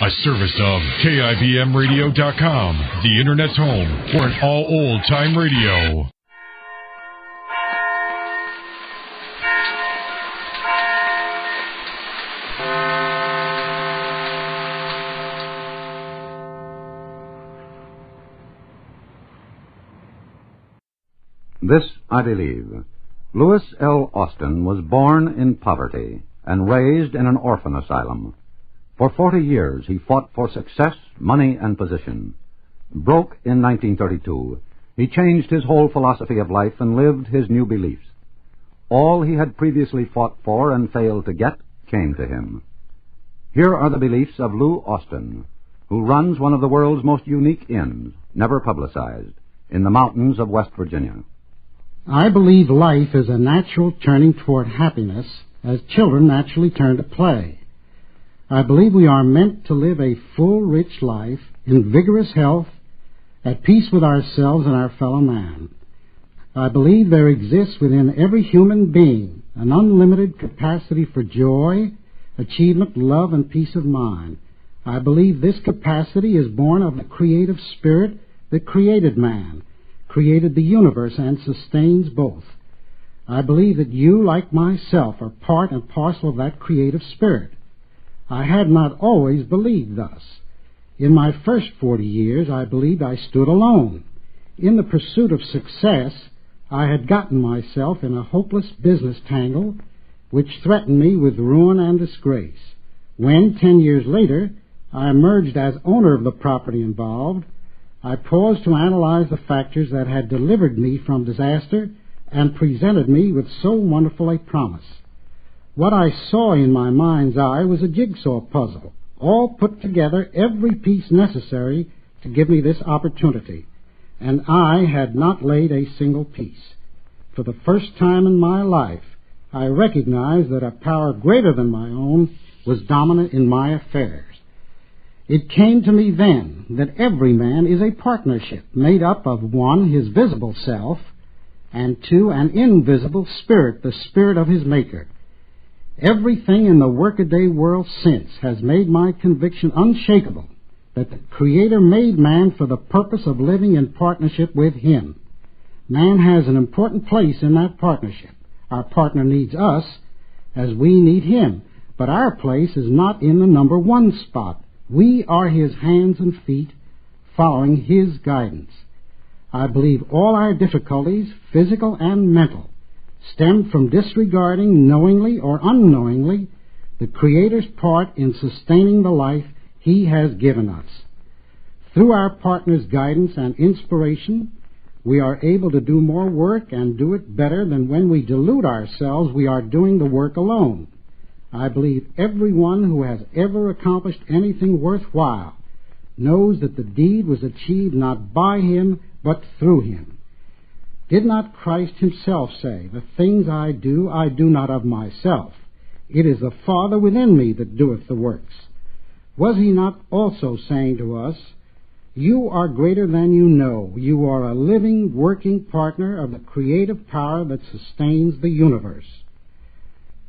A service of KIBMRadio.com, the Internet's home for an all old-time radio. This I believe. Louis L. Austin was born in poverty and raised in an orphan asylum. For 40 years he fought for success, money, and position. Broke in 1932, he changed his whole philosophy of life and lived his new beliefs. All he had previously fought for and failed to get came to him. Here are the beliefs of Lou Austin, who runs one of the world's most unique inns, never publicized, in the mountains of West Virginia. I believe life is a natural turning toward happiness as children naturally turn to play. I believe we are meant to live a full, rich life in vigorous health, at peace with ourselves and our fellow man. I believe there exists within every human being an unlimited capacity for joy, achievement, love, and peace of mind. I believe this capacity is born of the creative spirit that created man, created the universe, and sustains both. I believe that you, like myself, are part and parcel of that creative spirit. I had not always believed thus. In my first 40 years, I believed I stood alone. In the pursuit of success, I had gotten myself in a hopeless business tangle which threatened me with ruin and disgrace. When, 10 years later, I emerged as owner of the property involved, I paused to analyze the factors that had delivered me from disaster and presented me with so wonderful a promise. What I saw in my mind's eye was a jigsaw puzzle, all put together, every piece necessary to give me this opportunity, and I had not laid a single piece. For the first time in my life, I recognized that a power greater than my own was dominant in my affairs. It came to me then that every man is a partnership made up of 1, his visible self, and 2, an invisible spirit, the spirit of his Maker. Everything in the workaday world since has made my conviction unshakable that the Creator made man for the purpose of living in partnership with Him. Man has an important place in that partnership. Our partner needs us as we need him, but our place is not in the number 1 spot. We are his hands and feet, following his guidance. I believe all our difficulties, physical and mental, stem from disregarding, knowingly or unknowingly, the Creator's part in sustaining the life he has given us. Through our partner's guidance and inspiration, we are able to do more work and do it better than when we delude ourselves we are doing the work alone. I believe everyone who has ever accomplished anything worthwhile knows that the deed was achieved not by him, but through him. Did not Christ himself say, "The things I do not of myself. It is the Father within me that doeth the works"? Was he not also saying to us, "You are greater than you know. You are a living, working partner of the creative power that sustains the universe"?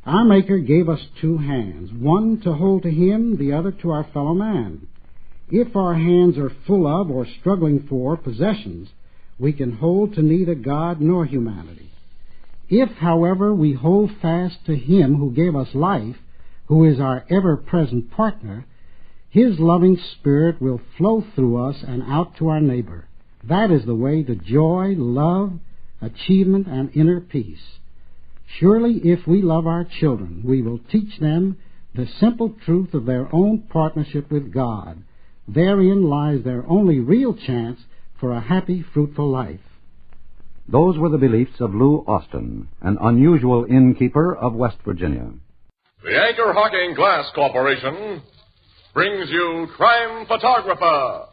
Our Maker gave us 2 hands, one to hold to Him, the other to our fellow man. If our hands are full of or struggling for possessions, we can hold to neither God nor humanity. If, however, we hold fast to Him who gave us life, who is our ever-present partner, His loving Spirit will flow through us and out to our neighbor. That is the way to joy, love, achievement, and inner peace. Surely, if we love our children, we will teach them the simple truth of their own partnership with God. Therein lies their only real chance for a happy, fruitful life. Those were the beliefs of Lou Austin, an unusual innkeeper of West Virginia. The Anchor-Hocking Glass Corporation brings you Crime Photographer.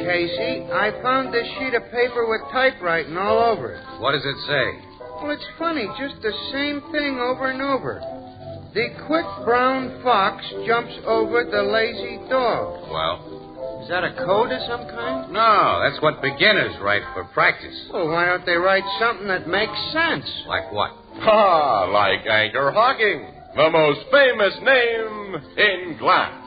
Casey, I found this sheet of paper with typewriting all over it. What does it say? Well, it's funny, just the same thing over and over. The quick brown fox jumps over the lazy dog. Well? Is that a code of some kind? No, that's what beginners write for practice. Well, why don't they write something that makes sense? Like what? Like Anchor Hocking, the most famous name in glass.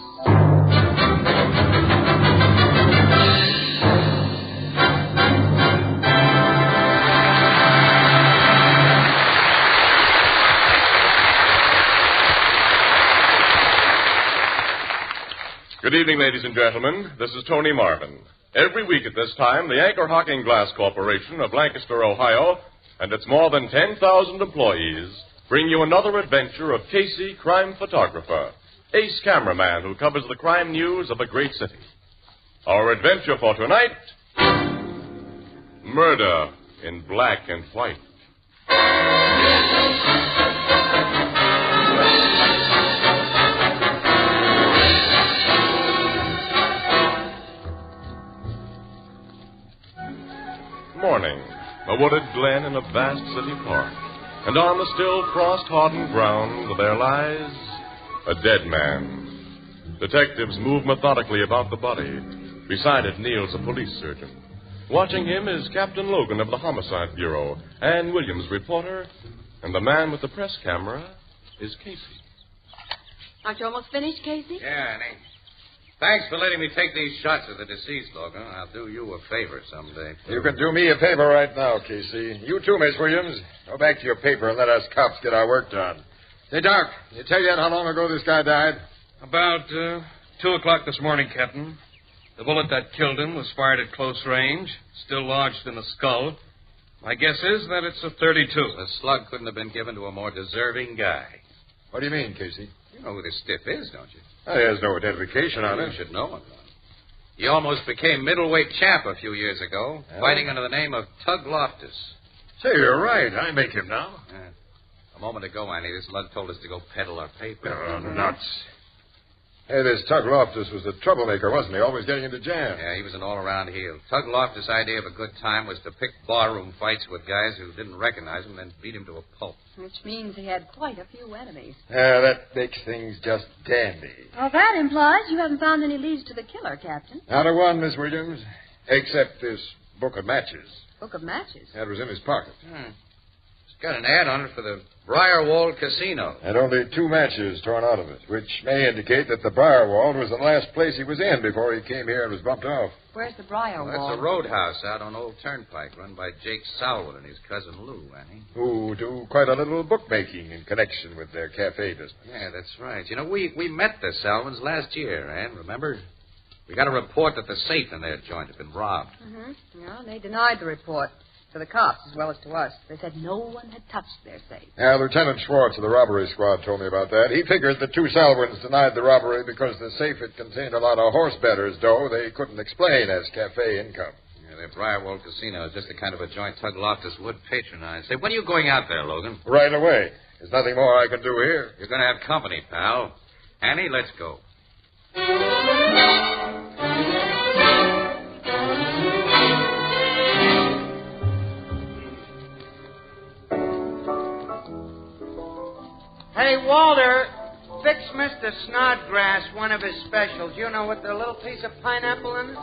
Good evening, ladies and gentlemen. This is Tony Marvin. Every week at this time, the Anchor Hocking Glass Corporation of Lancaster, Ohio, and its more than 10,000 employees bring you another adventure of Casey, crime photographer, ace cameraman who covers the crime news of a great city. Our adventure for tonight, Murder in Black and White. Morning, a wooded glen in a vast city park, and on the still frost-hardened ground there lies a dead man. Detectives move methodically about the body. Beside it kneels a police surgeon. Watching him is Captain Logan of the Homicide Bureau, Ann Williams, reporter, and the man with the press camera is Casey. Aren't you almost finished, Casey? Yeah, Annie. Thanks for letting me take these shots of the deceased, Logan. I'll do you a favor someday. You can do me a favor right now, Casey. You too, Miss Williams. Go back to your paper and let us cops get our work done. Say, Doc, can you tell yet how long ago this guy died? About 2 o'clock this morning, Captain. The bullet that killed him was fired at close range, still lodged in the skull. My guess is that it's a .32. The slug couldn't have been given to a more deserving guy. What do you mean, Casey? You know who this stiff is, don't you? There's no identification on it. You should know him. He almost became middleweight champ a few years ago, fighting under the name of Tug Loftus. Say, you're right. I make him now. A moment ago, Annie, this lug told us to go peddle our paper. Oh, nuts. Hey, this Tug Loftus was a troublemaker, wasn't he? Always getting into jams. Yeah, he was an all-around heel. Tug Loftus' idea of a good time was to pick barroom fights with guys who didn't recognize him and then beat him to a pulp. Which means he had quite a few enemies. Yeah, that makes things just dandy. Well, that implies you haven't found any leads to the killer, Captain. Not a one, Miss Williams. Except this book of matches. Book of matches? That was in his pocket. It's got an ad on it for the Briarwold Casino. And only 2 matches torn out of it, which may indicate that the Briarwold was the last place he was in before he came here and was bumped off. Where's the Briarwold? That's a roadhouse out on Old Turnpike run by Jake Salwood and his cousin Lou, Annie. Who do quite a little bookmaking in connection with their cafe business. Yeah, that's right. You know, we met the Salwins last year, Ann, remember? We got a report that the safe in their joint had been robbed. Mm-hmm. Yeah, they denied the report. To the cops as well as to us. They said no one had touched their safe. Yeah, Lieutenant Schwartz of the robbery squad told me about that. He figured the 2 Salwins denied the robbery because the safe had contained a lot of horse betters' dough they couldn't explain as cafe income. Yeah, the Briarwold Casino is just the kind of a joint Tug Loftus would patronize. Say, when are you going out there, Logan? Right away. There's nothing more I can do here. You're going to have company, pal. Annie, let's go. Hey, Walter, fix Mr. Snodgrass one of his specials. You know, with the little piece of pineapple in it?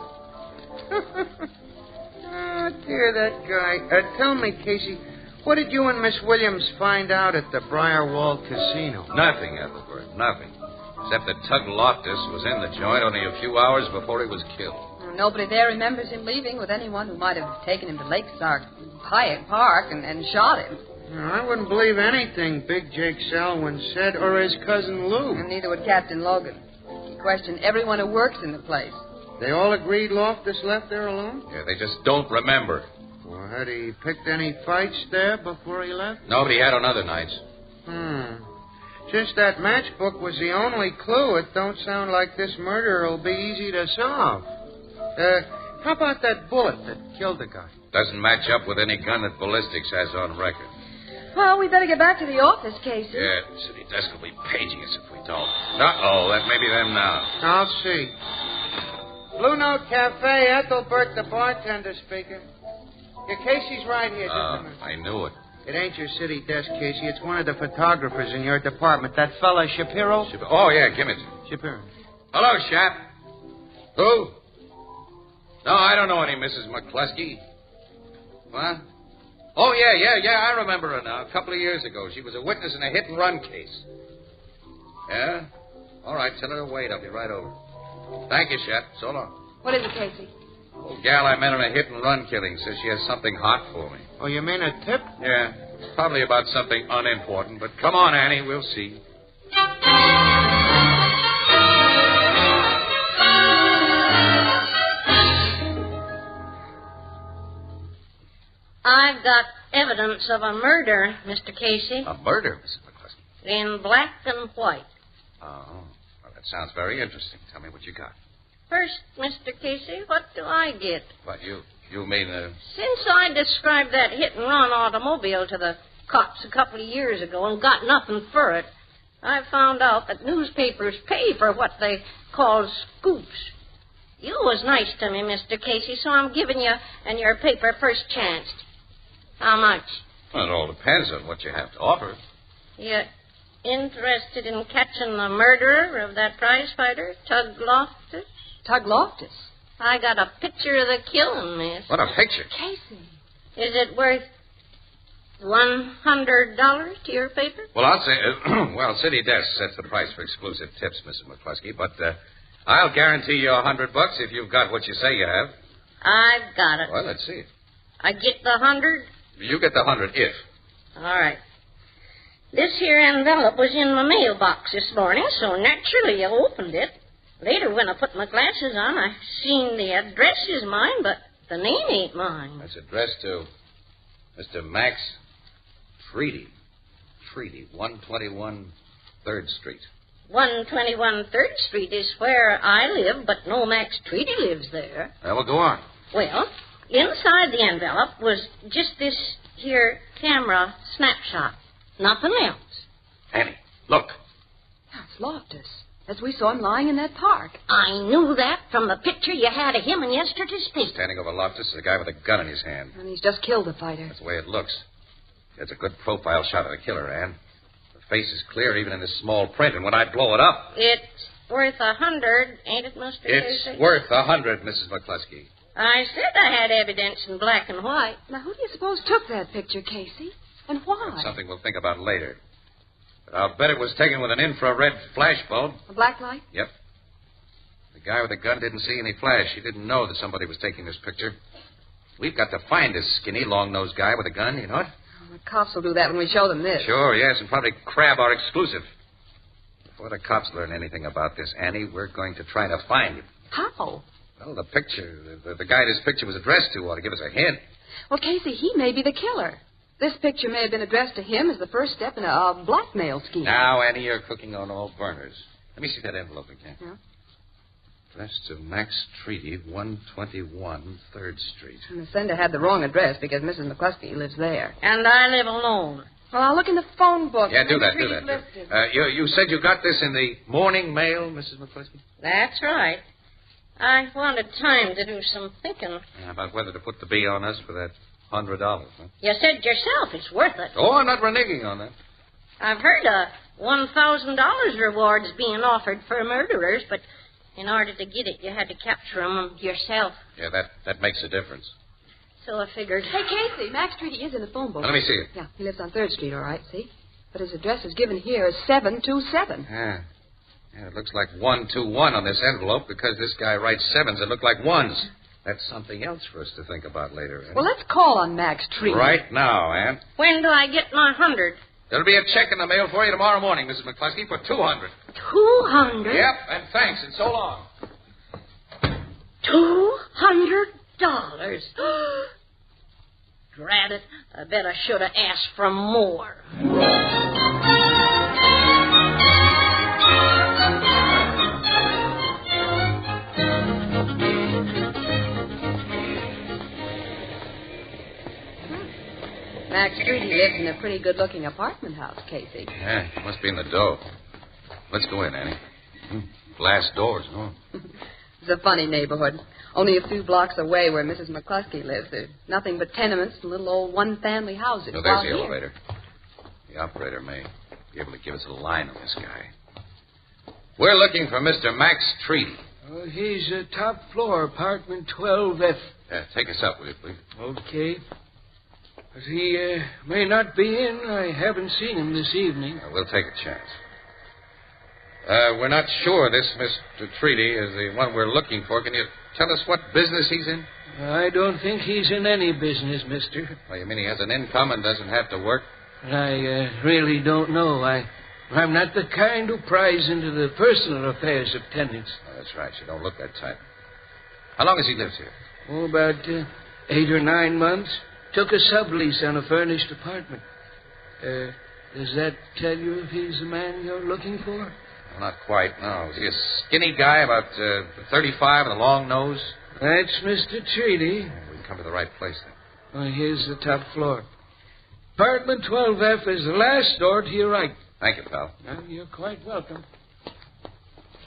Oh, dear, that guy. Tell me, Casey, what did you and Miss Williams find out at the Briarwold Casino? Nothing, Ethelbert, nothing. Except that Tug Loftus was in the joint only a few hours before he was killed. Nobody there remembers him leaving with anyone who might have taken him to Lakeside Park and shot him. I wouldn't believe anything Big Jake Selwyn said or his cousin Lou. And neither would Captain Logan. He questioned everyone who works in the place. They all agreed Loftus left there alone? Yeah, they just don't remember. Well, had he picked any fights there before he left? Nobody had on other nights. Since that matchbook was the only clue, it don't sound like this murder will be easy to solve. How about that bullet that killed the guy? Doesn't match up with any gun that ballistics has on record. Well, we better get back to the office, Casey. Yeah, the city desk will be paging us if we don't. Uh-oh, that may be them now. I'll see. Blue Note Cafe, Ethelbert, the bartender speaker. Yeah, Casey's right here. Just a minute. I knew it. It ain't your city desk, Casey. It's one of the photographers in your department. That fella Shapiro? Oh, yeah, give it. Shapiro. Hello, Shap. Who? No, I don't know any Mrs. McCluskey. What? Oh, yeah, I remember her now. A couple of years ago. She was a witness in a hit-and-run case. Yeah? All right, tell her to wait. I'll be right over. Thank you, Shep. So long. What is it, Casey? Old gal I met in a hit-and-run killing says she has something hot for me. Oh, you mean a tip? Yeah, probably about something unimportant. But come on, Annie, we'll see. I've got evidence of a murder, Mr. Casey. A murder, Mrs. McCluskey? In black and white. Oh, well, that sounds very interesting. Tell me what you got. First, Mr. Casey, what do I get? What, you mean, Since I described that hit-and-run automobile to the cops a couple of years ago and got nothing for it, I found out that newspapers pay for what they call scoops. You was nice to me, Mr. Casey, so I'm giving you and your paper first chance. How much? Well, it all depends on what you have to offer. You interested in catching the murderer of that prize fighter, Tug Loftus? Tug Loftus? I got a picture of the killing, miss. What a picture. Casey. Is it worth $100 to your paper? Well, I'll say, City Desk sets the price for exclusive tips, Mrs. McCluskey, but I'll guarantee you $100 if you've got what you say you have. I've got it. Well, let's see it. I get the 100? You get the 100 if. All right. This here envelope was in my mailbox this morning, so naturally I opened it. Later, when I put my glasses on, I seen the address is mine, but the name ain't mine. That's addressed to Mr. Max Treaty. Treaty, 121 3rd Street. 121 3rd Street is where I live, but no Max Treaty lives there. Well, go on. Well, inside the envelope was just this here camera snapshot. Nothing else. Annie, look. That's Loftus, as we saw him lying in that park. I knew that from the picture you had of him in yesterday's paper. Standing over Loftus is a guy with a gun in his hand. And he's just killed the fighter. That's the way it looks. It's a good profile shot of the killer, Ann. The face is clear even in this small print, and when I blow it up... It's worth 100, ain't it, Mr. It's Casey? worth 100, Mrs. McCluskey. I said I had evidence in black and white. Now, who do you suppose took that picture, Casey? And why? That's something we'll think about later. But I'll bet it was taken with an infrared flash bulb. A black light? Yep. The guy with the gun didn't see any flash. He didn't know that somebody was taking this picture. We've got to find this skinny, long-nosed guy with a gun, you know it? The cops will do that when we show them this. Sure, yes, and probably crab our exclusive. Before the cops learn anything about this, Annie, we're going to try to find him. How? Well, the picture, the guy this picture was addressed to ought to give us a hint. Well, Casey, he may be the killer. This picture may have been addressed to him as the first step in a blackmail scheme. Now, Annie, you're cooking on all burners. Let me see that envelope again. Yeah? Addressed to Max Treaty, 121 3rd Street. And the sender had the wrong address because Mrs. McCluskey lives there. And I live alone. Well, I'll look in the phone book. Yeah, do that. You said you got this in the morning mail, Mrs. McCluskey? That's right. I wanted time to do some thinking. How about whether to put the B on us for that $100, huh? You said yourself it's worth it. Oh, I'm not reneging on that. I've heard $1,000 rewards being offered for murderers, but in order to get it, you had to capture them yourself. Yeah, that makes a difference. So I figured... Hey, Casey, Max Treaty is in the phone book. Now, let me see it. Yeah, he lives on 3rd Street, all right, see? But his address is given here as 727. Yeah, it looks like 121 on this envelope because this guy writes sevens that look like ones. That's something else for us to think about later. Ann. Well, let's call on Max Treaty. Right now, Ann. When do I get my 100? There'll be a check in the mail for you tomorrow morning, Mrs. McCluskey, for $200. 200? Yep, and thanks, and so long. $200? Drat it. I bet I should have asked for more. Max Treaty lives in a pretty good-looking apartment house, Casey. Yeah, must be in the dough. Let's go in, Annie. Glass doors, huh? It's a funny neighborhood. Only a few blocks away where Mrs. McCluskey lives. There's nothing but tenements and little old one-family houses. Oh, there's the elevator. The operator may be able to give us a line on this guy. We're looking for Mr. Max Treaty. Oh, he's top floor, apartment 12F. Take us up, will you, please? Okay. But he may not be in. I haven't seen him this evening. We'll take a chance. We're not sure this Mr. Treaty is the one we're looking for. Can you tell us what business he's in? I don't think he's in any business, mister. Well, you mean he has an income and doesn't have to work? I really don't know. I'm not the kind who pries into the personal affairs of tenants. Oh, that's right. You don't look that type. How long has he lived here? Oh, about 8 or 9 months. Took a sublease on a furnished apartment. Does that tell you if he's the man you're looking for? Well, not quite, no. Is he a skinny guy, about 35 with a long nose? That's Mr. Treaty. We've come to the right place, then. Oh, here's the top floor. Apartment 12F is the last door to your right. Thank you, pal. You're quite welcome.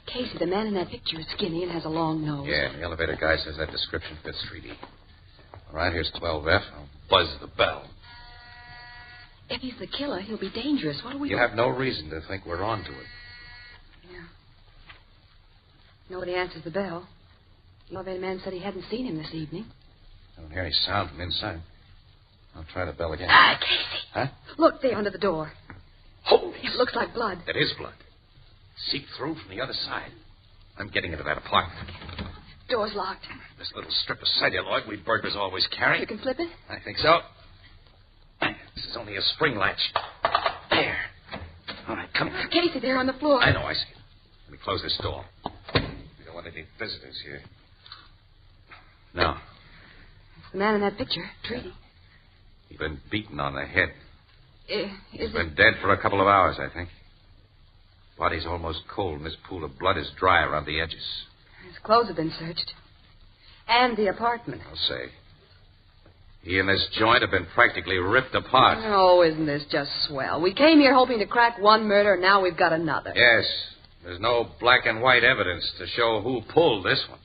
Casey, the man in that picture is skinny and has a long nose. Yeah, the elevator guy says that description fits Treaty. All right, here's 12F. I'll buzz the bell. If he's the killer, he'll be dangerous. What do we do? You have no reason to think we're on to it. Yeah. Nobody answers the bell. The elevator man said he hadn't seen him this evening. I don't hear any sound from inside. I'll try the bell again. Casey. Huh? Look, there under the door. Holy... It looks like blood. That is blood. Seep through from the other side. I'm getting into that apartment. Door's locked. This little strip of celluloid we burglars always carry. You can flip it? I think so. This is only a spring latch. There. All right, come on. Casey, there on the floor. I know, I see it. Let me close this door. We don't want any visitors here. No. It's the man in that picture, Treaty. He's been beaten on the head. He's been dead for a couple of hours, I think. Body's almost cold, and this pool of blood is dry around the edges. His clothes have been searched. And the apartment. I'll say. He and this joint have been practically ripped apart. Oh, isn't this just swell? We came here hoping to crack one murder, and now we've got another. Yes. There's no black and white evidence to show who pulled this one.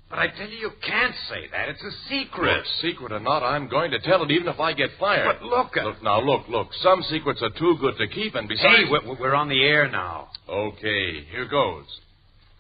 But I tell you can't say that. It's a secret. Look, secret or not, I'm going to tell it even if I get fired. But look... Look. Some secrets are too good to keep, and besides... Hey, we're on the air now. Okay, here goes.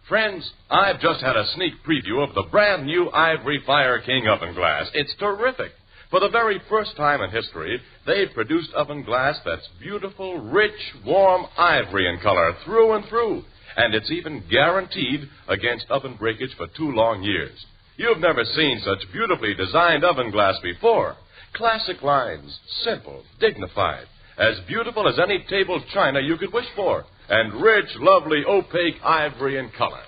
Friends, I've just had a sneak preview of the brand new Ivory Fire King oven glass. It's terrific. For the very first time in history, they've produced oven glass that's beautiful, rich, warm ivory in color through and through. And it's even guaranteed against oven breakage for 2 long years. You've never seen such beautifully designed oven glass before. Classic lines, simple, dignified, as beautiful as any table china you could wish for, and rich, lovely, opaque ivory in color.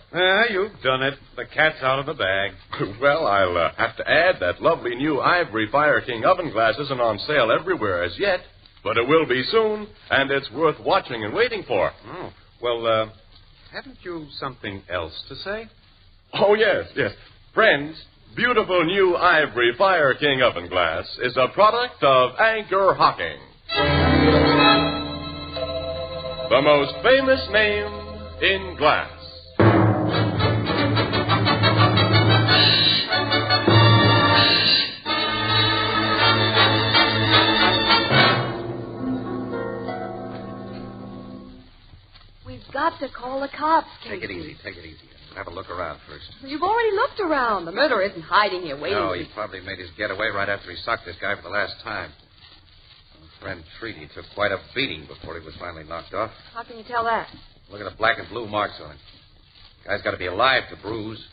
You've done it. The cat's out of the bag. Well, I'll have to add that lovely new Ivory Fire King oven glass isn't on sale everywhere as yet, but it will be soon, and it's worth watching and waiting for. Oh, well, haven't you something else to say? Oh, yes. Friends, beautiful new Ivory Fire King oven glass is a product of Anchor Hocking, the most famous name in glass. We've got to call the cops, Casey. Take it easy. Have a look around first. You've already looked around. The murderer isn't hiding here waiting. No, he probably made his getaway right after he socked this guy for the last time. My friend Treaty took quite a beating before he was finally knocked off. How can you tell that? Look at the black and blue marks on him. Guy's got to be alive to bruise.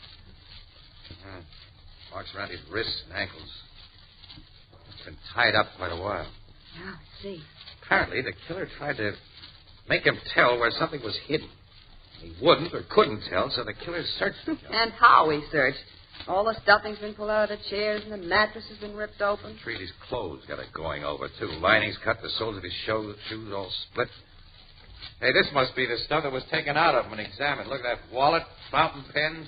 Marks around his wrists and ankles. It's been tied up quite a while. Yeah, I see. Apparently, the killer tried to make him tell where something was hidden. He wouldn't or couldn't tell, so the killer searched him. And how he searched. All the stuffing's been pulled out of the chairs, and the mattress has been ripped open. Treaty's clothes got it going over, too. Linings cut, the soles of his shoes all split. Hey, this must be the stuff that was taken out of him and examined. Look at that wallet, fountain pen,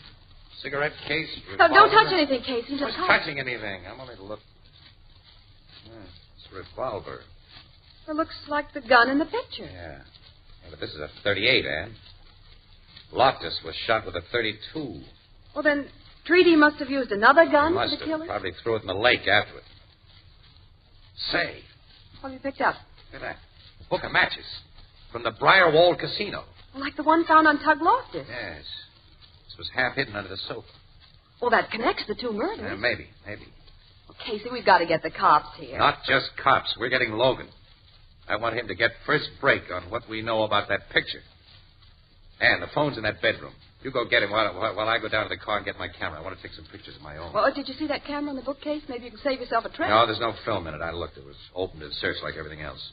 cigarette case, revolver. Don't touch anything, Casey. Just touching anything. I'm only to look. It's a revolver. It looks like the gun in the picture. Yeah, but this is a 38, Ann. Loftus was shot with a 32. Well, then, Treaty must have used another gun Must for the have. killing? Probably threw it in the lake afterward. Say, What have you picked up? look at that. Book of matches from the Briarwold Casino. Well, like the one found on Tug Loftus. Yes. This was half hidden under the sofa. Well, that connects the two murders. Maybe. Well, Casey, we've got to get the cops here. Not just cops. We're getting Logan. I want him to get first break on what we know about that picture. And the phone's in that bedroom. You go get him while I go down to the car and get my camera. I want to take some pictures of my own. Well, did you see that camera in the bookcase? Maybe you can save yourself a trip. No, there's no film in it. I looked. It was open to the search like everything else.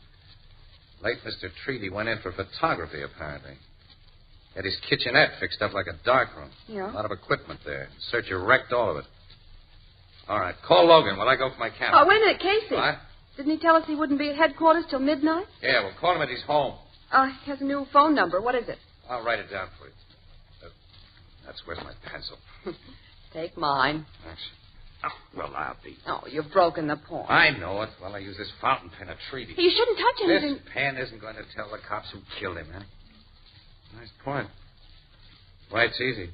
Late Mr. Treaty went in for photography, apparently. Had his kitchenette fixed up like a darkroom. Yeah. A lot of equipment there. Searcher wrecked all of it. All right. Call Logan while I go for my camera. Oh, wait a minute, Casey. What? Didn't he tell us he wouldn't be at headquarters till midnight? Yeah, well, call him at his home. He has a new phone number. What is it? I'll write it down for you. Where's my pencil? Take mine. Thanks. Oh, well, I'll be. Oh, you've broken the point. I know it. Well, I use this fountain pen of Treaty. You shouldn't touch anything. This pen isn't going to tell the cops who killed him, huh? Nice point. Why, it's easy.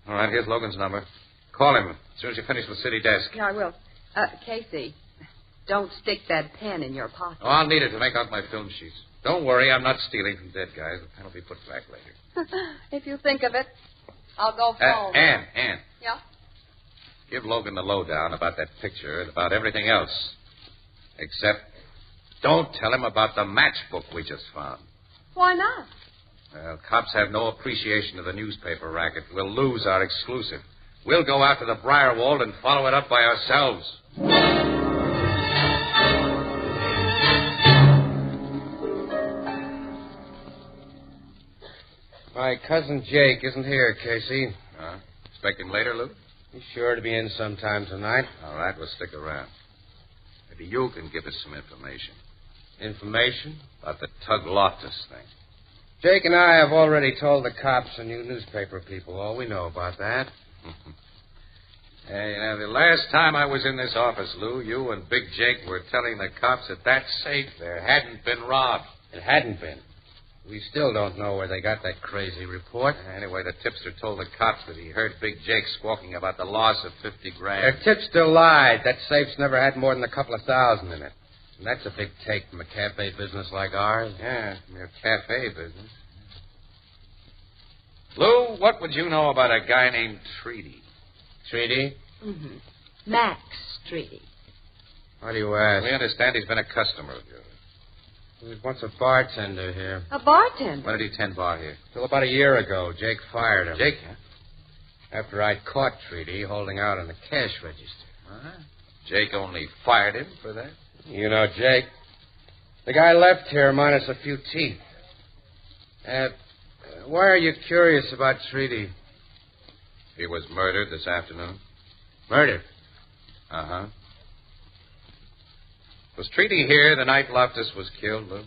All right, here's Logan's number. Call him as soon as you finish with City Desk. Yeah, I will. Casey, don't stick that pen in your pocket. Oh, I'll need it to make out my film sheets. Don't worry, I'm not stealing from dead guys. The pen will be put back later. If you think of it, I'll go phone. Ann. Yeah? Give Logan the lowdown about that picture and about everything else. Except, don't tell him about the matchbook we just found. Why not? Well, cops have no appreciation of the newspaper racket. We'll lose our exclusive. We'll go after the Briarwold and follow it up by ourselves. My cousin Jake isn't here, Casey. Expect him later, Lou? He's sure to be in sometime tonight. All right, we'll stick around. Maybe you can give us some information. Information? About the Tug Loftus thing. Jake and I have already told the cops and you newspaper people all we know about that. Hey, the last time I was in this office, Lou, you and Big Jake were telling the cops that safe there hadn't been robbed. It hadn't been. We still don't know where they got that crazy report. Anyway, the tipster told the cops that he heard Big Jake squawking about the loss of $50,000. Their tipster lied. That safe's never had more than a couple of thousand in it. And that's a big take from a cafe business like ours. Yeah, mere cafe business. Lou, what would you know about a guy named Treaty? Treaty? Mm-hmm. Max Treaty. Why do you ask? We understand he's been a customer of yours. He was once a bartender here. A bartender? When did he tend bar here? Till about a year ago. Jake fired him. Jake, huh? After I'd caught Treaty holding out on the cash register. Jake only fired him for that? You know Jake. The guy left here minus a few teeth. Why are you curious about Treaty? He was murdered this afternoon. Murdered? Uh-huh. Was Treaty here the night Loftus was killed, Lou?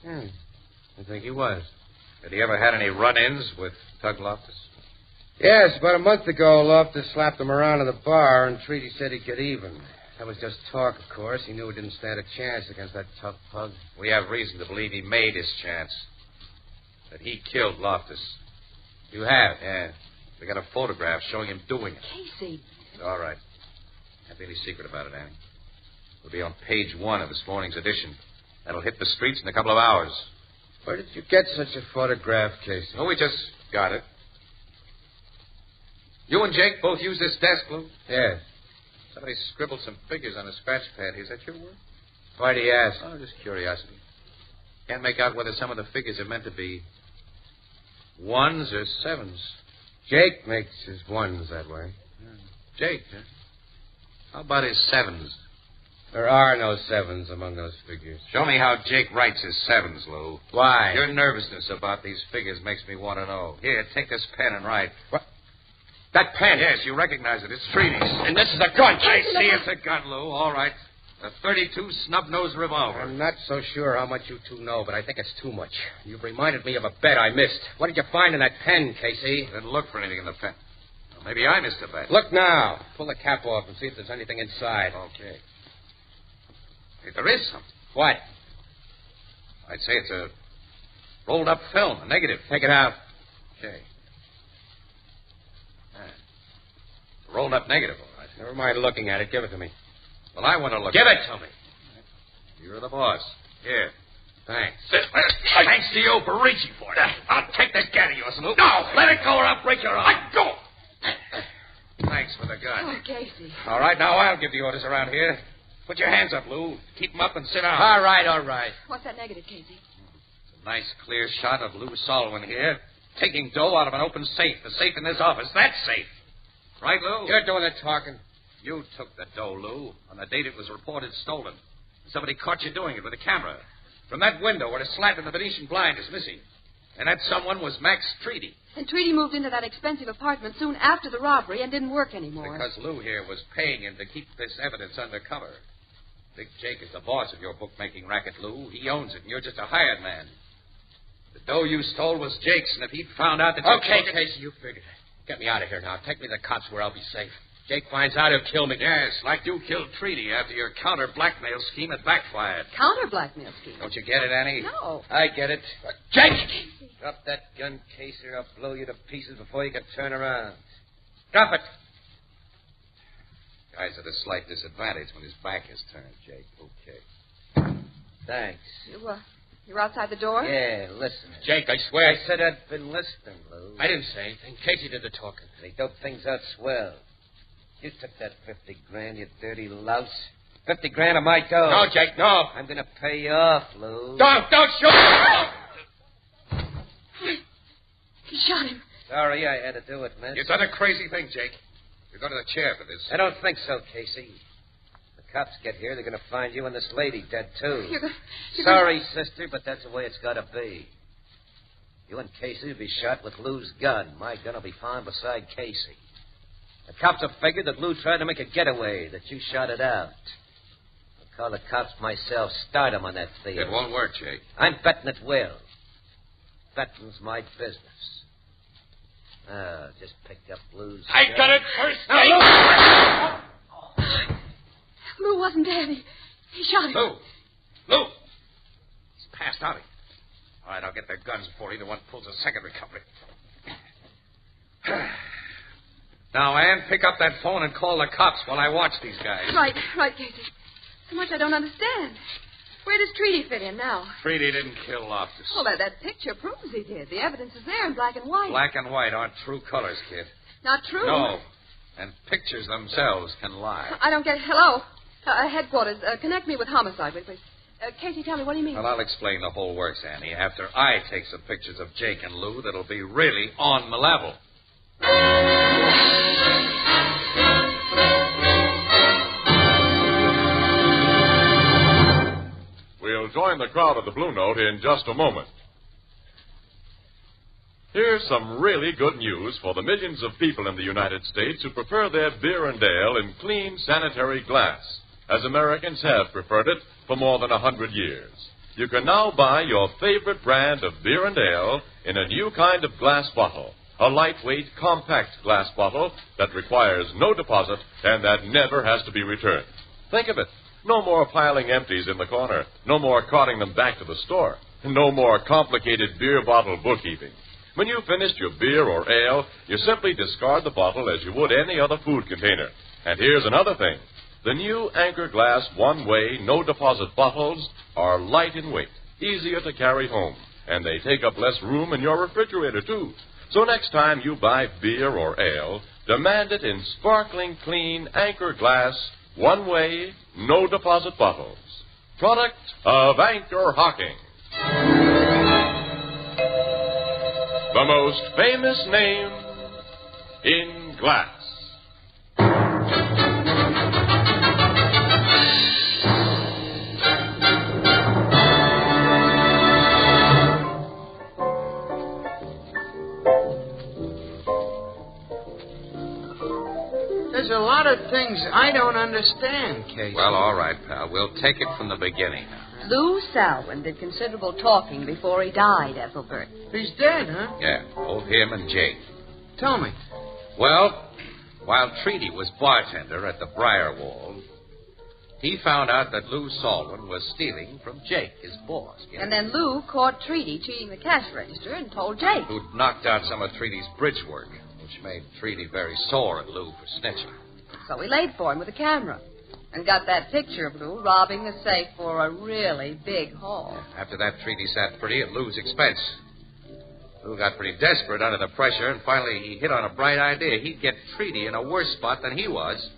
I think he was. Had he ever had any run-ins with Tug Loftus? Yes, about a month ago, Loftus slapped him around in the bar, and Treaty said he'd get even. That was just talk, of course. He knew he didn't stand a chance against that tough pug. We have reason to believe he made his chance. That he killed Loftus. You have? Yeah. We got a photograph showing him doing it. Casey. All right. Can't be any secret about it, Annie. It'll be on page 1 of this morning's edition. That'll hit the streets in a couple of hours. Where did you get such a photograph, Casey? Oh, we just got it. You and Jake both use this desk, Lou? Yes. Somebody scribbled some figures on a scratch pad. Is that your work? Why do you ask? Oh, just curiosity. Can't make out whether some of the figures are meant to be 1s or 7s. Jake makes his 1s that way. Jake, huh? How about his 7s? There are no 7s among those figures. Show me how Jake writes his 7s, Lou. Why? Your nervousness about these figures makes me want to know. Here, take this pen and write. What? That pen? Yes, you recognize it. It's Treaty's. And this is a gun. I see it's a gun, Lou. All right. A .32 snub-nosed revolver. I'm not so sure how much you two know, but I think it's too much. You've reminded me of a bet I missed. What did you find in that pen, Casey? I didn't look for anything in the pen. Well, maybe I missed a bet. Look now. Pull the cap off and see if there's anything inside. Okay. Hey, there is something. What? I'd say it's a rolled-up film, a negative. Take it out. Okay. Rolled-up negative, all right. Never mind looking at it. Give it to me. Well, I want to look Give at it to me. You're the boss. Here. Thanks. Thanks to you for reaching for it. I'll take that gun of yours, Lou. No! Let it go or I'll break your arm. Let go! Thanks for the gun. Oh, Casey. All right, now I'll give the orders around here. Put your hands up, Lou. Keep them up and sit down. All right. What's that negative, Casey? It's a nice, clear shot of Lou Solomon here, taking dough out of an open safe. The safe in this office. That's safe. Right, Lou? You're doing the talking. You took the dough, Lou, on the date it was reported stolen. Somebody caught you doing it with a camera. From that window where the slat in the Venetian blind is missing. And that someone was Max Treaty. And Treaty moved into that expensive apartment soon after the robbery and didn't work anymore. Because Lou here was paying him to keep this evidence undercover. Big Jake is the boss of your bookmaking racket, Lou. He owns it, and you're just a hired man. The dough you stole was Jake's, and if he'd found out that you Okay, took it... Casey, you figured it. Get me out of here now. Take me to the cops where I'll be safe. Jake finds out, he'll kill me. Yes, like you killed Treaty after your counter-blackmail scheme had backfired. Counter-blackmail scheme? Don't you get it, Annie? No. I get it. Jake! Drop that gun, Casey, or I'll blow you to pieces before you can turn around. Drop it. Guy's at a slight disadvantage when his back is turned, Jake. Okay. Thanks. You're outside the door? Yeah, listen. Jake, I swear. I said I'd been listening, Lou. I didn't say anything. Casey did the talking. They dope things out swell. You took that 50 grand, you dirty louse. 50 grand of my dough. No, Jake, no. I'm going to pay you off, Lou. Don't shoot! He shot him. Sorry I had to do it, man. You've done a crazy thing, Jake. You're going to the chair for this. I don't think so, Casey. The cops get here, they're going to find you and this lady dead, too. Sorry, sister, but that's the way it's got to be. You and Casey will be shot with Lou's gun. My gun will be found beside Casey. The cops have figured that Lou tried to make a getaway, that you shot it out. I'll call the cops myself, start them on that theory. It won't work, Jake. I'm betting it will. Betting's my business. Just picked up Lou's I gun. got it first, Jake! Lou wasn't dead. He shot him. Lou! He's passed out. All right, I'll get their guns before either one pulls a second recovery. Now, Ann, pick up that phone and call the cops while I watch these guys. Right, Casey. So much I don't understand. Where does Treaty fit in now? Treaty didn't kill Loftus. Well, that picture proves he did. The evidence is there in black and white. Black and white aren't true colors, kid. Not true? No. And pictures themselves can lie. I don't get it. Hello? Headquarters, connect me with homicide, please. Casey, tell me, what do you mean? Well, I'll explain the whole works, Annie, after I take some pictures of Jake and Lou that'll be really on the level. We'll join the crowd at the Blue Note in just a moment. Here's some really good news for the millions of people in the United States who prefer their beer and ale in clean, sanitary glass, as Americans have preferred it for more than 100 years. You can now buy your favorite brand of beer and ale in a new kind of glass bottle, a lightweight, compact glass bottle that requires no deposit and that never has to be returned. Think of it. No more piling empties in the corner. No more carting them back to the store. No more complicated beer bottle bookkeeping. When you've finished your beer or ale, you simply discard the bottle as you would any other food container. And here's another thing. The new Anchor Glass one-way, no-deposit bottles are light in weight, easier to carry home, and they take up less room in your refrigerator, too. So next time you buy beer or ale, demand it in sparkling clean Anchor Glass one-way, no-deposit bottles. Product of Anchor Hocking. The most famous name in glass. There's a lot of things I don't understand, Casey. Well, all right, pal. We'll take it from the beginning. Lou Salwin did considerable talking before he died, Ethelbert. He's dead, huh? Yeah, both him and Jake. Tell me. Well, while Treaty was bartender at the Briarwald, He found out that Lou Salwin was stealing from Jake, his boss. Yeah? And then Lou caught Treaty cheating the cash register and told Jake. Who'd knocked out some of Treaty's bridge work, which made Treaty very sore at Lou for snitching. So he laid for him with a camera and got that picture of Lou robbing the safe for a really big haul. After that, Treaty sat pretty at Lou's expense. Lou got pretty desperate under the pressure, and finally he hit on a bright idea. He'd get Treaty in a worse spot than he was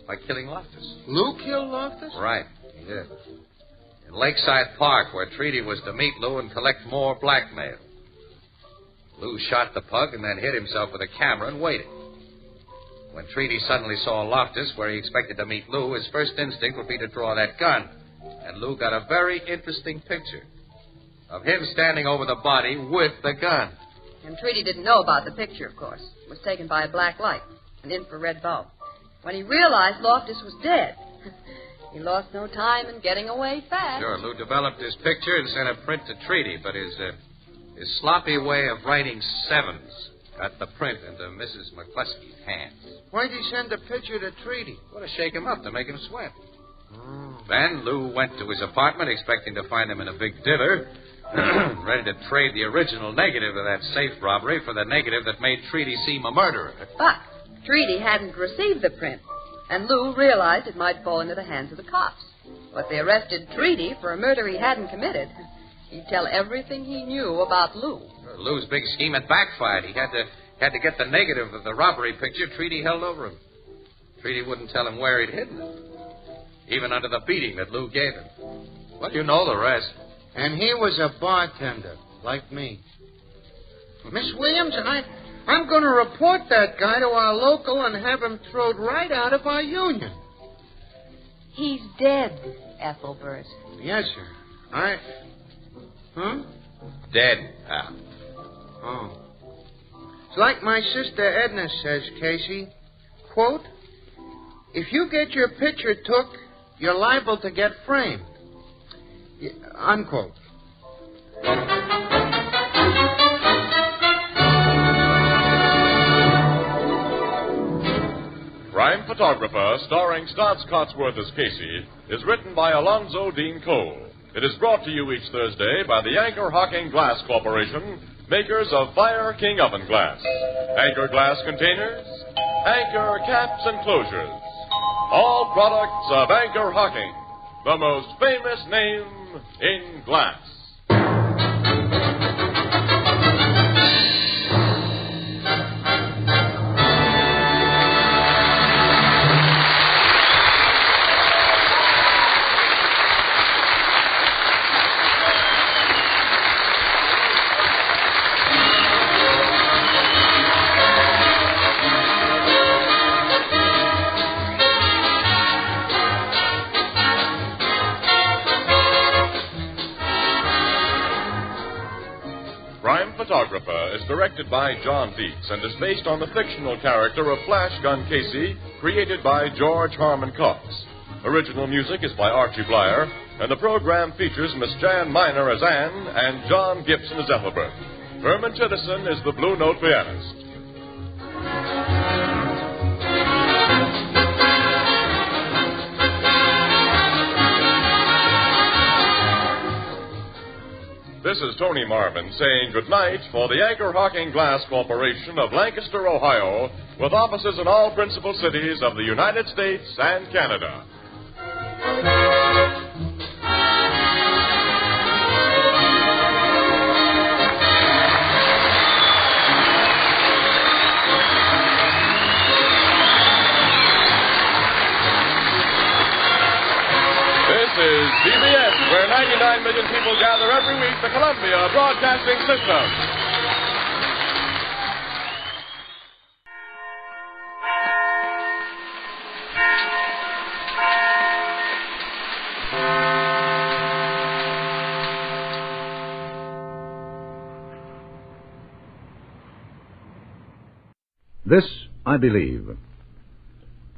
by killing Loftus. Lou killed Loftus? Right, he did. In Lakeside Park, where Treaty was to meet Lou and collect more blackmail. Lou shot the pug and then hid himself with a camera and waited. When Treaty suddenly saw Loftus where he expected to meet Lou, his first instinct would be to draw that gun. And Lou got a very interesting picture of him standing over the body with the gun. And Treaty didn't know about the picture, of course. It was taken by a black light, an infrared bulb. When he realized Loftus was dead, he lost no time in getting away fast. Sure, Lou developed his picture and sent a print to Treaty, but his sloppy way of writing sevens got the print into Mrs. McCluskey's hands. Why'd he send the picture to Treaty? Well, to shake him up, to make him sweat. Then Lou went to his apartment expecting to find him in a big dither, ready to trade the original negative of that safe robbery for the negative that made Treaty seem a murderer. But Treaty hadn't received the print, and Lou realized it might fall into the hands of the cops. But they arrested Treaty for a murder he hadn't committed. He'd tell everything he knew about Lou. Lou's big scheme had backfired. He had to get the negative of the robbery picture Treaty held over him. Treaty wouldn't tell him where he'd hidden it, even under the beating that Lou gave him. Well, you know the rest. And he was a bartender, like me. Miss Williams, I'm going to report that guy to our local and have him thrown right out of our union. He's dead, Ethelbert. Yes, sir. Huh? Dead, pal. Oh. It's like my sister Edna says, Casey. Quote, if you get your picture took, you're liable to get framed. Unquote. Crime Photographer, starring Stotts Cotsworth as Casey, is written by Alonzo Dean Cole. It is brought to you each Thursday by the Anchor Hocking Glass Corporation, makers of Fire King Oven Glass, Anchor Glass Containers, Anchor Caps and Closures. All products of Anchor Hocking, the most famous name in glass. Photographer is directed by John Dietz and is based on the fictional character of Flash Gun Casey, created by George Harmon Cox. Original music is by Archie Blyer, and the program features Miss Jan Miner as Anne and John Gibson as Ethelbert. Herman Chittison is the Blue Note pianist. This is Tony Marvin saying goodnight for the Anchor Hocking Glass Corporation of Lancaster, Ohio, with offices in all principal cities of the United States and Canada. This is CBS, where 99 million people gather every week, the Columbia Broadcasting System. This I believe.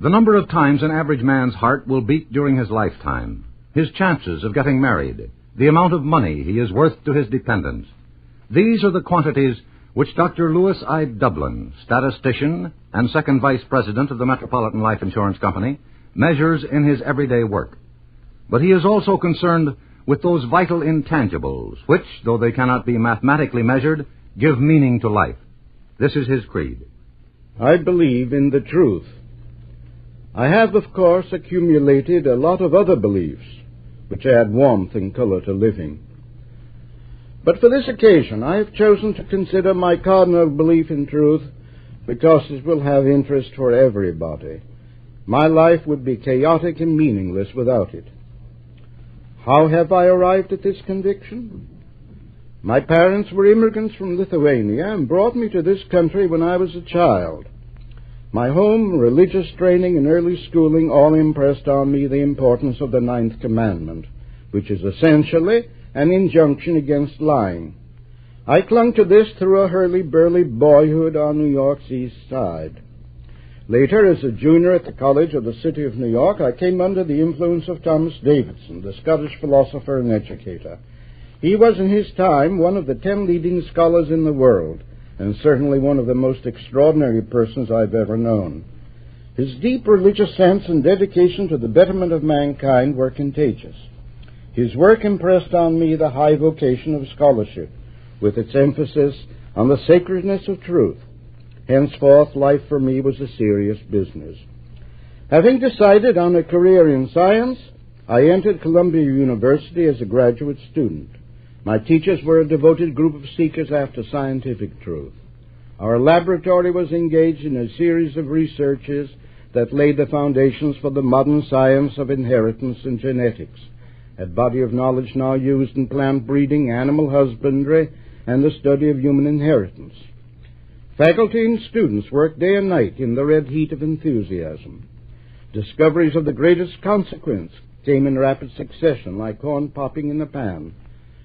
The number of times an average man's heart will beat during his lifetime, his chances of getting married, the amount of money he is worth to his dependents. These are the quantities which Dr. Lewis I. Dublin, statistician and second vice president of the Metropolitan Life Insurance Company, measures in his everyday work. But he is also concerned with those vital intangibles which, though they cannot be mathematically measured, give meaning to life. This is his creed. I believe in the truth. I have, of course, accumulated a lot of other beliefs which add warmth and color to living. But for this occasion, I have chosen to consider my cardinal belief in truth because it will have interest for everybody. My life would be chaotic and meaningless without it. How have I arrived at this conviction? My parents were immigrants from Lithuania and brought me to this country when I was a child. My home, religious training, and early schooling all impressed on me the importance of the Ninth Commandment, which is essentially an injunction against lying. I clung to this through a hurly-burly boyhood on New York's East Side. Later, as a junior at the College of the City of New York, I came under the influence of Thomas Davidson, the Scottish philosopher and educator. He was in his time one of the 10 leading scholars in the world, and certainly one of the most extraordinary persons I've ever known. His deep religious sense and dedication to the betterment of mankind were contagious. His work impressed on me the high vocation of scholarship, with its emphasis on the sacredness of truth. Henceforth, life for me was a serious business. Having decided on a career in science, I entered Columbia University as a graduate student. My teachers were a devoted group of seekers after scientific truth. Our laboratory was engaged in a series of researches that laid the foundations for the modern science of inheritance and genetics, a body of knowledge now used in plant breeding, animal husbandry, and the study of human inheritance. Faculty and students worked day and night in the red heat of enthusiasm. Discoveries of the greatest consequence came in rapid succession, like corn popping in a pan.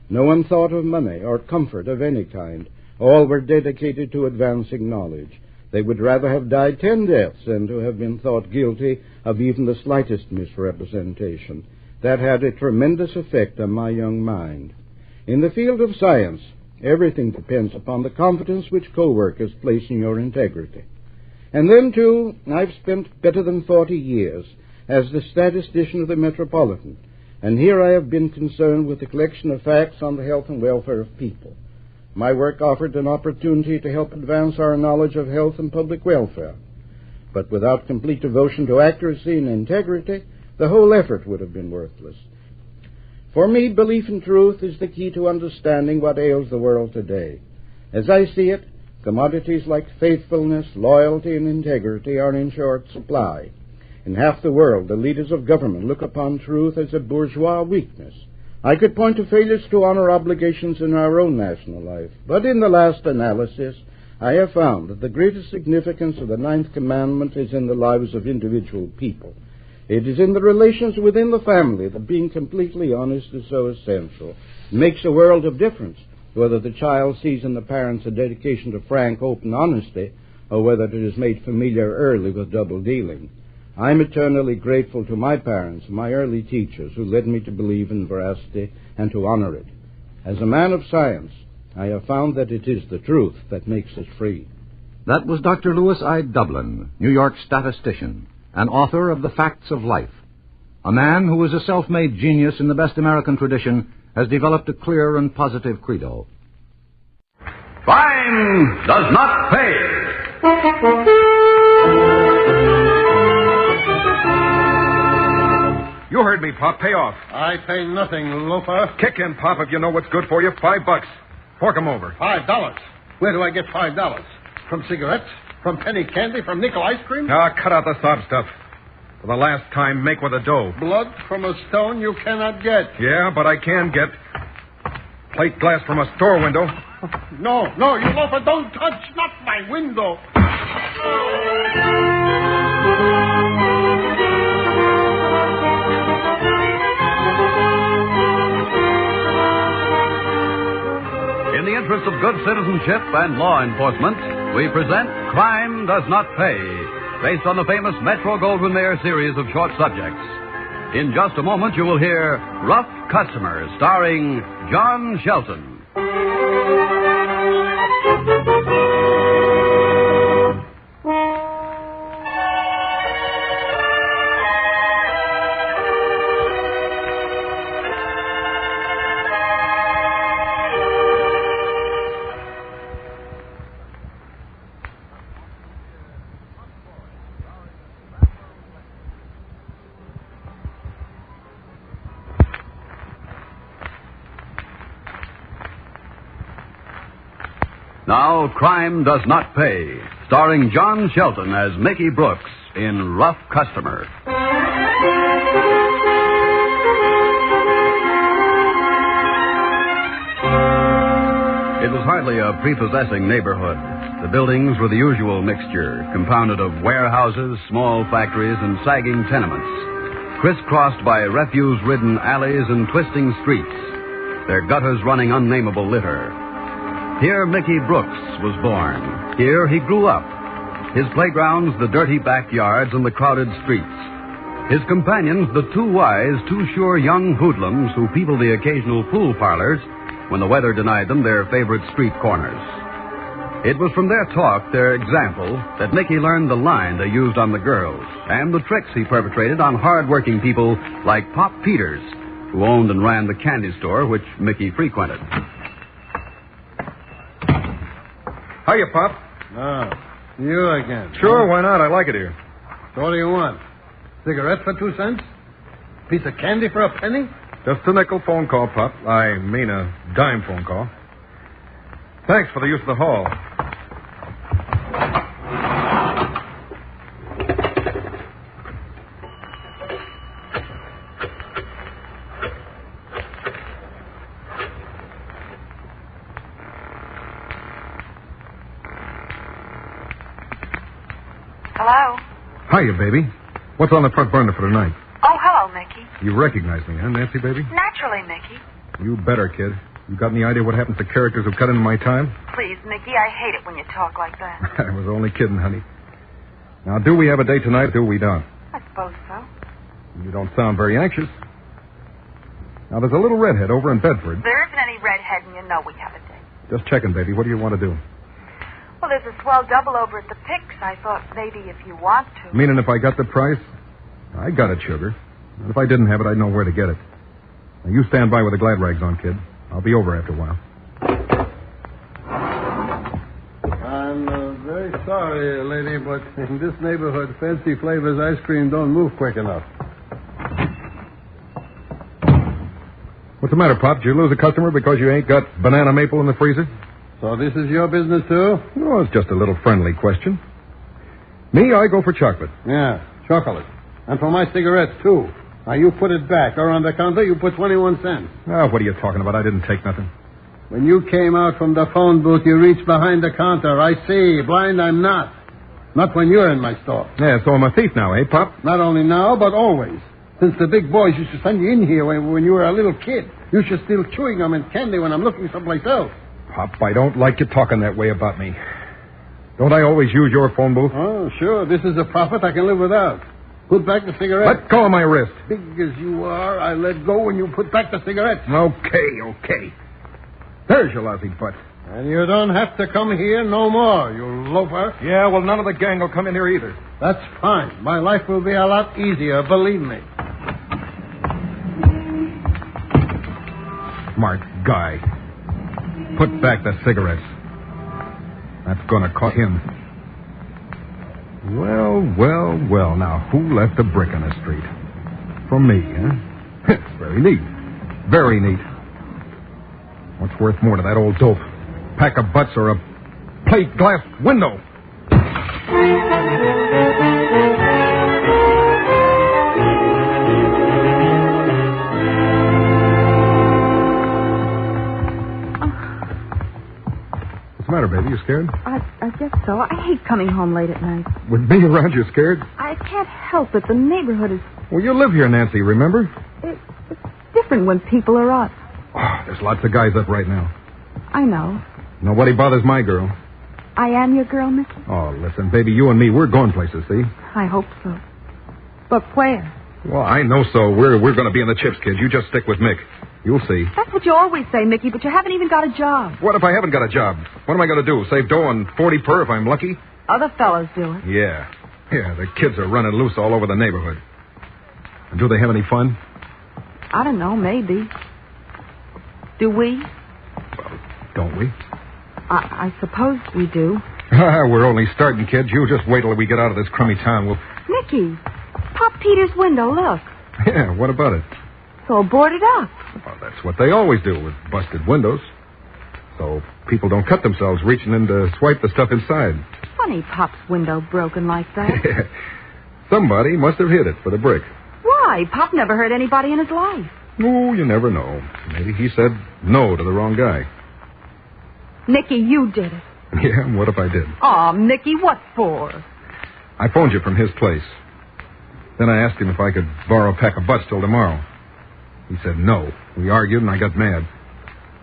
No one thought of money or comfort of any kind. All were dedicated to advancing knowledge. They would rather have died 10 deaths than to have been thought guilty of even the slightest misrepresentation. That had a tremendous effect on my young mind. In the field of science, everything depends upon the confidence which co-workers place in your integrity. And then, too, I've spent better than 40 years as the statistician of the Metropolitan, and here I have been concerned with the collection of facts on the health and welfare of people. My work offered an opportunity to help advance our knowledge of health and public welfare. But without complete devotion to accuracy and integrity, the whole effort would have been worthless. For me, belief in truth is the key to understanding what ails the world today. As I see it, commodities like faithfulness, loyalty, and integrity are in short supply. In half the world, the leaders of government look upon truth as a bourgeois weakness. I could point to failures to honor obligations in our own national life, but in the last analysis, I have found that the greatest significance of the Ninth Commandment is in the lives of individual people. It is in the relations within the family that being completely honest is so essential. It makes a world of difference whether the child sees in the parents a dedication to frank, open honesty, or whether it is made familiar early with double dealing. I'm eternally grateful to my parents and my early teachers who led me to believe in veracity and to honor it. As a man of science, I have found that it is the truth that makes us free. That was Dr. Lewis I. Dublin, New York statistician, and author of The Facts of Life. A man who is a self-made genius in the best American tradition has developed a clear and positive credo. Crime does not pay. You heard me, Pop. Pay off. I pay nothing, loafer. Kick him, Pop, if you know what's good for you. $5. Fork him over. $5? Where do I get $5? From cigarettes? From penny candy? From nickel ice cream? Ah, cut out the sob stuff. For the last time, make with a dough. Blood from a stone you cannot get. Yeah, but I can get plate glass from a store window. No, you loafer, don't touch. Not my window. In the interest of good citizenship and law enforcement, we present Crime Does Not Pay, based on the famous Metro-Goldwyn-Mayer series of short subjects. In just a moment, you will hear Rough Customers, starring John Shelton. Now, Crime Does Not Pay, starring John Shelton as Mickey Brooks in Rough Customer. It was hardly a prepossessing neighborhood. The buildings were the usual mixture, compounded of warehouses, small factories, and sagging tenements, crisscrossed by refuse-ridden alleys and twisting streets, their gutters running unnameable litter. Here Mickey Brooks was born. Here he grew up. His playgrounds, the dirty backyards, and the crowded streets. His companions, the too wise, too sure young hoodlums who peopled the occasional pool parlors when the weather denied them their favorite street corners. It was from their talk, their example, that Mickey learned the line they used on the girls and the tricks he perpetrated on hard-working people like Pop Peters, who owned and ran the candy store which Mickey frequented. Hiya, Pop. Oh, you again. Sure, why not? I like it here. So what do you want? Cigarette for 2 cents? Piece of candy for a penny? Just a nickel phone call, Pop. I mean a dime phone call. Thanks for the use of the hall. Hello? Hiya, baby. What's on the front burner for tonight? Oh, hello, Mickey. You recognize me, huh, Nancy, baby? Naturally, Mickey. You better, kid. You got any idea what happens to characters who cut into my time? Please, Mickey, I hate it when you talk like that. I was only kidding, honey. Now, do we have a date tonight, or do we don't? I suppose so. You don't sound very anxious. Now, there's a little redhead over in Bedford. There isn't any redhead, and you know we have a date. Just checking, baby. What do you want to do? Well, there's a swell double over at the Picks. I thought maybe if you want to. Meaning if I got the price? I got it, sugar. And if I didn't have it, I'd know where to get it. Now, you stand by with the glad rags on, kid. I'll be over after a while. I'm very sorry, lady, but in this neighborhood, fancy flavors ice cream don't move quick enough. What's the matter, Pop? Did you lose a customer because you ain't got banana maple in the freezer? So this is your business, too? No, it's just a little friendly question. Me, I go for chocolate. Yeah, chocolate. And for my cigarettes, too. Now, you put it back. Or on the counter, you put 21 cents. Oh, what are you talking about? I didn't take nothing. When you came out from the phone booth, you reached behind the counter. I see. Blind I'm not. Not when you're in my store. Yeah, so I'm a thief now, eh, Pop? Not only now, but always. Since the big boys used to send you in here when you were a little kid. You should steal chewing gum and candy when I'm looking someplace else. Pop, I don't like you talking that way about me. Don't I always use your phone booth? Oh, sure. This is a profit I can live without. Put back the cigarette. Let go of my wrist. Big as you are, I let go when you put back the cigarette. Okay. There's your lousy butt. And you don't have to come here no more, you loafer. Yeah, well, none of the gang will come in here either. That's fine. My life will be a lot easier, believe me. Smart guy. Put back the cigarettes. That's gonna cost him. Well. Now, who left a brick in the street? From me, huh? Very neat. Very neat. What's worth more to that old dope? Pack of butts or a plate glass window? What's the matter, baby? You scared? I guess so. I hate coming home late at night. With me around, you're scared? I can't help it. The neighborhood is... Well, you live here, Nancy, remember? It's different when people are up. Oh, there's lots of guys up right now. I know. Nobody bothers my girl. I am your girl, Mickey? Oh, listen, baby, you and me, we're going places, see? I hope so. But where? Well, I know so. We're going to be in the chips, kid. You just stick with Mick. You'll see. That's what you always say, Mickey, but you haven't even got a job. What if I haven't got a job? What am I going to do? Save dough on 40 per if I'm lucky? Other fellas do it. Yeah, the kids are running loose all over the neighborhood. And do they have any fun? I don't know, maybe. Do we? Well, don't we? I suppose we do. We're only starting, kid. You just wait till we get out of this crummy town. We'll... Mickey, Pop Peter's window, look. Yeah, what about it? It's all boarded up. Well, that's what they always do with busted windows. so people don't cut themselves reaching in to swipe the stuff inside. Funny Pop's window broken like that. Somebody must have hit it for the brick. Why? Pop never hurt anybody in his life. Oh, you never know. Maybe he said no to the wrong guy. Nicky, you did it. Yeah, what if I did? Aw, Mickey, what for? I phoned you from his place. Then I asked him if I could borrow a pack of butts till tomorrow. He said no. We argued and I got mad.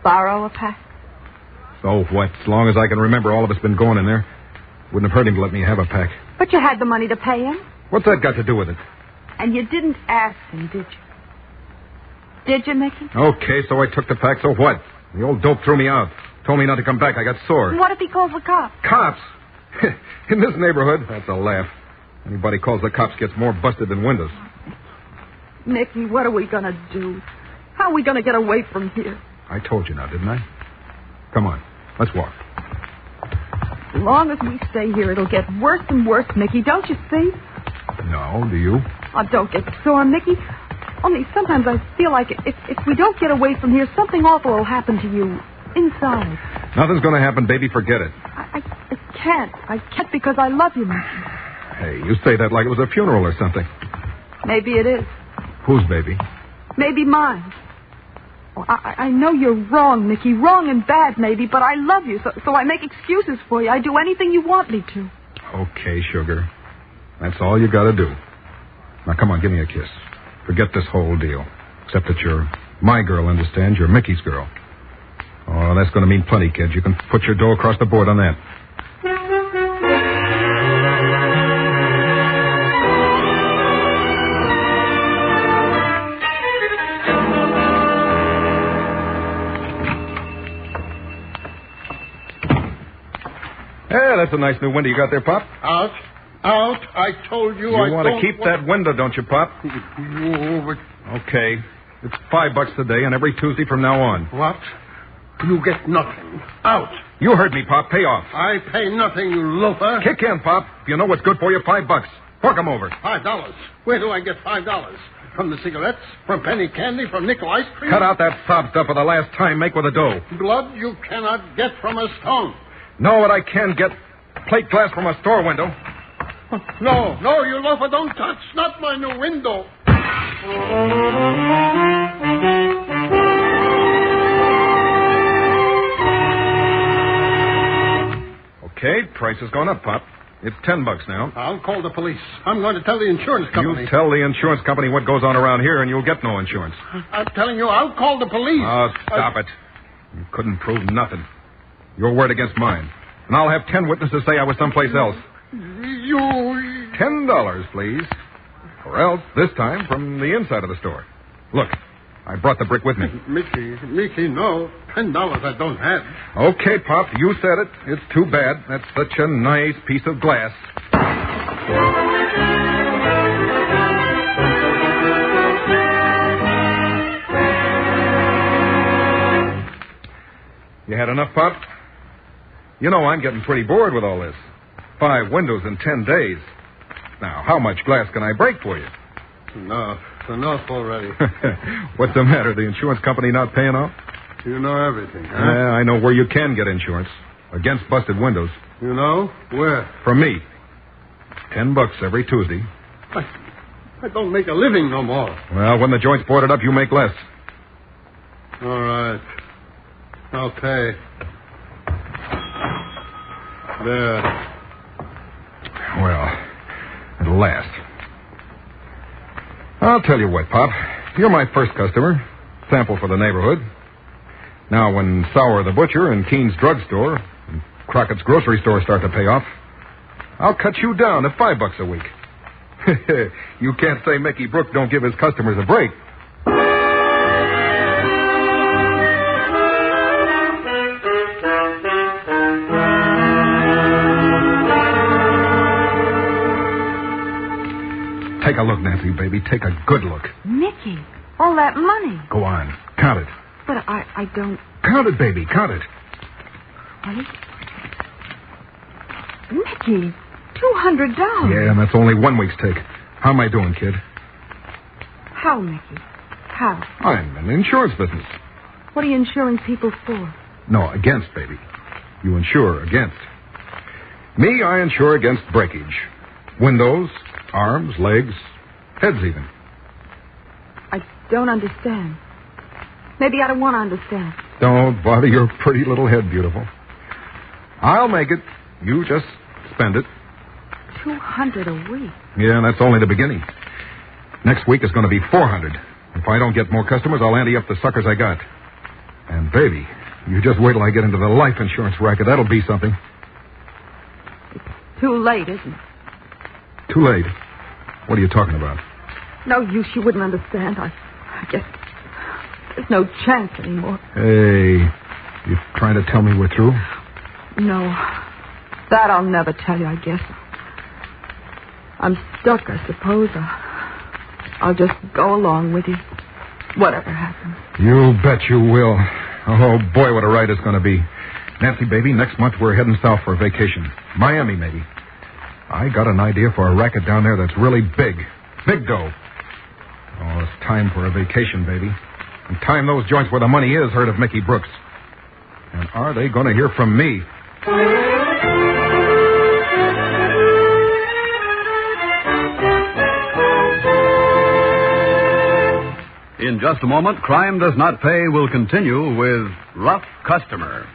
Borrow a pack? So what? As long as I can remember, all of us been going in there. Wouldn't have hurt him to let me have a pack. But you had the money to pay him. What's that got to do with it? And you didn't ask him, did you? Did you, Mickey? Okay, so I took the pack, so what? The old dope threw me out. Told me not to come back. I got sore. What if he calls the cops? Cops? In this neighborhood? That's a laugh. Anybody calls the cops gets more busted than windows. Mickey, what are we going to do? How are we going to get away from here? I told you now, didn't I? Come on. Let's walk. As long as we stay here, it'll get worse and worse, Mickey. Don't you see? No, do you? Oh, don't get sore, Mickey. Only sometimes I feel like if we don't get away from here, something awful will happen to you inside. Nothing's going to happen, baby. Forget it. I can't. I can't because I love you, Mickey. Hey, you say that like it was a funeral or something. Maybe it is. Whose baby? Maybe mine. Oh, I know you're wrong, Mickey. Wrong and bad, maybe, but I love you, so I make excuses for you. I do anything you want me to. Okay, sugar. That's all you got to do. Now, come on, give me a kiss. Forget this whole deal. Except that you're my girl, understand? You're Mickey's girl. Oh, that's going to mean plenty, kid. You can put your dough across the board on that. Yeah, that's a nice new window you got there, Pop. Out. I told you You want to keep that window, don't you, Pop? Oh, but... Okay. It's $5 today and every Tuesday from now on. What? You get nothing. Out. You heard me, Pop. Pay off. I pay nothing, you loafer. Kick in, Pop. If you know what's good for you, $5. Fork 'em over. $5. Where do I get $5? From the cigarettes? From penny candy? From nickel ice cream? Cut out that sob stuff for the last time. Make with the dough. Blood you cannot get from a stone. Know what I can get? Plate glass from a store window. No, you loafer, don't touch. Not my new window. Okay, price has gone up, Pop. It's $10 now. I'll call the police. I'm going to tell the insurance company. You tell the insurance company what goes on around here, and you'll get no insurance. I'm telling you, I'll call the police. Oh, stop it. You couldn't prove nothing. Your word against mine. And I'll have 10 witnesses say I was someplace else. You... $10, please. Or else, this time, from the inside of the store. Look, I brought the brick with me. Mickey, no. $10 I don't have. Okay, Pop, you said it. It's too bad. That's such a nice piece of glass. You had enough, Pop? You know, I'm getting pretty bored with all this. 5 windows in 10 days. Now, how much glass can I break for you? Enough already. What's the matter? The insurance company not paying off? You know everything, huh? Yeah, I know where you can get insurance. Against busted windows. You know? Where? From me. $10 every Tuesday. I don't make a living no more. Well, when the joint's boarded up, you make less. All right. I'll pay. There. Well, at last. I'll tell you what, Pop. You're my first customer. Sample for the neighborhood. Now, when Sauer the Butcher and Keene's Drugstore and Crockett's Grocery Store start to pay off, I'll cut you down to $5 a week. You can't say Mickey Brooks don't give his customers a break. Take a look, Nancy, baby. Take a good look. Mickey, all that money. Go on. Count it. But I don't... Count it, baby. Count it. What? Mickey, $200. Yeah, and that's only 1 week's take. How am I doing, kid? How, Mickey? How? I'm in the insurance business. What are you insuring people for? No, against, baby. You insure against. Me, I insure against breakage. Windows, arms, legs, heads even. I don't understand. Maybe I don't want to understand. Don't bother your pretty little head, beautiful. I'll make it. You just spend it. $200 a week. Yeah, that's only the beginning. Next week is going to be $400. If I don't get more customers, I'll ante up the suckers I got. And, baby, you just wait till I get into the life insurance racket. That'll be something. It's too late, isn't it? Too late? What are you talking about? No use. You wouldn't understand. I guess there's no chance anymore. Hey, you trying to tell me we're through? No. That I'll never tell you, I guess. I'm stuck, I suppose. I'll just go along with you, whatever happens. You bet you will. Oh, boy, what a ride it's going to be. Nancy, baby, next month we're heading south for a vacation. Miami, maybe. I got an idea for a racket down there that's really big. Big dough. Oh, it's time for a vacation, baby. And time those joints where the money is heard of Mickey Brooks. And are they going to hear from me? In just a moment, Crime Does Not Pay will continue with Rough Customer.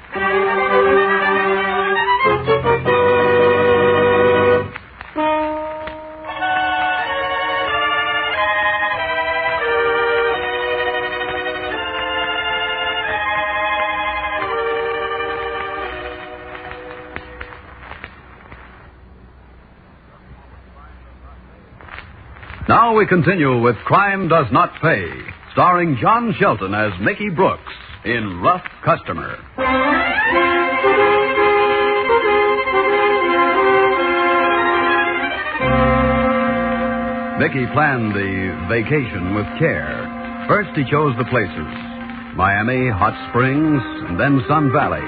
Now we continue with Crime Does Not Pay, starring John Shelton as Mickey Brooks in Rough Customer. Mickey planned the vacation with care. First he chose the places: Miami, Hot Springs, and then Sun Valley.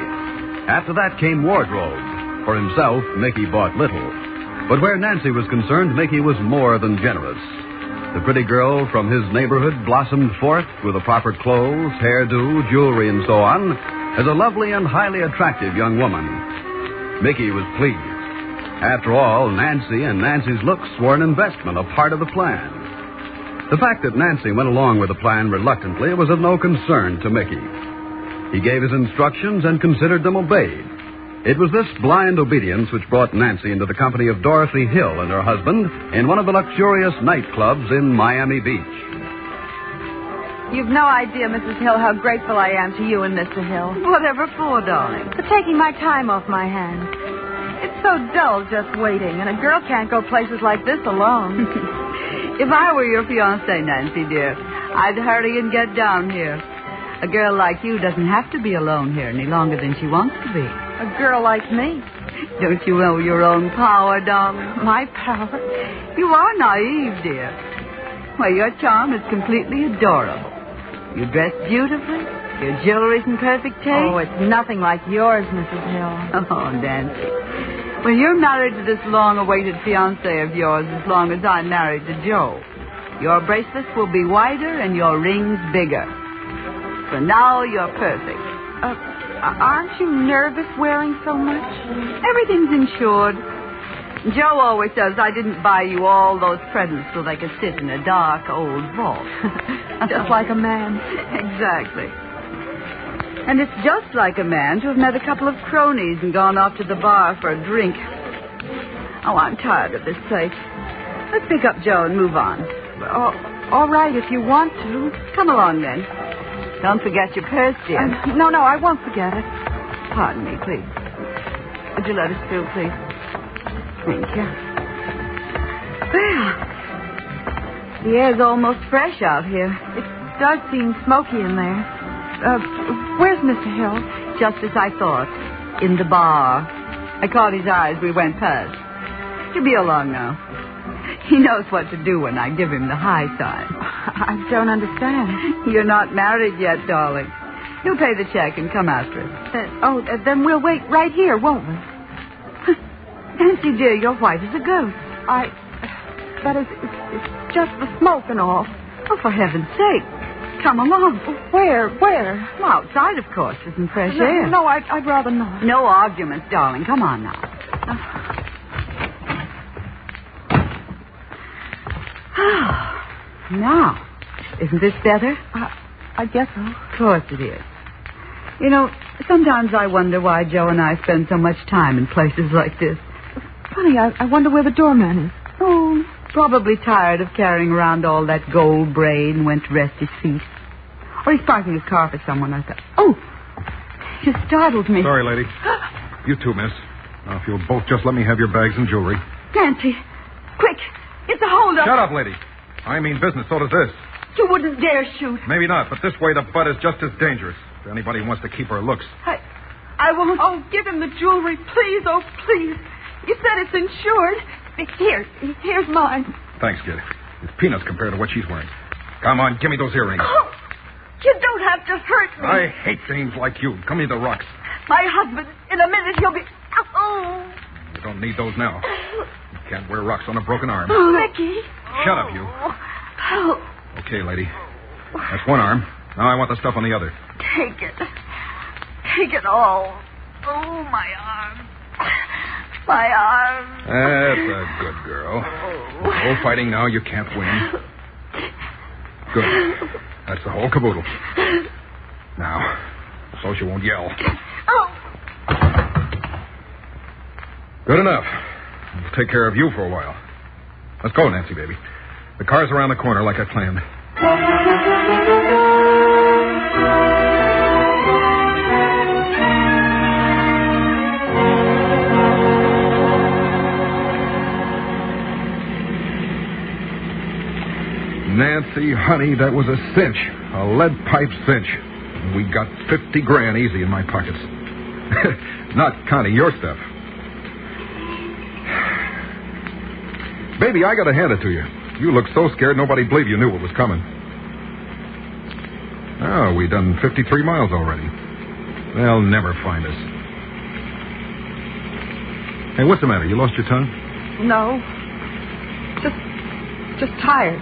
After that came wardrobe. For himself, Mickey bought little. But where Nancy was concerned, Mickey was more than generous. The pretty girl from his neighborhood blossomed forth with the proper clothes, hairdo, jewelry, and so on, as a lovely and highly attractive young woman. Mickey was pleased. After all, Nancy and Nancy's looks were an investment, a part of the plan. The fact that Nancy went along with the plan reluctantly was of no concern to Mickey. He gave his instructions and considered them obeyed. It was this blind obedience which brought Nancy into the company of Dorothy Hill and her husband in one of the luxurious nightclubs in Miami Beach. You've no idea, Mrs. Hill, how grateful I am to you and Mr. Hill. Whatever for, darling? For taking my time off my hands. It's so dull just waiting, and a girl can't go places like this alone. If I were your fiancée, Nancy, dear, I'd hurry and get down here. A girl like you doesn't have to be alone here any longer than she wants to be. A girl like me? Don't you know your own power, darling? My power? You are naive, dear. Why, your charm is completely adorable. You dress beautifully. Your jewelry's in perfect taste. Oh, it's nothing like yours, Mrs. Hill. Oh, Nancy. When you're married to this long-awaited fiancé of yours as long as I'm married to Joe, your bracelets will be wider and your rings bigger. For now, you're perfect. Aren't you nervous wearing so much? Everything's insured. Joe always says I didn't buy you all those presents so they could sit in a dark old vault. Just like a man. Exactly. And it's just like a man to have met a couple of cronies and gone off to the bar for a drink. Oh, I'm tired of this place. Let's pick up Joe and move on. All right, if you want to. Come along, then. Don't forget your purse, dear. No, I won't forget it. Pardon me, please. Would you let us through, please? Thank you. Well, the air's almost fresh out here. It does seem smoky in there. Where's Mr. Hill? Just as I thought. In the bar. I caught his eye as we went past. He'll be along now. He knows what to do when I give him the high sign. I don't understand. You're not married yet, darling. He'll pay the check and come after it. Then we'll wait right here, won't we? Nancy, dear, you're white as a ghost. But it's just the smoke and all. Oh, for heaven's sake. Come along. Where? Well, outside, of course, for some fresh air. No, I'd rather not. No arguments, darling. Come on now. Now, isn't this better? I guess so. Of course it is. You know, sometimes I wonder why Joe and I spend so much time in places like this. Funny, I wonder where the doorman is. Oh, probably tired of carrying around all that gold braid and went to rest his feet. Or he's parking his car for someone like that. Oh, you startled me. Sorry, lady. You too, miss. Now, if you'll both just let me have your bags and jewelry. Nancy, quick. It's a holdup. Shut up, lady. I mean business, so does this. You wouldn't dare shoot. Maybe not, but this way the butt is just as dangerous. If anybody wants to keep her looks. I won't. Oh, give him the jewelry, please. Oh, please. You said it's insured. Here's mine. Thanks, kid. It's peanuts compared to what she's wearing. Come on, give me those earrings. Oh, you don't have to hurt me. I hate dames like you. Come me the rocks. My husband, in a minute, he'll be... Oh. You don't need those now. You can't wear rocks on a broken arm. Oh, Mickey. Shut up, you. Oh. Okay, lady. That's one arm. Now I want the stuff on the other. Take it. Take it all. Oh, my arm. My arm. That's a good girl. No fighting now. You can't win. Good. That's the whole caboodle. Now, so she won't yell. Oh. Good enough. I'll take care of you for a while. Let's go, Nancy, baby. The car's around the corner like I planned. Nancy, honey, that was a cinch. A lead pipe cinch. We got $50,000 easy in my pockets. Not counting your stuff. Baby, I gotta hand it to you. You look so scared nobody believed you knew what was coming. Oh, we done 53 miles already. They'll never find us. Hey, what's the matter? You lost your tongue? No. Just tired.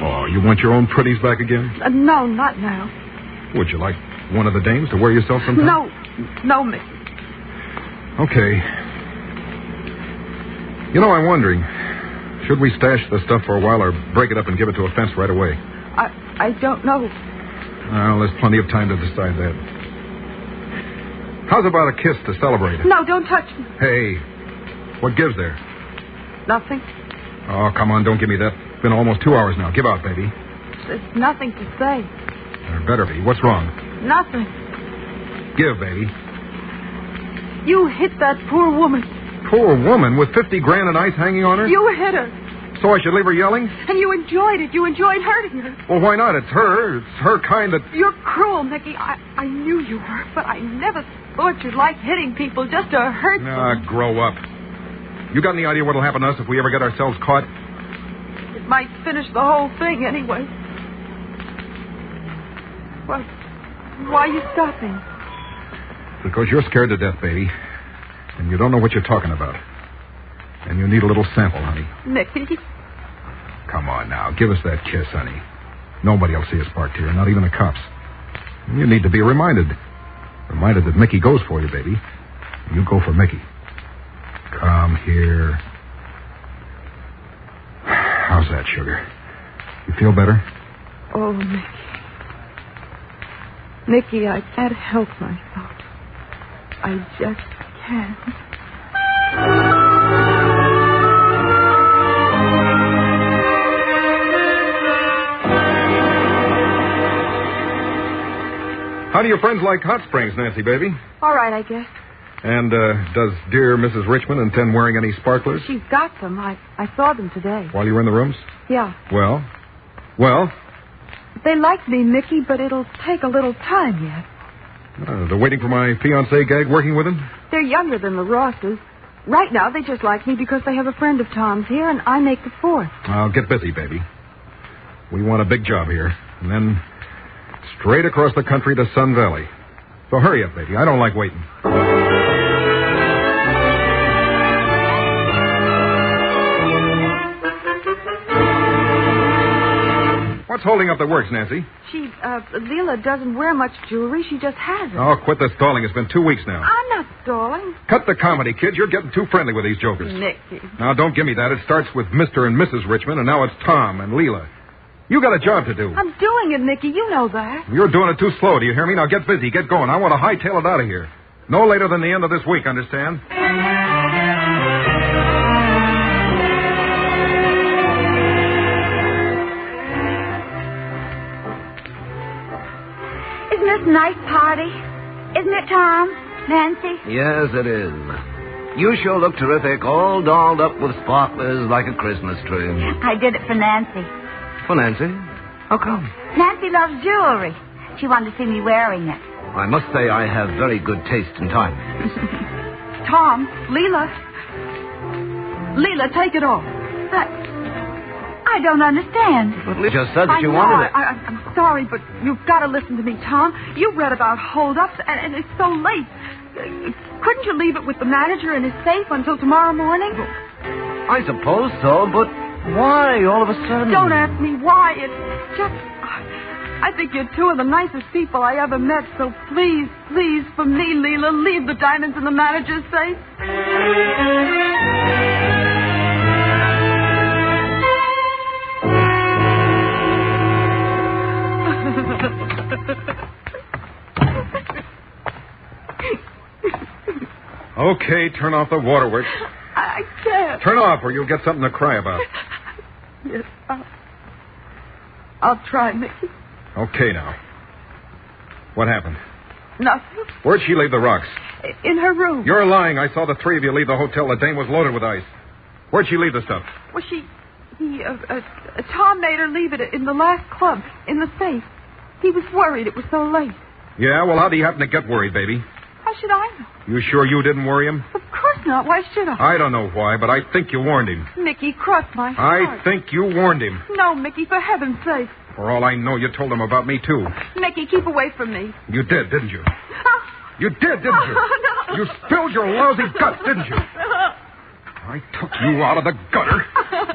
Oh, you want your own pretties back again? No, not now. Would you like one of the dames to wear yourself sometime? No, Mickey. Okay. You know, I'm wondering, should we stash the stuff for a while or break it up and give it to a fence right away? I don't know. Well, there's plenty of time to decide that. How's about a kiss to celebrate it? No, don't touch me. Hey, what gives there? Nothing. Oh, come on, don't give me that. It's been almost 2 hours now. Give out, baby. There's nothing to say. There better be. What's wrong? Nothing. Give, baby. You hit that poor woman. Poor woman with $50,000 in ice hanging on her? You hit her. So I should leave her yelling? And you enjoyed it. You enjoyed hurting her. Well, why not? It's her. It's her kind that... You're cruel, Mickey. I knew you were, but I never thought you'd like hitting people just to hurt them. Grow up. You got any idea what'll happen to us if we ever get ourselves caught? It might finish the whole thing anyway. Well, why are you stopping? Because you're scared to death, baby. And you don't know what you're talking about. And you need a little sample, honey. Mickey. Come on now. Give us that kiss, honey. Nobody will see us parked here, not even the cops. You need to be reminded. Reminded that Mickey goes for you, baby. You go for Mickey. Come here. How's that, sugar? You feel better? Oh, Mickey. Mickey, I can't help myself. I just can't. How do your friends like hot springs, Nancy, baby? All right, I guess. And does dear Mrs. Richmond intend wearing any sparklers? She's got them. I saw them today. While you were in the rooms? Yeah. Well? They like me, Mickey, but it'll take a little time yet. They're waiting for my fiancé gag working with them? They're younger than the Rosses. Right now, they just like me because they have a friend of Tom's here, and I make the fourth. I'll get busy, baby. We want a big job here. And then straight across the country to Sun Valley. So hurry up, baby. I don't like waiting. What's What's holding up the works, Nancy? Leela doesn't wear much jewelry. She just has it. Oh, quit the stalling. It's been 2 weeks now. I'm not stalling. Cut the comedy, kid. You're getting too friendly with these jokers. Nicky. Now, don't give me that. It starts with Mr. and Mrs. Richmond, and now it's Tom and Leela. You got a job to do. I'm doing it, Nicky. You know that. You're doing it too slow. Do you hear me? Now get busy. Get going. I want to hightail it out of here. No later than the end of this week, understand? Isn't this a nice party? Isn't it, Tom? Nancy? Yes, it is. You sure look terrific, all dolled up with sparklers like a Christmas tree. I did it for Nancy. For Nancy? How come? Nancy loves jewelry. She wanted to see me wearing it. I must say I have very good taste in time. Tom, Leela, take it off. I don't understand. But Leela just said that you wanted it. I'm sorry, but you've got to listen to me, Tom. You read about holdups, and it's so late. Couldn't you leave it with the manager in his safe until tomorrow morning? I suppose so, but why all of a sudden? Don't ask me why. It's just... I think you're two of the nicest people I ever met, so please, for me, Leela, leave the diamonds in the manager's safe. Okay, turn off the waterworks. I can't. Turn off or you'll get something to cry about. Yes, I'll try, Mickey. Okay, now. What happened? Nothing. Where'd she leave the rocks? In her room. You're lying. I saw the three of you leave the hotel. The dame was loaded with ice. Where'd she leave the stuff? Well, Tom made her leave it in the last club, in the safe. He was worried it was so late. Yeah, well, how'd he happen to get worried, baby? How should I know? You sure you didn't worry him? Of course not. Why should I? I don't know why, but I think you warned him. Mickey, cross my heart. I think you warned him. No, Mickey, for heaven's sake. For all I know, you told him about me, too. Mickey, keep away from me. You did, didn't you? You did, didn't you? No. You spilled your lousy guts, didn't you? I took you out of the gutter,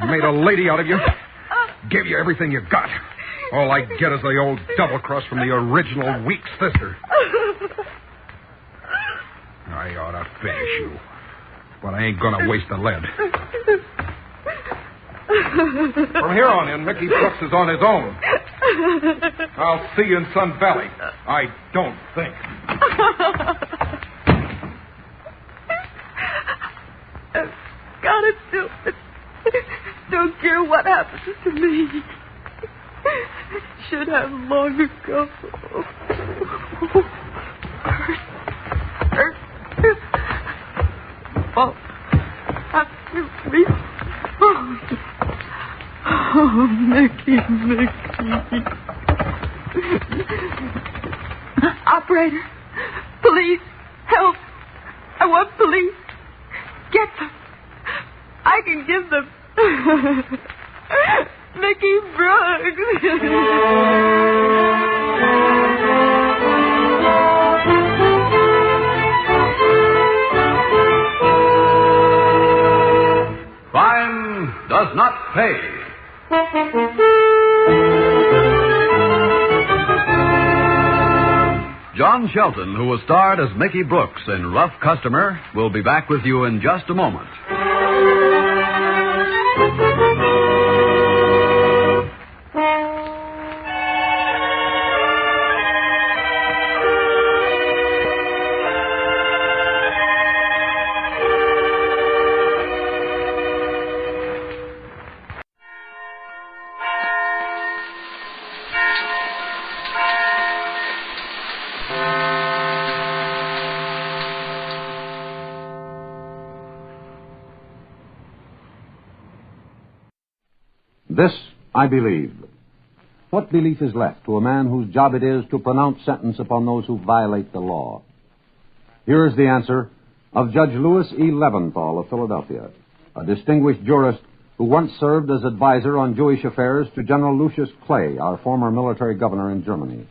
made a lady out of you, gave you everything you got. All I get is the old double-cross from the original weak sister. I ought to finish you, but I ain't gonna waste the lead. From here on in, Mickey Brooks is on his own. I'll see you in Sun Valley. I don't think. I've got to do it. Don't care what happens to me. Should have long ago. Oh, after me. Oh, Mickey. Operator, police, help. I want police. Get them. I can give them. Mickey Brooks. Crime does not pay. John Shelton, who was starred as Mickey Brooks in Rough Customer, will be back with you in just a moment. This I believe. What belief is left to a man whose job it is to pronounce sentence upon those who violate the law? Here is the answer of Judge Louis E. Leventhal of Philadelphia, a distinguished jurist who once served as advisor on Jewish affairs to General Lucius Clay, our former military governor in Germany.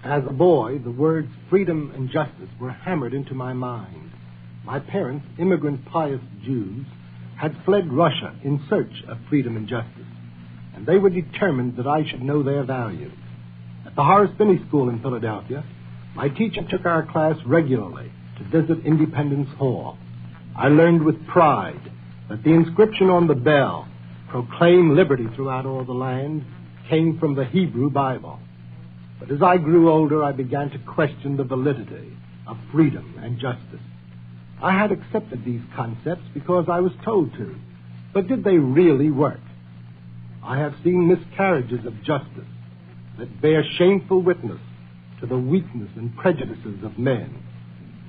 As a boy, the words freedom and justice were hammered into my mind. My parents, immigrant pious Jews, had fled Russia in search of freedom and justice. and they were determined that I should know their value. At the Horace Binney School in Philadelphia, my teacher took our class regularly to visit Independence Hall. I learned with pride that the inscription on the bell, "Proclaim liberty throughout all the land," came from the Hebrew Bible. But as I grew older, I began to question the validity of freedom and justice. I had accepted these concepts because I was told to, but did they really work? I have seen miscarriages of justice that bear shameful witness to the weakness and prejudices of men.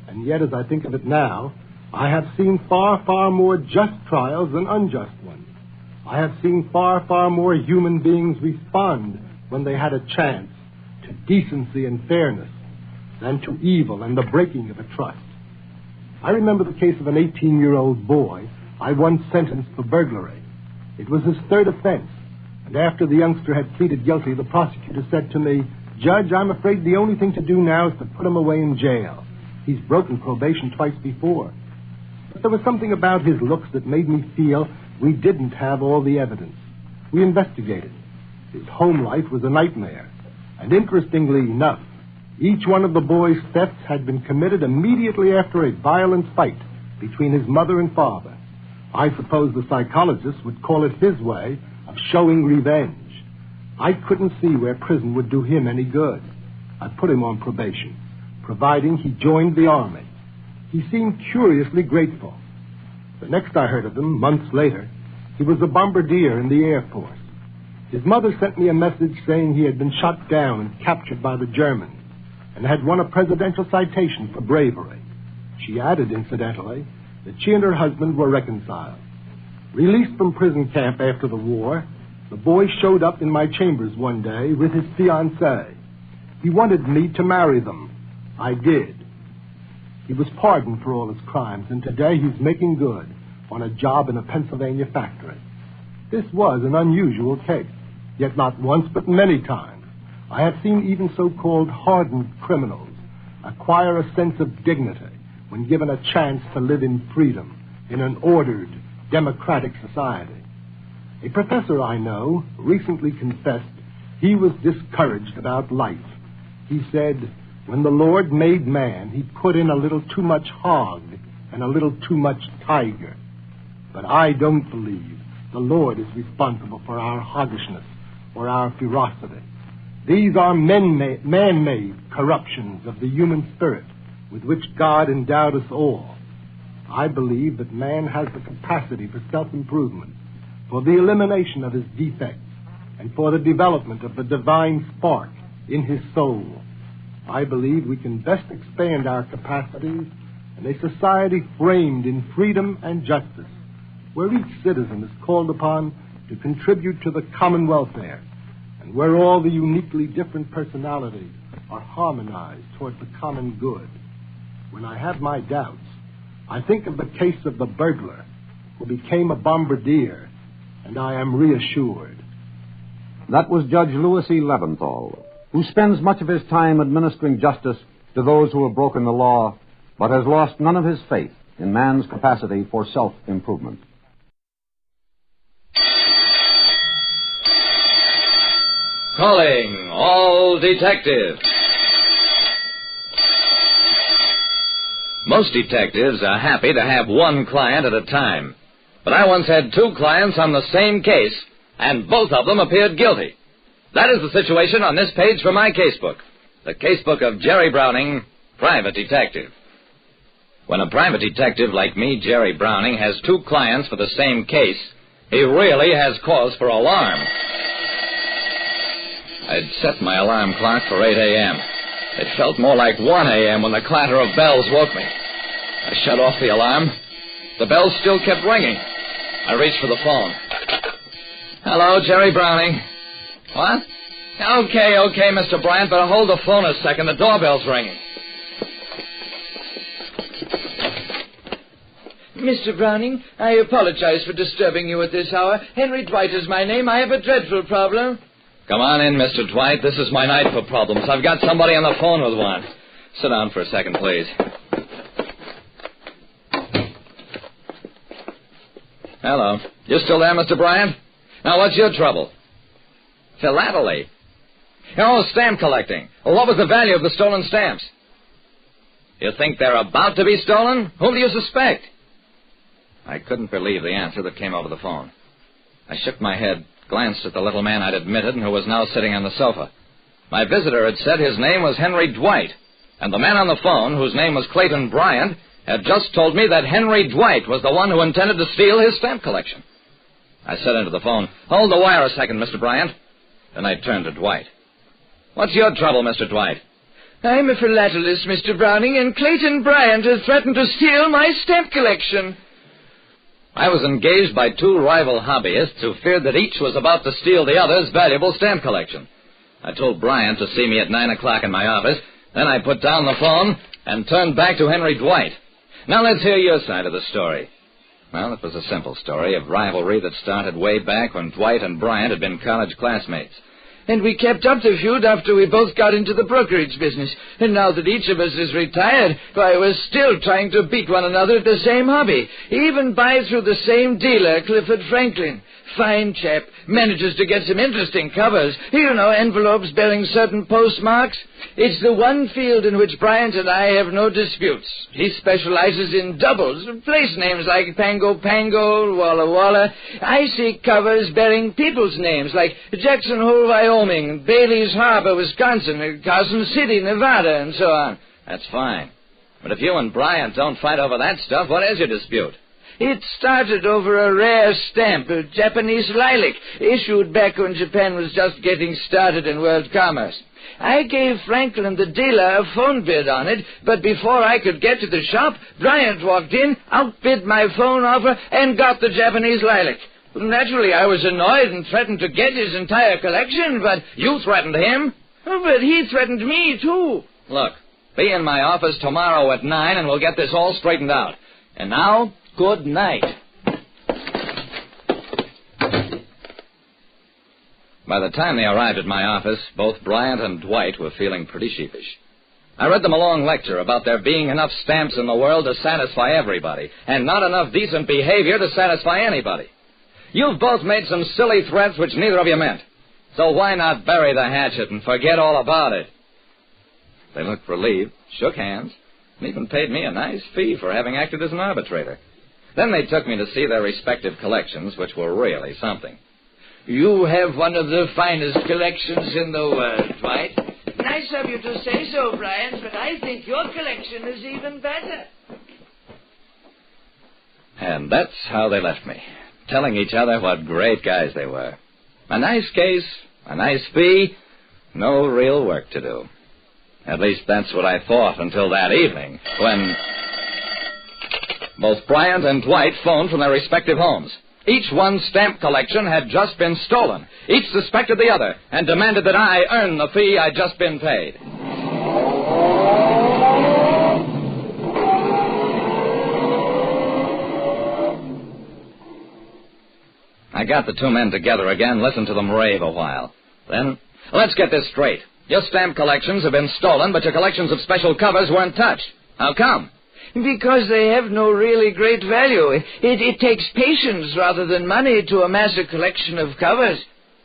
And yet, as I think of it now, I have seen far, far more just trials than unjust ones. I have seen far, far more human beings respond when they had a chance to decency and fairness than to evil and the breaking of a trust. I remember the case of an 18-year-old boy I once sentenced for burglary. It was his third offense, and after the youngster had pleaded guilty, the prosecutor said to me, "Judge, I'm afraid the only thing to do now is to put him away in jail. He's broken probation twice before." But there was something about his looks that made me feel we didn't have all the evidence. We investigated. His home life was a nightmare. And interestingly enough, each one of the boy's thefts had been committed immediately after a violent fight between his mother and father. I suppose the psychologist would call it his way of showing revenge. I couldn't see where prison would do him any good. I put him on probation, providing he joined the Army. He seemed curiously grateful. The next I heard of him, months later, he was a bombardier in the Air Force. His mother sent me a message saying he had been shot down and captured by the Germans and had won a presidential citation for bravery. She added, incidentally, that she and her husband were reconciled. Released from prison camp after the war, the boy showed up in my chambers one day with his fiancée. He wanted me to marry them. I did. He was pardoned for all his crimes, and today he's making good on a job in a Pennsylvania factory. This was an unusual case, yet not once but many times. I have seen even so-called hardened criminals acquire a sense of dignity when given a chance to live in freedom in an ordered, democratic society. A professor I know recently confessed he was discouraged about life. He said, when the Lord made man, he put in a little too much hog and a little too much tiger. But I don't believe the Lord is responsible for our hoggishness or our ferocity. These are man-made corruptions of the human spirit with which God endowed us all. I believe that man has the capacity for self-improvement, for the elimination of his defects, and for the development of the divine spark in his soul. I believe we can best expand our capacities in a society framed in freedom and justice, where each citizen is called upon to contribute to the common welfare, and where all the uniquely different personalities are harmonized toward the common good. When I have my doubts, I think of the case of the burglar who became a bombardier, and I am reassured. That was Judge Louis E. Leventhal, who spends much of his time administering justice to those who have broken the law, but has lost none of his faith in man's capacity for self-improvement. Calling all detectives. Most detectives are happy to have one client at a time. But I once had two clients on the same case, and both of them appeared guilty. That is the situation on this page from my casebook, the casebook of Jerry Browning, private detective. When a private detective like me, Jerry Browning, has two clients for the same case, he really has cause for alarm. I'd set my alarm clock for 8 a.m. It felt more like 1 a.m. when the clatter of bells woke me. I shut off the alarm. The bells still kept ringing. I reached for the phone. Hello, Jerry Browning. What? Okay, Mr. Bryant, but hold the phone a second. The doorbell's ringing. Mr. Browning, I apologize for disturbing you at this hour. Henry Dwight is my name. I have a dreadful problem. Come on in, Mr. Dwight. This is my night for problems. I've got somebody on the phone with one. Sit down for a second, please. Hello. You still there, Mr. Bryant? Now, what's your trouble? Philately. Oh, stamp collecting. Well, what was the value of the stolen stamps? You think they're about to be stolen? Whom do you suspect? I couldn't believe the answer that came over the phone. I shook my head, glanced at the little man I'd admitted and who was now sitting on the sofa. My visitor had said his name was Henry Dwight, and the man on the phone, whose name was Clayton Bryant, had just told me that Henry Dwight was the one who intended to steal his stamp collection. I said into the phone, "Hold the wire a second, Mr. Bryant." Then I turned to Dwight. "What's your trouble, Mr. Dwight?" "I'm a philatelist, Mr. Browning, and Clayton Bryant has threatened to steal my stamp collection." I was engaged by two rival hobbyists who feared that each was about to steal the other's valuable stamp collection. I told Bryant to see me at 9 o'clock in my office. Then I put down the phone and turned back to Henry Dwight. Now let's hear your side of the story. Well, it was a simple story of rivalry that started way back when Dwight and Bryant had been college classmates. And we kept up the feud after we both got into the brokerage business. And now that each of us is retired, why, we're still trying to beat one another at the same hobby. Even buy through the same dealer, Clifford Franklin. Fine chap. Manages to get some interesting covers. You know, envelopes bearing certain postmarks. It's the one field in which Bryant and I have no disputes. He specializes in doubles, place names like Pango Pango, Walla Walla. I see covers bearing people's names like Jackson Hole, Wyoming, Bailey's Harbor, Wisconsin, Carson City, Nevada, and so on. That's fine. But if you and Bryant don't fight over that stuff, what is your dispute? It started over a rare stamp, a Japanese lilac, issued back when Japan was just getting started in world commerce. I gave Franklin, the dealer, a phone bid on it, but before I could get to the shop, Bryant walked in, outbid my phone offer, and got the Japanese lilac. Naturally, I was annoyed and threatened to get his entire collection, but... You threatened him? Oh, but he threatened me, too. Look, be in my office tomorrow at 9, and we'll get this all straightened out. And now, good night. By the time they arrived at my office, both Bryant and Dwight were feeling pretty sheepish. I read them a long lecture about there being enough stamps in the world to satisfy everybody, and not enough decent behavior to satisfy anybody. You've both made some silly threats which neither of you meant. So why not bury the hatchet and forget all about it? They looked relieved, shook hands, and even paid me a nice fee for having acted as an arbitrator. Then they took me to see their respective collections, which were really something. You have one of the finest collections in the world, Dwight. Nice of you to say so, Bryant, but I think your collection is even better. And that's how they left me, telling each other what great guys they were. A nice case, a nice fee, no real work to do. At least that's what I thought until that evening, when both Bryant and Dwight phoned from their respective homes. Each one's stamp collection had just been stolen. Each suspected the other and demanded that I earn the fee I'd just been paid. I got the two men together again, listened to them rave a while. Then, let's get this straight. Your stamp collections have been stolen, but your collections of special covers weren't touched. How come? Because they have no really great value. It takes patience rather than money to amass a collection of covers.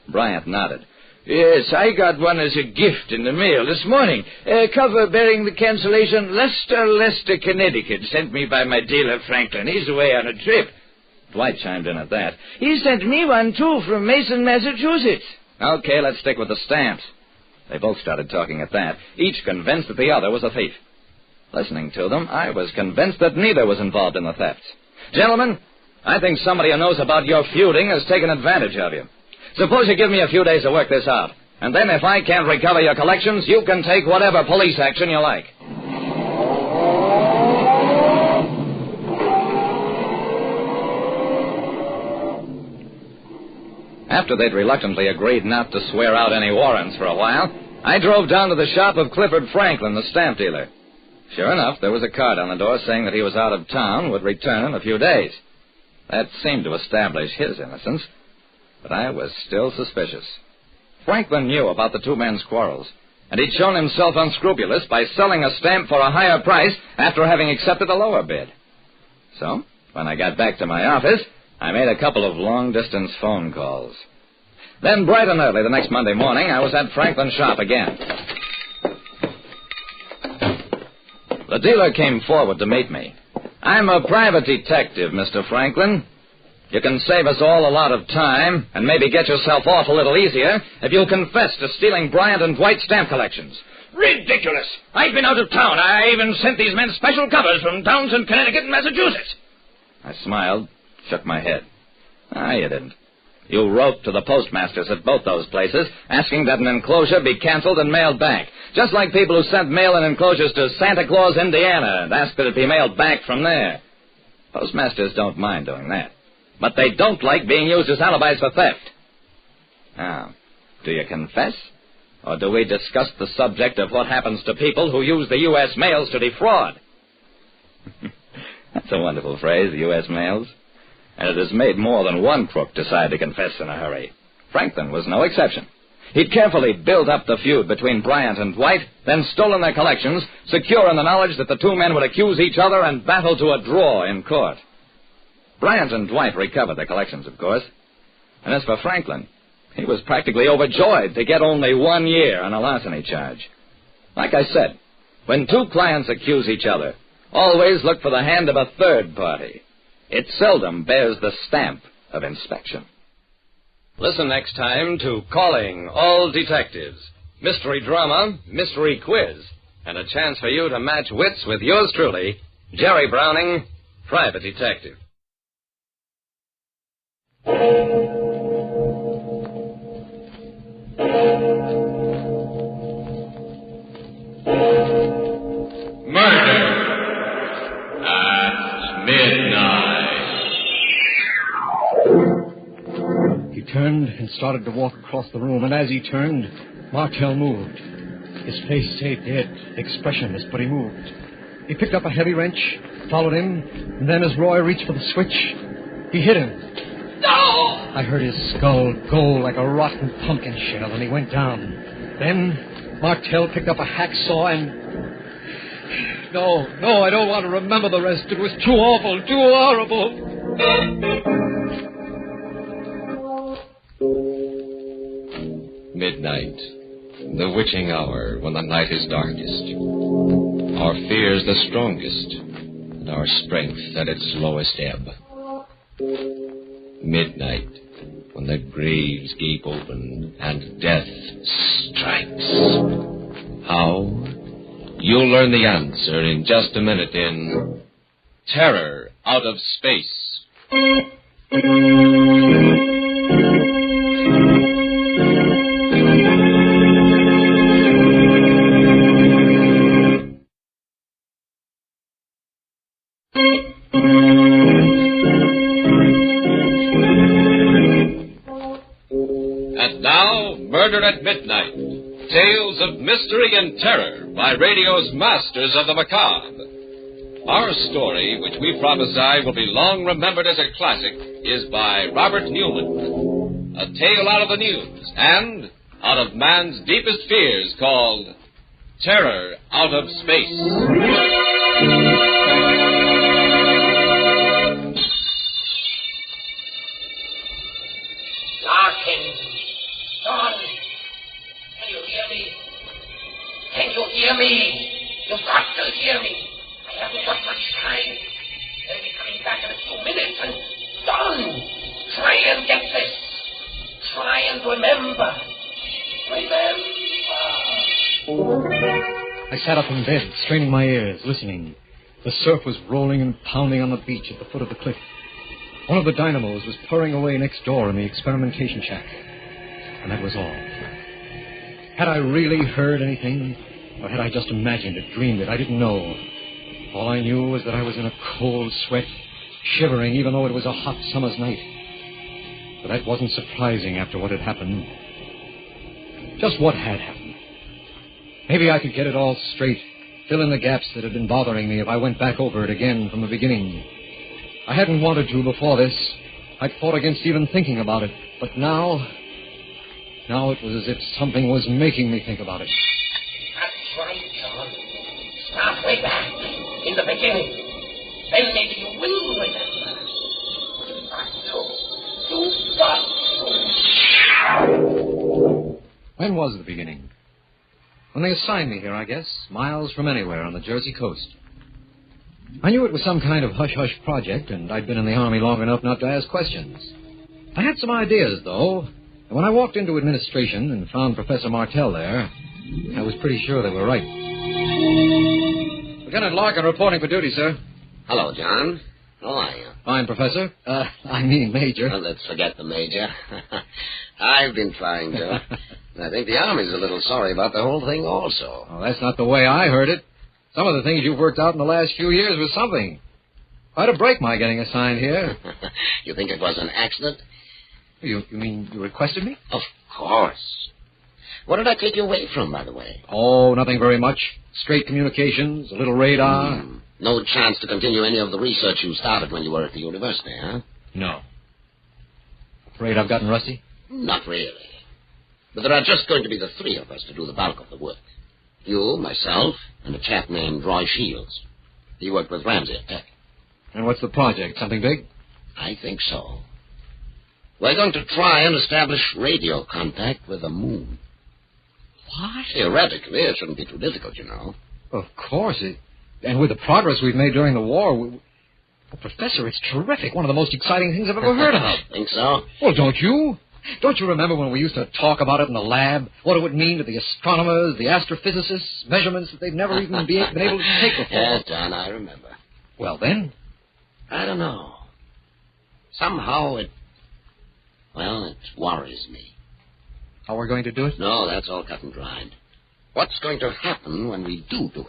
Bryant nodded. Yes, I got one as a gift in the mail this morning. A cover bearing the cancellation Leicester, Connecticut, sent me by my dealer, Franklin. He's away on a trip. Dwight chimed in at that. He sent me one, too, from Mason, Massachusetts. Okay, let's stick with the stamps. They both started talking at that, each convinced that the other was a thief. Listening to them, I was convinced that neither was involved in the thefts. Gentlemen, I think somebody who knows about your feuding has taken advantage of you. Suppose you give me a few days to work this out, and then if I can't recover your collections, you can take whatever police action you like. After they'd reluctantly agreed not to swear out any warrants for a while, I drove down to the shop of Clifford Franklin, the stamp dealer. Sure enough, there was a card on the door saying that he was out of town, would return in a few days. That seemed to establish his innocence, but I was still suspicious. Franklin knew about the two men's quarrels, and he'd shown himself unscrupulous by selling a stamp for a higher price after having accepted a lower bid. So, when I got back to my office, I made a couple of long-distance phone calls. Then, bright and early the next Monday morning, I was at Franklin's shop again. The dealer came forward to meet me. I'm a private detective, Mr. Franklin. You can save us all a lot of time and maybe get yourself off a little easier if you'll confess to stealing Bryant and White stamp collections. Ridiculous! I've been out of town. I even sent these men special covers from towns in Connecticut and Massachusetts. I smiled, shook my head. You didn't. You wrote to the postmasters at both those places asking that an enclosure be canceled and mailed back, just like people who sent mail and enclosures to Santa Claus, Indiana, and asked that it be mailed back from there. Postmasters don't mind doing that, but they don't like being used as alibis for theft. Now, do you confess? Or do we discuss the subject of what happens to people who use the U.S. mails to defraud? That's a wonderful phrase, U.S. mails. And it has made more than one crook decide to confess in a hurry. Franklin was no exception. He'd carefully built up the feud between Bryant and White, then stolen their collections, secure in the knowledge that the two men would accuse each other and battle to a draw in court. Bryant and Dwight recovered their collections, of course. And as for Franklin, he was practically overjoyed to get only 1 year on a larceny charge. Like I said, when two clients accuse each other, always look for the hand of a third party. It seldom bears the stamp of inspection. Listen next time to Calling All Detectives. Mystery drama, mystery quiz, and a chance for you to match wits with yours truly, Jerry Browning, Private Detective. Murder at midnight. He turned and started to walk across the room, and as he turned, Martell moved. His face stayed dead, expressionless, but he moved. He picked up a heavy wrench, followed him, and then as Roy reached for the switch, he hit him. No! I heard his skull go like a rotten pumpkin shell, and he went down. Then Martell picked up a hacksaw and... No, I don't want to remember the rest. It was too awful, too horrible. Midnight, the witching hour when the night is darkest. Our fears the strongest, and our strength at its lowest ebb. Midnight, when the graves gape open and death strikes. How? You'll learn the answer in just a minute in Terror Out of Space. And now, Murder at Midnight. Tales of mystery and terror by radio's masters of the macabre. Our story, which we prophesy will be long remembered as a classic, is by Robert Newman. A tale out of the news and out of man's deepest fears called Terror Out of Space. Larkin, Don, can you hear me? Can you hear me? You've got to hear me. I haven't got much time. They'll be coming back in a few minutes, and Don, try and get this. Try and remember. I sat up in bed, straining my ears, listening. The surf was rolling and pounding on the beach at the foot of the cliff. One of the dynamos was purring away next door in the experimentation shack. And that was all. Had I really heard anything, or had I just imagined it, dreamed it? I didn't know. All I knew was that I was in a cold sweat, shivering even though it was a hot summer's night. But that wasn't surprising after what had happened. Just what had happened. Maybe I could get it all straight, fill in the gaps that had been bothering me if I went back over it again from the beginning. I hadn't wanted to before this. I'd fought against even thinking about it. But now it was as if something was making me think about it. That's right, John. Start way back, in the beginning. Then maybe you will remember. You've got to. You've got to. When was the beginning? When they assigned me here, I guess, miles from anywhere on the Jersey coast. I knew it was some kind of hush-hush project, and I'd been in the Army long enough not to ask questions. I had some ideas, though, and when I walked into administration and found Professor Martell there, I was pretty sure they were right. Lieutenant Larkin reporting for duty, sir. Hello, John. How are you? Fine, Professor. Major. Well, let's forget the Major. I've been fine, Joe. I think the Army's a little sorry about the whole thing also. Oh, that's not the way I heard it. Some of the things you've worked out in the last few years was something. Quite a break, my getting assigned here. You think it was an accident? You mean you requested me? Of course. What did I take you away from, by the way? Oh, nothing very much. Straight communications, a little radar. No chance to continue any of the research you started when you were at the university, huh? No. Afraid I've gotten rusty? Not really. But there are just going to be the three of us to do the bulk of the work. You, myself, and a chap named Roy Shields. He worked with Ramsey at Tech. And what's the project? Something big? I think so. We're going to try and establish radio contact with the moon. What? Theoretically, it shouldn't be too difficult, you know. Of course. And with the progress we've made during the war... Well, Professor, it's terrific. One of the most exciting things I've ever heard of. Think so? Well, don't you? Don't you remember when we used to talk about it in the lab? What it would mean to the astronomers, the astrophysicists, measurements that they've never even been able to take before? Yes, John, I remember. Well, then? I don't know. Somehow it worries me. How we're going to do it? No, that's all cut and dried. What's going to happen when we do it?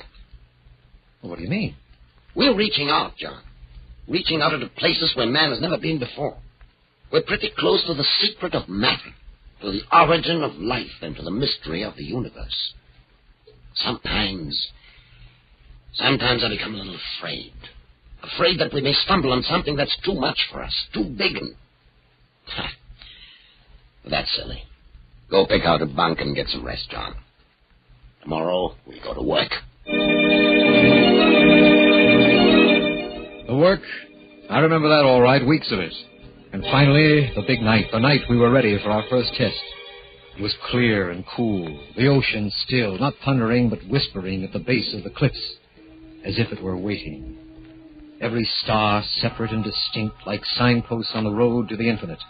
Well, what do you mean? We're reaching out, John. Reaching out into places where man has never been before. We're pretty close to the secret of matter, to the origin of life, and to the mystery of the universe. Sometimes I become a little afraid. Afraid that we may stumble on something that's too much for us, too big and... That's silly. Go pick out a bunk and get some rest, John. Tomorrow, we go to work. The work? I remember that all right, weeks of it. And finally, the big night, the night we were ready for our first test. It was clear and cool, the ocean still, not thundering but whispering at the base of the cliffs, as if it were waiting. Every star separate and distinct, like signposts on the road to the infinite.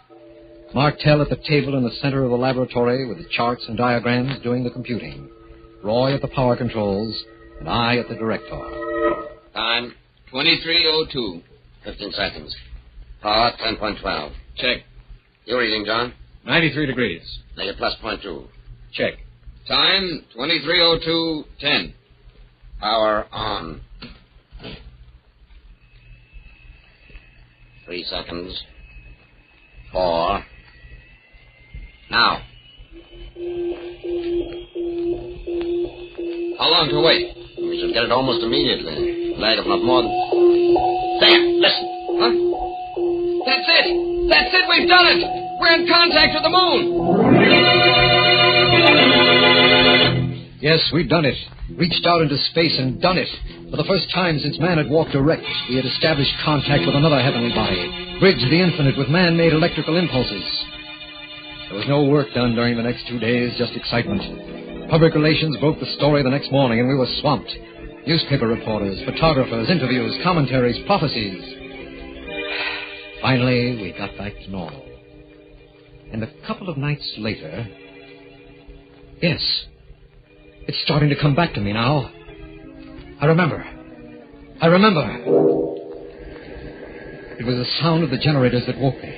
Martell at the table in the center of the laboratory with the charts and diagrams doing the computing. Roy at the power controls, and I at the director. Time, 23:02. 15 seconds. Power, 10.12. Check. Your reading, John? 93 degrees. Negative plus 0.2. Check. Time, 23:02:10. Power on. 3 seconds. 4. Now. How long to wait? We should get it almost immediately. Lag of not more than... There, listen. Huh? That's it! That's it! We've done it! We're in contact with the moon! Yes, we'd done it. Reached out into space and done it. For the first time since man had walked erect, we had established contact with another heavenly body, bridged the infinite with man-made electrical impulses. There was no work done during the next 2 days, just excitement. Public relations broke the story the next morning, and we were swamped. Newspaper reporters, photographers, interviews, commentaries, prophecies. Finally, we got back to normal. And a couple of nights later... Yes, it's starting to come back to me now. I remember. It was the sound of the generators that woke me.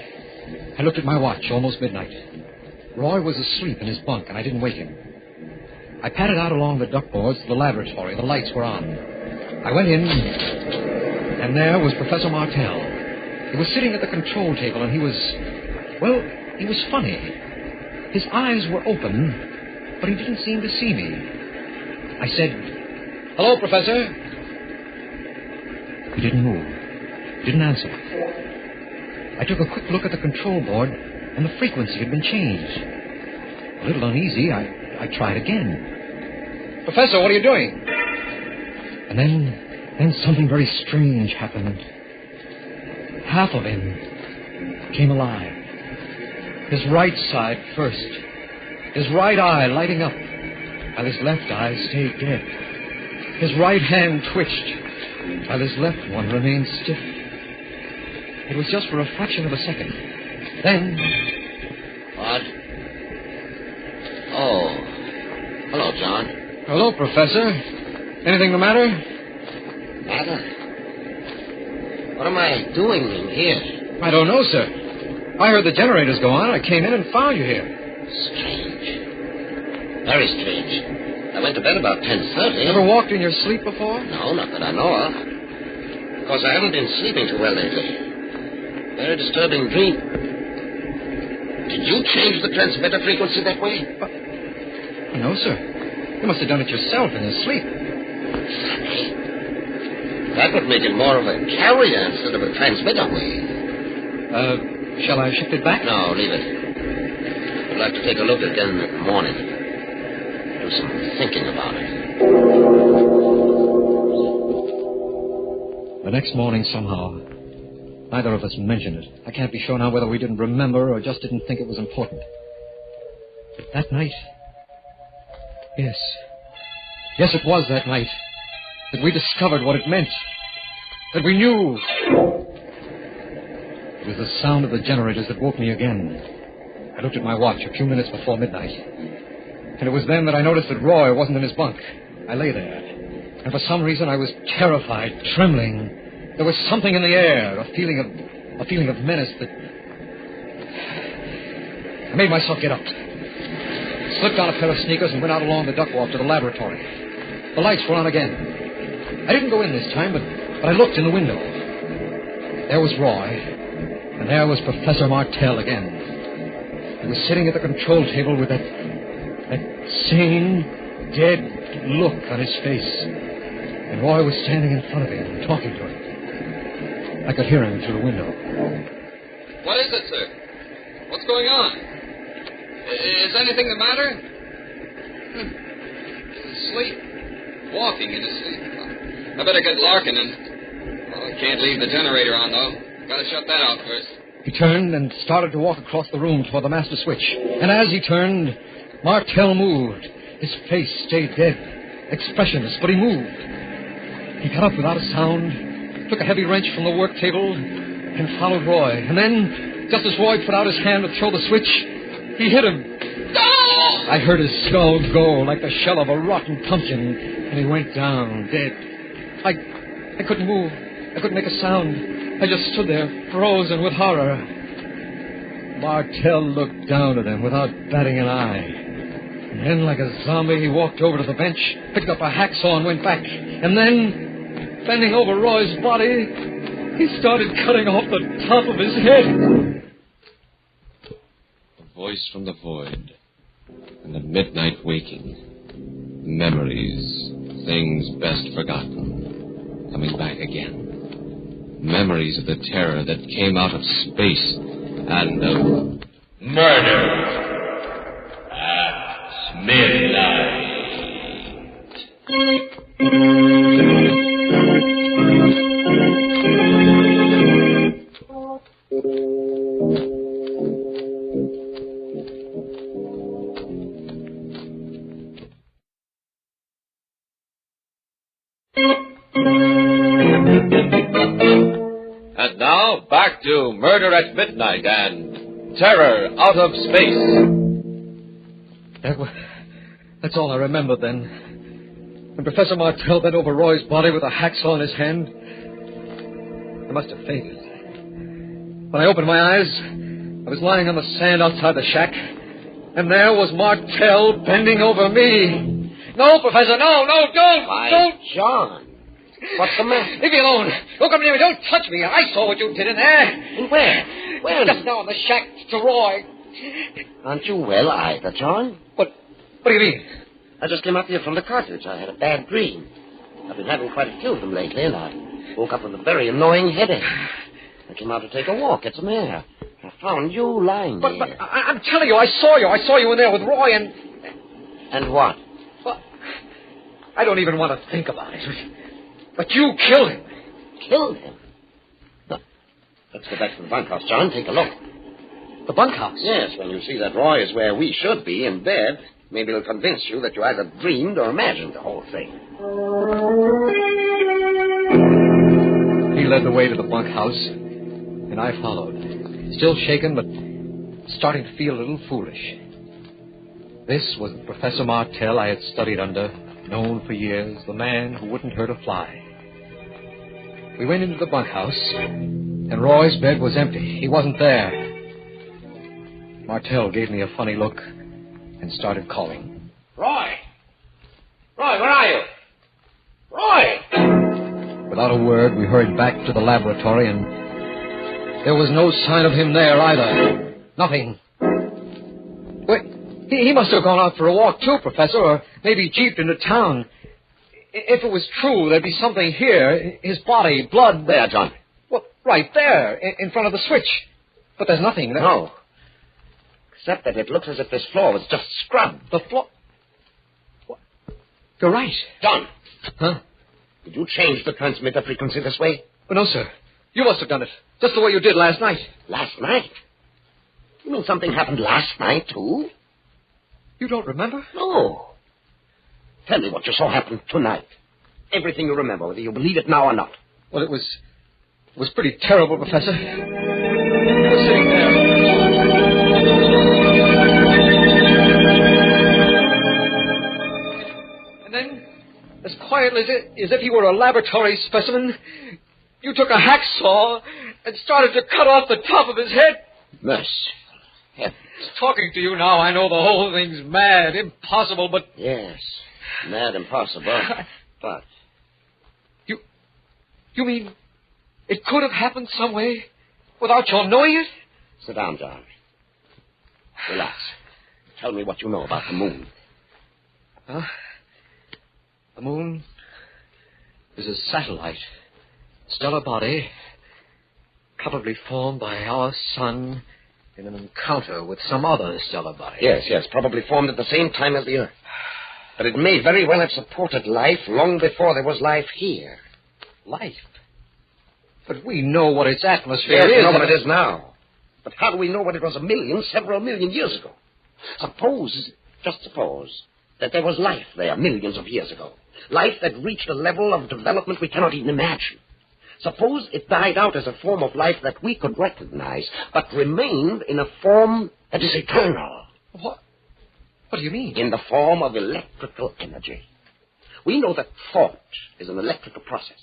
I looked at my watch, almost midnight. Roy was asleep in his bunk, and I didn't wake him. I padded out along the duckboards to the laboratory. The lights were on. I went in, and there was Professor Martell. He was sitting at the control table, and he was funny. His eyes were open, but he didn't seem to see me. I said, "Hello, Professor." He didn't move. Didn't answer. I took a quick look at the control board, and the frequency had been changed. A little uneasy, I tried again. "Professor, what are you doing?" And then something very strange happened. Half of him came alive. His right side first. His right eye lighting up, while his left eye stayed dead. His right hand twitched, while his left one remained stiff. It was just for a fraction of a second. Then... What? Oh. Hello, John. Hello, Professor. Anything the matter? Matter? What am I doing in here? I don't know, sir. I heard the generators go on. I came in and found you here. Strange. Very strange. I went to bed about 10:30. Ever walked in your sleep before? No, not that I know of. Of course, I haven't been sleeping too well lately. Very disturbing dream. Did you change the transmitter frequency that way? No, sir. You must have done it yourself in your sleep. Funny. That would make it more of a carrier instead of a transmitter wave. Shall I shift it back? No, leave it. I'd like to take a look again in the morning. Do some thinking about it. The next morning, somehow, neither of us mentioned it. I can't be sure now whether we didn't remember or just didn't think it was important. But that night... Yes, it was that night that we discovered what it meant. That we knew... It was the sound of the generators that woke me again. I looked at my watch a few minutes before midnight. And it was then that I noticed that Roy wasn't in his bunk. I lay there. And for some reason I was terrified, trembling. There was something in the air, a feeling of menace that... I made myself get up. Slipped on a pair of sneakers and went out along the duck walk to the laboratory. The lights were on again. I didn't go in this time, but I looked in the window. There was Roy, and there was Professor Martell again. He was sitting at the control table with that sane, dead look on his face. And Roy was standing in front of him and talking to him. I could hear him through the window. What is it, sir? What's going on? Is anything the matter? Sleep. Walking in his sleep. I better get Larkin in. Well, I can't leave the generator on, though. Gotta shut that out first. He turned and started to walk across the room toward the master switch. And as he turned, Martell moved. His face stayed dead, expressionless, but he moved. He got up without a sound, took a heavy wrench from the work table, and followed Roy. And then, just as Roy put out his hand to throw the switch, he hit him. No! I heard his skull go like the shell of a rotten pumpkin, and he went down, dead. I couldn't move. I couldn't make a sound. I just stood there, frozen with horror. Martell looked down at him without batting an eye. And then, like a zombie, he walked over to the bench, picked up a hacksaw, and went back. And then, bending over Roy's body, he started cutting off the top of his head. Voice from the void, and the midnight waking. Memories, things best forgotten, coming back again. Memories of the terror that came out of space and of murder at midnight. And now, back to Murder at Midnight and Terror Out of Space. That's all I remember then. When Professor Martell bent over Roy's body with a hacksaw in his hand, I must have fainted. When I opened my eyes, I was lying on the sand outside the shack, and there was Martell bending over me. No, Professor, no, don't! Why, don't! John, what's the matter? Leave me alone. Don't come near me. Don't touch me. I saw what you did in there. And where? Where? Just now in the shack to Roy. Aren't you well either, John? What do you mean? I just came up here from the cottage. I had a bad dream. I've been having quite a few of them lately, and I woke up with a very annoying headache. I came out to take a walk, get some air. I found you lying there. But I'm telling you, I saw you. I saw you in there with Roy and... And what? Well, I don't even want to think about it. But you killed him. Killed him? No. Let's go back to the bunkhouse, John. Take a look. The bunkhouse? Yes, when you see that Roy is where we should be, in bed, maybe it'll convince you that you either dreamed or imagined the whole thing. He led the way to the bunkhouse, and I followed. Still shaken, but starting to feel a little foolish. This was Professor Martell I had studied under, known for years, the man who wouldn't hurt a fly. We went into the bunkhouse, and Roy's bed was empty. He wasn't there. Martell gave me a funny look and started calling. Roy! Roy, where are you? Roy! Without a word, we hurried back to the laboratory, and there was no sign of him there either. Nothing. Wait, he must have gone out for a walk too, Professor, or maybe jeeped into town. If it was true, there'd be something here. His body, blood. There, John. Well, right there, in front of the switch. But there's nothing there. No. Except that it looks as if this floor was just scrubbed. The floor? What? You're right. John. Huh? Did you change the transmitter frequency this way? Oh, no, sir. You must have done it. Just the way you did last night. Last night? You mean something happened last night, too? You don't remember? No. Tell me what you saw happen tonight. Everything you remember, whether you believe it now or not. Well, it was pretty terrible, Professor. I was sitting there. And then, as quietly as if he were a laboratory specimen, you took a hacksaw and started to cut off the top of his head. Mercy. Heavens. Talking to you now, I know the whole thing's mad, impossible, but... Yes, mad, impossible, but... You mean it could have happened some way without your knowing it? Sit down, John. Relax. Tell me what you know about the moon. Huh? The moon is a satellite, stellar body, probably formed by our sun in an encounter with some other stellar body. Yes, probably formed at the same time as the Earth. But it may very well have supported life long before there was life here. Life? But we know what its atmosphere is. Yes, we know what it is now. But how do we know what it was several million years ago? Just suppose, that there was life there millions of years ago. Life that reached a level of development we cannot even imagine. Suppose it died out as a form of life that we could recognize, but remained in a form that is eternal. What do you mean? In the form of electrical energy. We know that thought is an electrical process.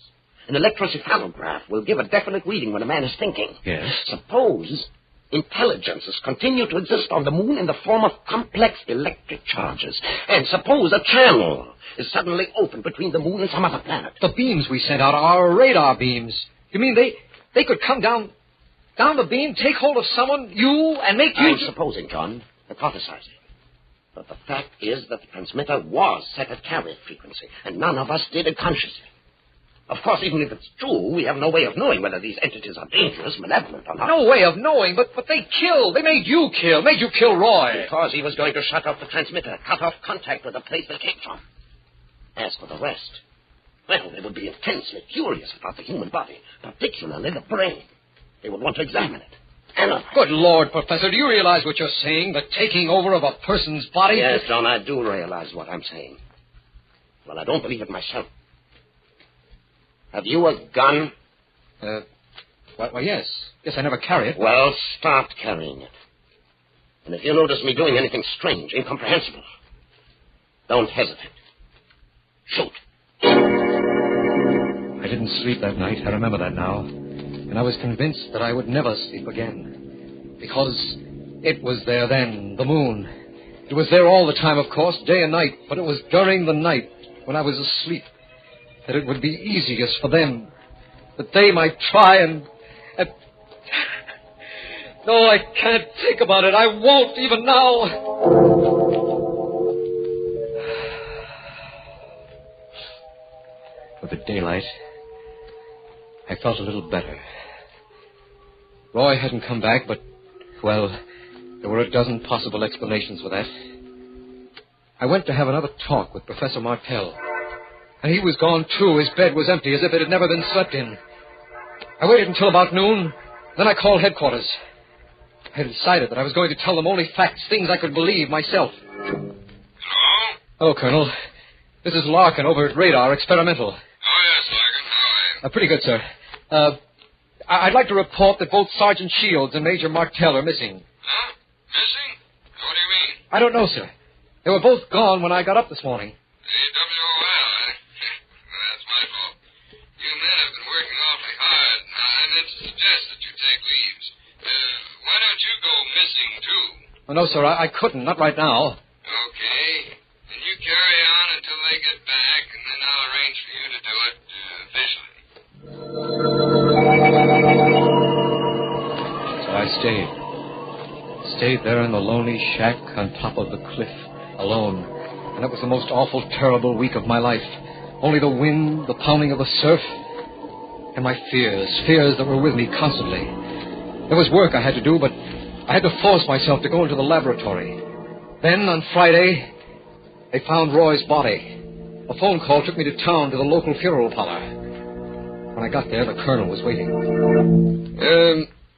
An electroencephalograph will give a definite reading when a man is thinking. Yes. Suppose intelligences continue to exist on the moon in the form of complex electric charges. And suppose a channel is suddenly opened between the moon and some other planet. The beams we sent out are radar beams. You mean they could come down the beam, take hold of someone, you, and make you... I'm supposing, John, hypothesizing. But the fact is that the transmitter was set at carrier frequency, and none of us did it consciously. Of course, even if it's true, we have no way of knowing whether these entities are dangerous, malevolent, or not. No way of knowing, but they killed. They made you kill Roy. Because he was going to shut off the transmitter, cut off contact with the place they came from. As for the rest, well, they would be intensely curious about the human body, particularly the brain. They would want to examine it. Analyze. Good Lord, Professor, do you realize what you're saying? The taking over of a person's body? Yes, John, I do realize what I'm saying. Well, I don't believe it myself. Have you a gun? Well, yes. Yes, I never carry it. Well, start carrying it. And if you notice me doing anything strange, incomprehensible, don't hesitate. Shoot. I didn't sleep that night. I remember that now. And I was convinced that I would never sleep again. Because it was there then, the moon. It was there all the time, of course, day and night. But it was during the night, when I was asleep, that it would be easiest for them, that they might try and... No, I can't think about it. I won't even now. With the daylight, I felt a little better. Roy hadn't come back, but, well, there were a dozen possible explanations for that. I went to have another talk with Professor Martell. And he was gone, too. His bed was empty, as if it had never been slept in. I waited until about noon. Then I called headquarters. I decided that I was going to tell them only facts, things I could believe myself. Hello, Colonel. This is Larkin over at Radar Experimental. Oh, yes, Larkin. How are you? Pretty good, sir. I'd like to report that both Sergeant Shields and Major Martell are missing. Huh? Missing? What do you mean? I don't know, sir. They were both gone when I got up this morning. AWOL, eh? That's my fault. You men have been working awfully hard. I meant to suggest that you take leaves. Why don't you go missing, too? Oh, no, sir, I couldn't. Not right now. Okay. Then you carry on until they get back, and then I'll arrange for you to do it officially. So I stayed. Stayed there in the lonely shack on top of the cliff, alone. And that was the most awful, terrible week of my life. Only the wind, the pounding of the surf, and my fears that were with me constantly. There was work I had to do, but I had to force myself to go into the laboratory. Then, on Friday, they found Roy's body. A phone call took me to town to the local funeral parlor. When I got there, the colonel was waiting.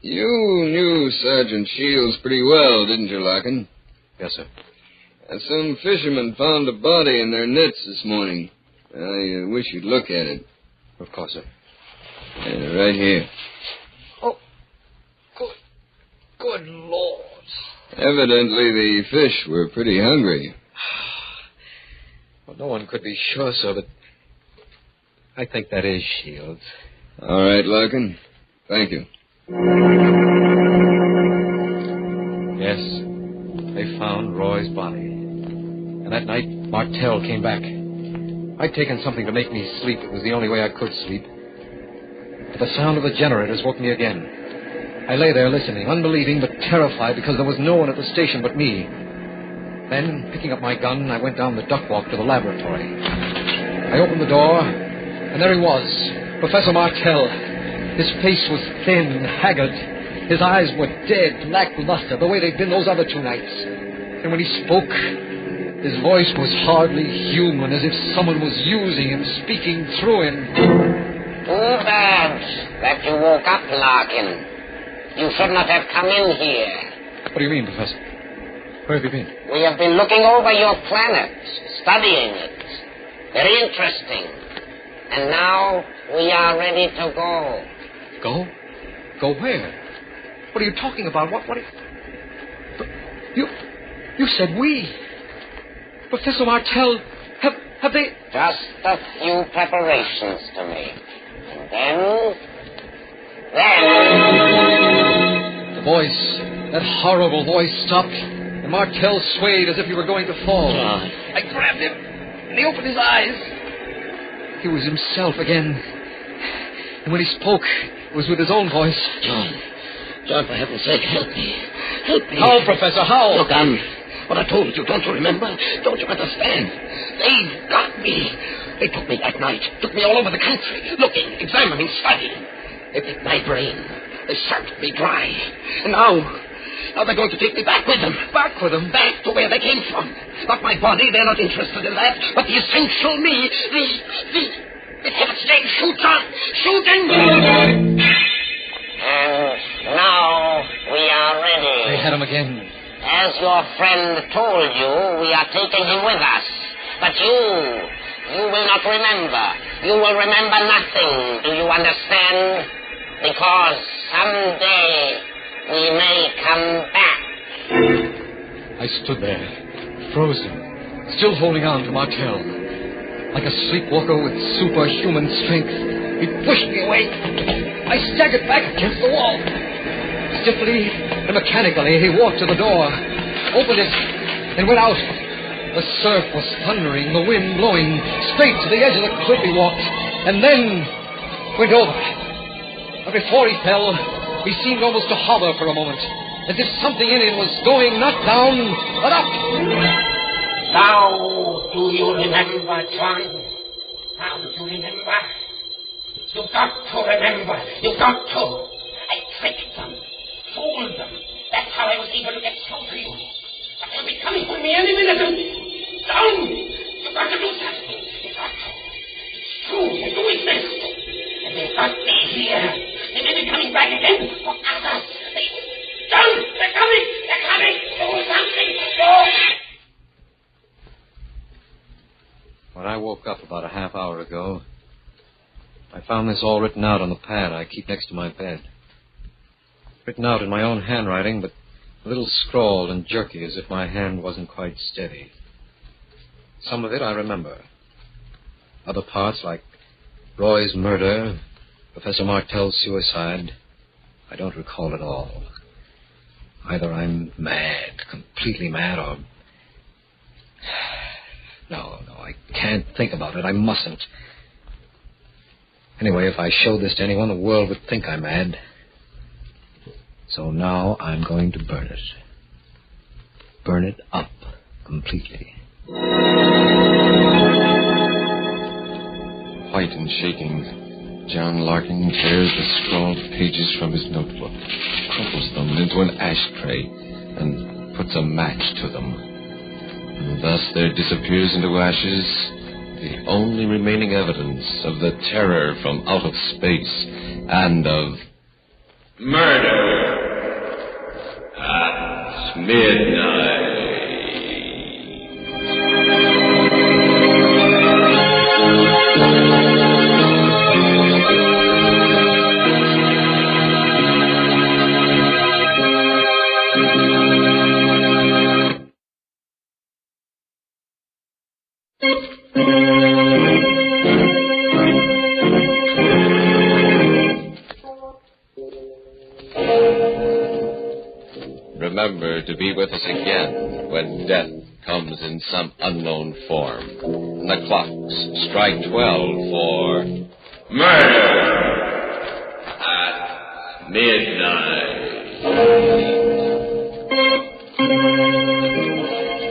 You knew Sergeant Shields pretty well, didn't you, Larkin? Yes, sir. And some fishermen found a body in their nets this morning. I wish you'd look at it. Of course, sir. Right here. Oh, good Lord. Evidently, the fish were pretty hungry. Well, no one could be sure, sir, but I think that is Shields. All right, Larkin. Thank you. Yes, they found Roy's body. And that night, Martell came back. I'd taken something to make me sleep. It was the only way I could sleep. But the sound of the generators woke me again. I lay there listening, unbelieving but terrified because there was no one at the station but me. Then, picking up my gun, I went down the duck walk to the laboratory. I opened the door, and there he was, Professor Martell. His face was thin, haggard. His eyes were dead, lackluster, the way they'd been those other 2 nights. And when he spoke, his voice was hardly human, as if someone was using him, speaking through him. Too bad that you woke up, Larkin. You should not have come in here. What do you mean, Professor? Where have you been? We have been looking over your planet, studying it. Very interesting. And now we are ready to go. Go? Go where? What are you talking about? What are you said we. Professor Martell, have they... Just a few preparations to make. And then... The voice, that horrible voice stopped, and Martell swayed as if he were going to fall. I grabbed him, and he opened his eyes. He was himself again. And when he spoke, it was with his own voice. John, for heaven's sake, help me. Help me. How, Professor, how? Look, what I told you, don't you remember? Don't you understand? They've got me. They took me that night, took me all over the country, looking, examining, studying. They picked my brain. They sucked me dry. And now they're going to take me back with them. Back with them? Back to where they came from. Not my body, they're not interested in that, but the essential me, the heaven's name, shoot, John! Shoot and... And now we are ready. They had him again. As your friend told you, we are taking him with us. But you will not remember. You will remember nothing. Do you understand? Because someday we may come back. I stood there, frozen, still holding on to Martell. Like a sleepwalker with superhuman strength, he pushed me away. I staggered back against the wall. Stiffly and mechanically, he walked to the door, opened it, and went out. The surf was thundering, the wind blowing. Straight to the edge of the cliff he walked, and then went over. But before he fell, he seemed almost to hover for a moment, as if something in him was going not down, but up. Now, do you remember, John? Now, do you remember? You've got to remember. You've got to. I tricked them, fooled them. That's how I was able to get through to you. But they'll be coming for me any minute. Down! You've got to do something. You've got to. It's true. They do exist. And they've got me here. They may be coming back again for others. Down! Let found this all written out on the pad I keep next to my bed. Written out in my own handwriting, but a little scrawled and jerky, as if my hand wasn't quite steady. Some of it I remember. Other parts, like Roy's murder, Professor Martell's suicide, I don't recall at all. Either I'm mad, completely mad, or... No, I can't think about it. I mustn't. Anyway, if I showed this to anyone, the world would think I'm mad. So now I'm going to burn it. Burn it up completely. White and shaking, John Larkin tears the scrawled pages from his notebook, crumples them into an ashtray, and puts a match to them. And thus there disappears into ashes the only remaining evidence of the terror from out of space and of murder at midnight. Remember to be with us again when death comes in some unknown form. And the clocks strike 12 for murder at midnight.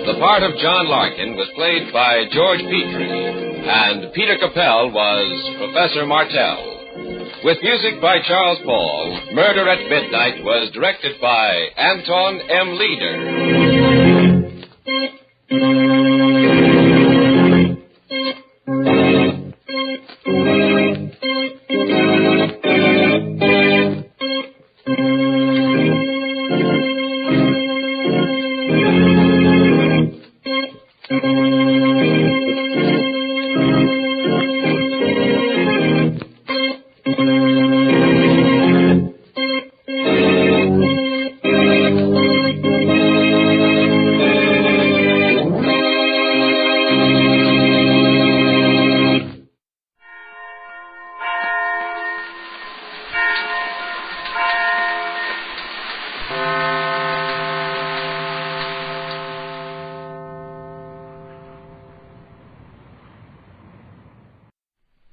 The part of John Larkin was played by George Petrie, and Peter Capell was Professor Martell. With music by Charles Paul, Murder at Midnight was directed by Anton M. Leader.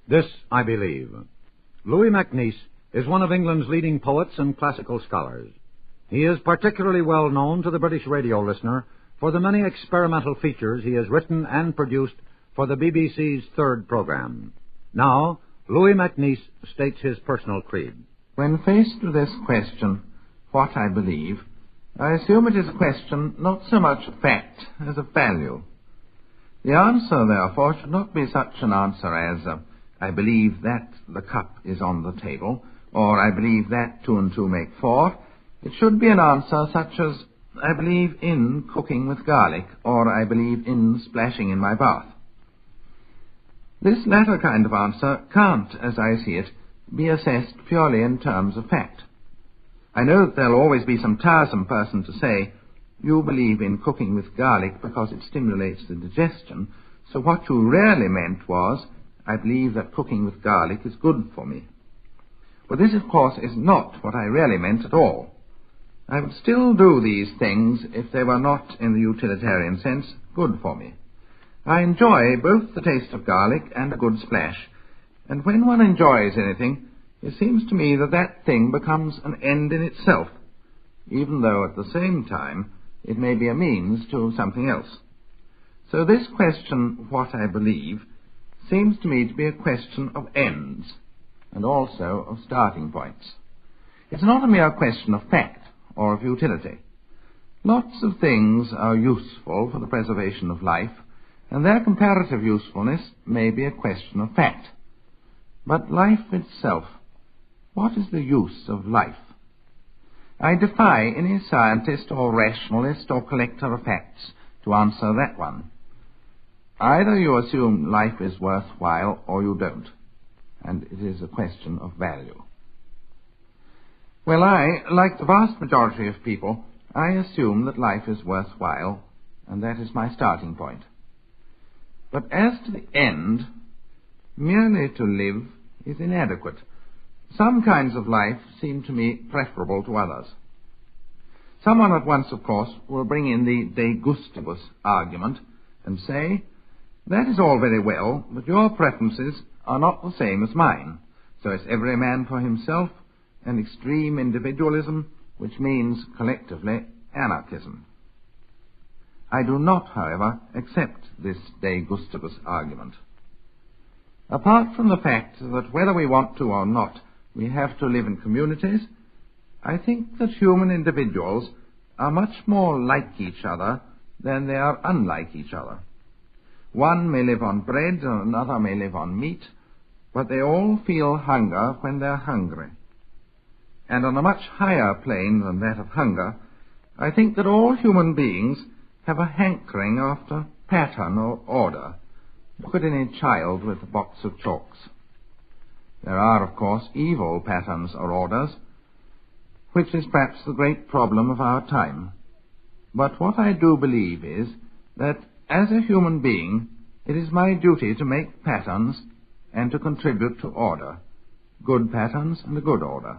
This I believe. Louis MacNeice is one of England's leading poets and classical scholars. He is particularly well known to the British radio listener for the many experimental features he has written and produced for the BBC's third program. Now, Louis MacNeice states his personal creed. When faced with this question, what I believe, I assume it is a question not so much of fact as of value. The answer, therefore, should not be such an answer as, I believe that the cup is on the table, or I believe that 2 and 2 make 4. It should be an answer such as, I believe in cooking with garlic, or I believe in splashing in my bath. This latter kind of answer can't, as I see it, be assessed purely in terms of fact. I know that there'll always be some tiresome person to say, you believe in cooking with garlic because it stimulates the digestion, so what you really meant was, I believe that cooking with garlic is good for me. But this, of course, is not what I really meant at all. I would still do these things if they were not, in the utilitarian sense, good for me. I enjoy both the taste of garlic and a good splash, and when one enjoys anything, it seems to me that that thing becomes an end in itself, even though at the same time it may be a means to something else. So this question, what I believe, seems to me to be a question of ends, and also of starting points. It's not a mere question of fact or of utility. Lots of things are useful for the preservation of life, and their comparative usefulness may be a question of fact. But life itself, what is the use of life? I defy any scientist or rationalist or collector of facts to answer that one. Either you assume life is worthwhile or you don't. and it is a question of value. Well, I, like the vast majority of people, I assume that life is worthwhile, and that is my starting point. But as to the end, merely to live is inadequate. Some kinds of life seem to me preferable to others. Someone at once, of course, will bring in the de gustibus argument and say, that is all very well, but your preferences are not the same as mine. So it's every man for himself and extreme individualism, which means, collectively, anarchism. I do not, however, accept this de gustibus argument. Apart from the fact that whether we want to or not, we have to live in communities, I think that human individuals are much more like each other than they are unlike each other. One may live on bread and another may live on meat, but they all feel hunger when they're hungry. And on a much higher plane than that of hunger, I think that all human beings have a hankering after pattern or order. Look at any child with a box of chalks. There are, of course, evil patterns or orders, which is perhaps the great problem of our time. But what I do believe is that, as a human being, it is my duty to make patterns and to contribute to order, good patterns and a good order.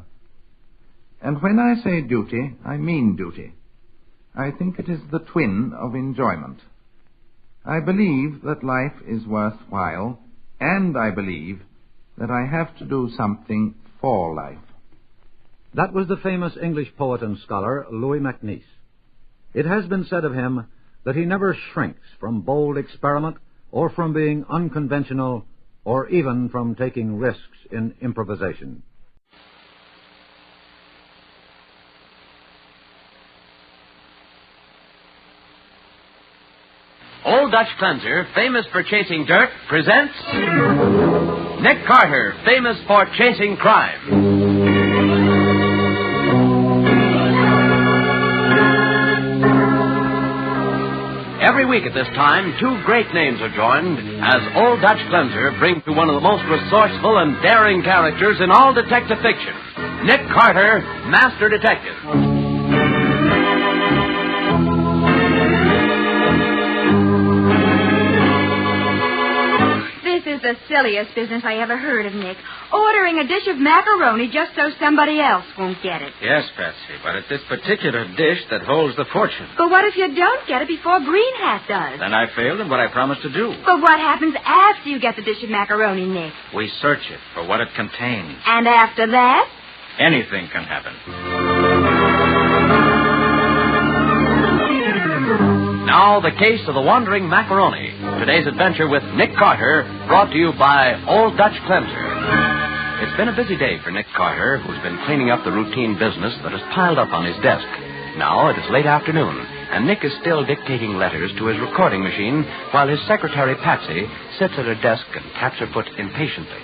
And when I say duty, I mean duty. I think it is the twin of enjoyment. I believe that life is worthwhile, and I believe that I have to do something for life. That was the famous English poet and scholar, Louis MacNeice. It has been said of him that he never shrinks from bold experiment or from being unconventional or even from taking risks in improvisation. Old Dutch Cleanser, famous for chasing dirt, presents Nick Carter, famous for chasing crime. Every week at this time, two great names are joined as Old Dutch Cleanser brings to one of the most resourceful and daring characters in all detective fiction, Nick Carter, Master Detective. This is the silliest business I ever heard of, Nick. Ordering a dish of macaroni just so somebody else won't get it. Yes, Patsy, but it's this particular dish that holds the fortune. But what if you don't get it before Green Hat does? Then I failed in what I promised to do. But what happens after you get the dish of macaroni, Nick? We search it for what it contains. And after that? Anything can happen. Now, the case of the wandering macaroni. Today's adventure with Nick Carter, brought to you by Old Dutch Cleanser. It's been a busy day for Nick Carter, who's been cleaning up the routine business that has piled up on his desk. Now it is late afternoon, and Nick is still dictating letters to his recording machine while his secretary, Patsy, sits at her desk and taps her foot impatiently.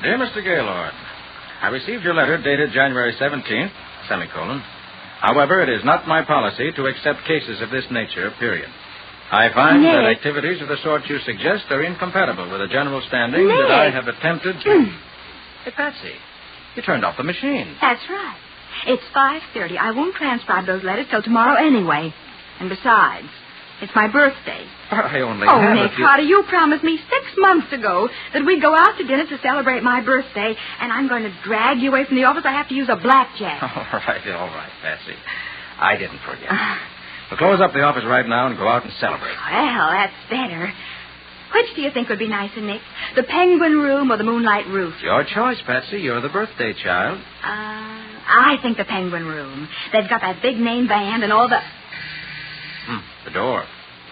Dear Mr. Gaylord, I received your letter dated January 17th, semicolon. However, it is not my policy to accept cases of this nature, period. I find that activities of the sort you suggest are incompatible with the general standing that I have attempted to... Hey, Patsy, you turned off the machine. That's right. It's 5:30. I won't transcribe those letters till tomorrow anyway. And besides, it's my birthday. But I only have Nick Carter, you promised me 6 months ago that we'd go out to dinner to celebrate my birthday, and I'm going to drag you away from the office. I have to use a blackjack. All right, Patsy. I didn't forget. We'll close up the office right now and go out and celebrate. Well, that's better. Which do you think would be nicer, Nick? The Penguin Room or the Moonlight Roof? Your choice, Patsy. You're the birthday child. I think the Penguin Room. They've got that big name band and all the... The door.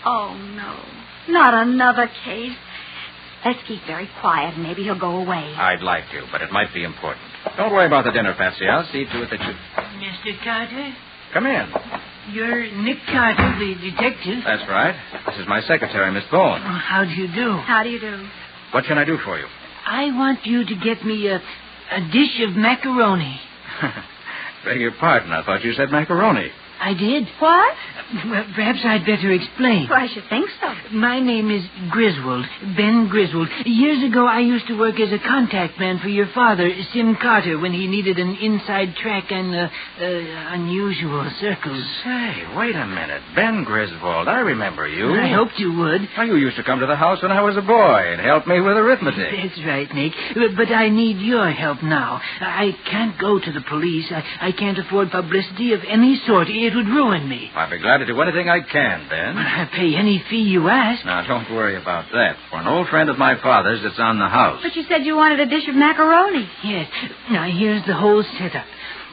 Oh, no. Not another case. Let's keep very quiet and maybe he'll go away. I'd like to, but it might be important. Don't worry about the dinner, Patsy. I'll see to it that you... Mr. Carter? Come in. You're Nick Carter, the detective. That's right. This is my secretary, Miss Bowen. Oh, how do you do? How do you do? What can I do for you? I want you to get me a dish of macaroni. Beg your pardon. I thought you said macaroni. I did. What? Well, perhaps I'd better explain. Well, I should think so. My name is Griswold, Ben Griswold. Years ago, I used to work as a contact man for your father, Sim Carter, when he needed an inside track on unusual circles. Say, wait a minute. Ben Griswold, I remember you. I hoped you would. Well, you used to come to the house when I was a boy and help me with arithmetic. That's right, Nick. But I need your help now. I can't go to the police. I can't afford publicity of any sort. It would ruin me. I'd be glad to do anything I can, Ben. I'll pay any fee you ask. Now, don't worry about that. For an old friend of my father's, it's on the house. But you said you wanted a dish of macaroni. Yes. Now, here's the whole setup.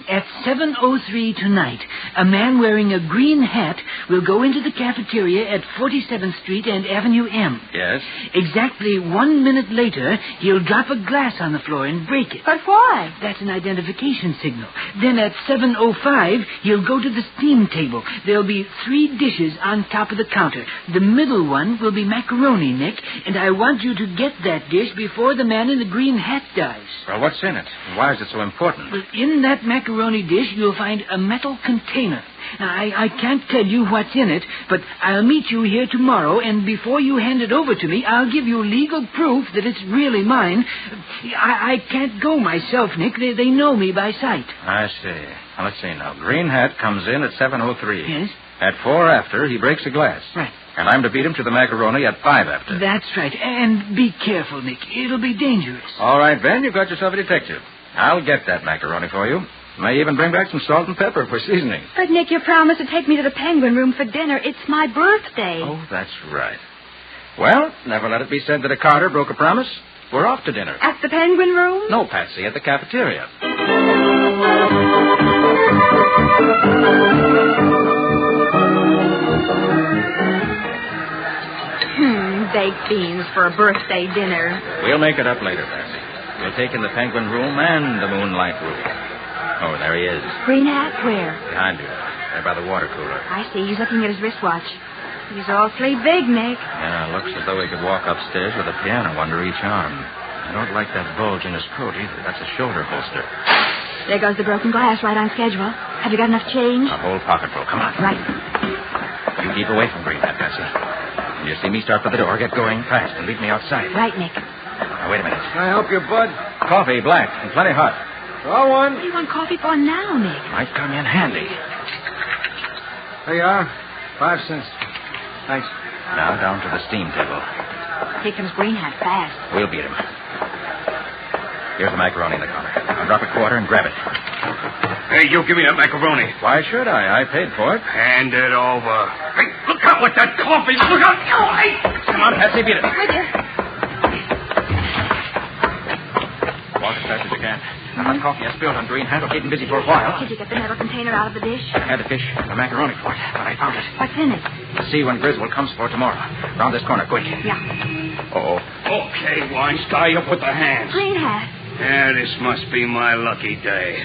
At 7:03 tonight, a man wearing a green hat will go into the cafeteria at 47th Street and Avenue M. Yes? Exactly 1 minute later, he'll drop a glass on the floor and break it. But why? That's an identification signal. Then at 7:05, he'll go to the steam table. There'll be 3 dishes on top of the counter. The middle one will be macaroni, Nick, and I want you to get that dish before the man in the green hat does. Well, what's in it? Why is it so important? Well, in that macaroni dish, you'll find a metal container. Now, I can't tell you what's in it, but I'll meet you here tomorrow, and before you hand it over to me, I'll give you legal proof that it's really mine. I can't go myself, Nick. They know me by sight. I see. Now, let's see now. Green hat comes in at 7:03. Yes? At 4 after, he breaks a glass. Right. And I'm to beat him to the macaroni at 5 after. That's right. And be careful, Nick. It'll be dangerous. All right, Ben, you've got yourself a detective. I'll get that macaroni for you. May even bring back some salt and pepper for seasoning. But, Nick, you promised to take me to the Penguin Room for dinner. It's my birthday. Oh, that's right. Well, never let it be said that a Carter broke a promise. We're off to dinner. At the Penguin Room? No, Patsy, at the cafeteria. Baked beans for a birthday dinner. We'll make it up later, Patsy. We'll take in the Penguin Room and the Moonlight Room. Oh, there he is. Green hat? Where? Behind you. There by the water cooler. I see. He's looking at his wristwatch. He's awfully big, Nick. Yeah, looks as though he could walk upstairs with a piano under each arm. I don't like that bulge in his coat either. That's a shoulder holster. There goes the broken glass right on schedule. Have you got enough change? A whole pocketful. Come on. Right. You keep away from Green Hat, Patsy. When you see me start for the door, get going fast and meet me outside. Right, Nick. Now, wait a minute. Can I help you, Bud? Coffee, black, and plenty hot. Draw one. What do you want coffee for now, Nick? Might come in handy. There you are. 5 cents. Thanks. Now down to the steam table. Here comes Green Hat fast. We'll beat him. Here's the macaroni in the counter. I'll drop a quarter and grab it. Hey, you give me that macaroni. Why should I? I paid for it. Hand it over. Hey, look out with that coffee. Look out. Oh, hey. Come on, Patsy, beat it. Right here. Walk as fast as you can. The hot coffee I spilled on Green Hat will keep him busy for a while. Did you get the metal container out of the dish? I had to fish the macaroni for it, but I found it. What's in it? See when Griswold comes for tomorrow. Round this corner, quick. Yeah. Uh-oh. Okay, Weinstein, up with the hands. Green Hat. Yeah, this must be my lucky day.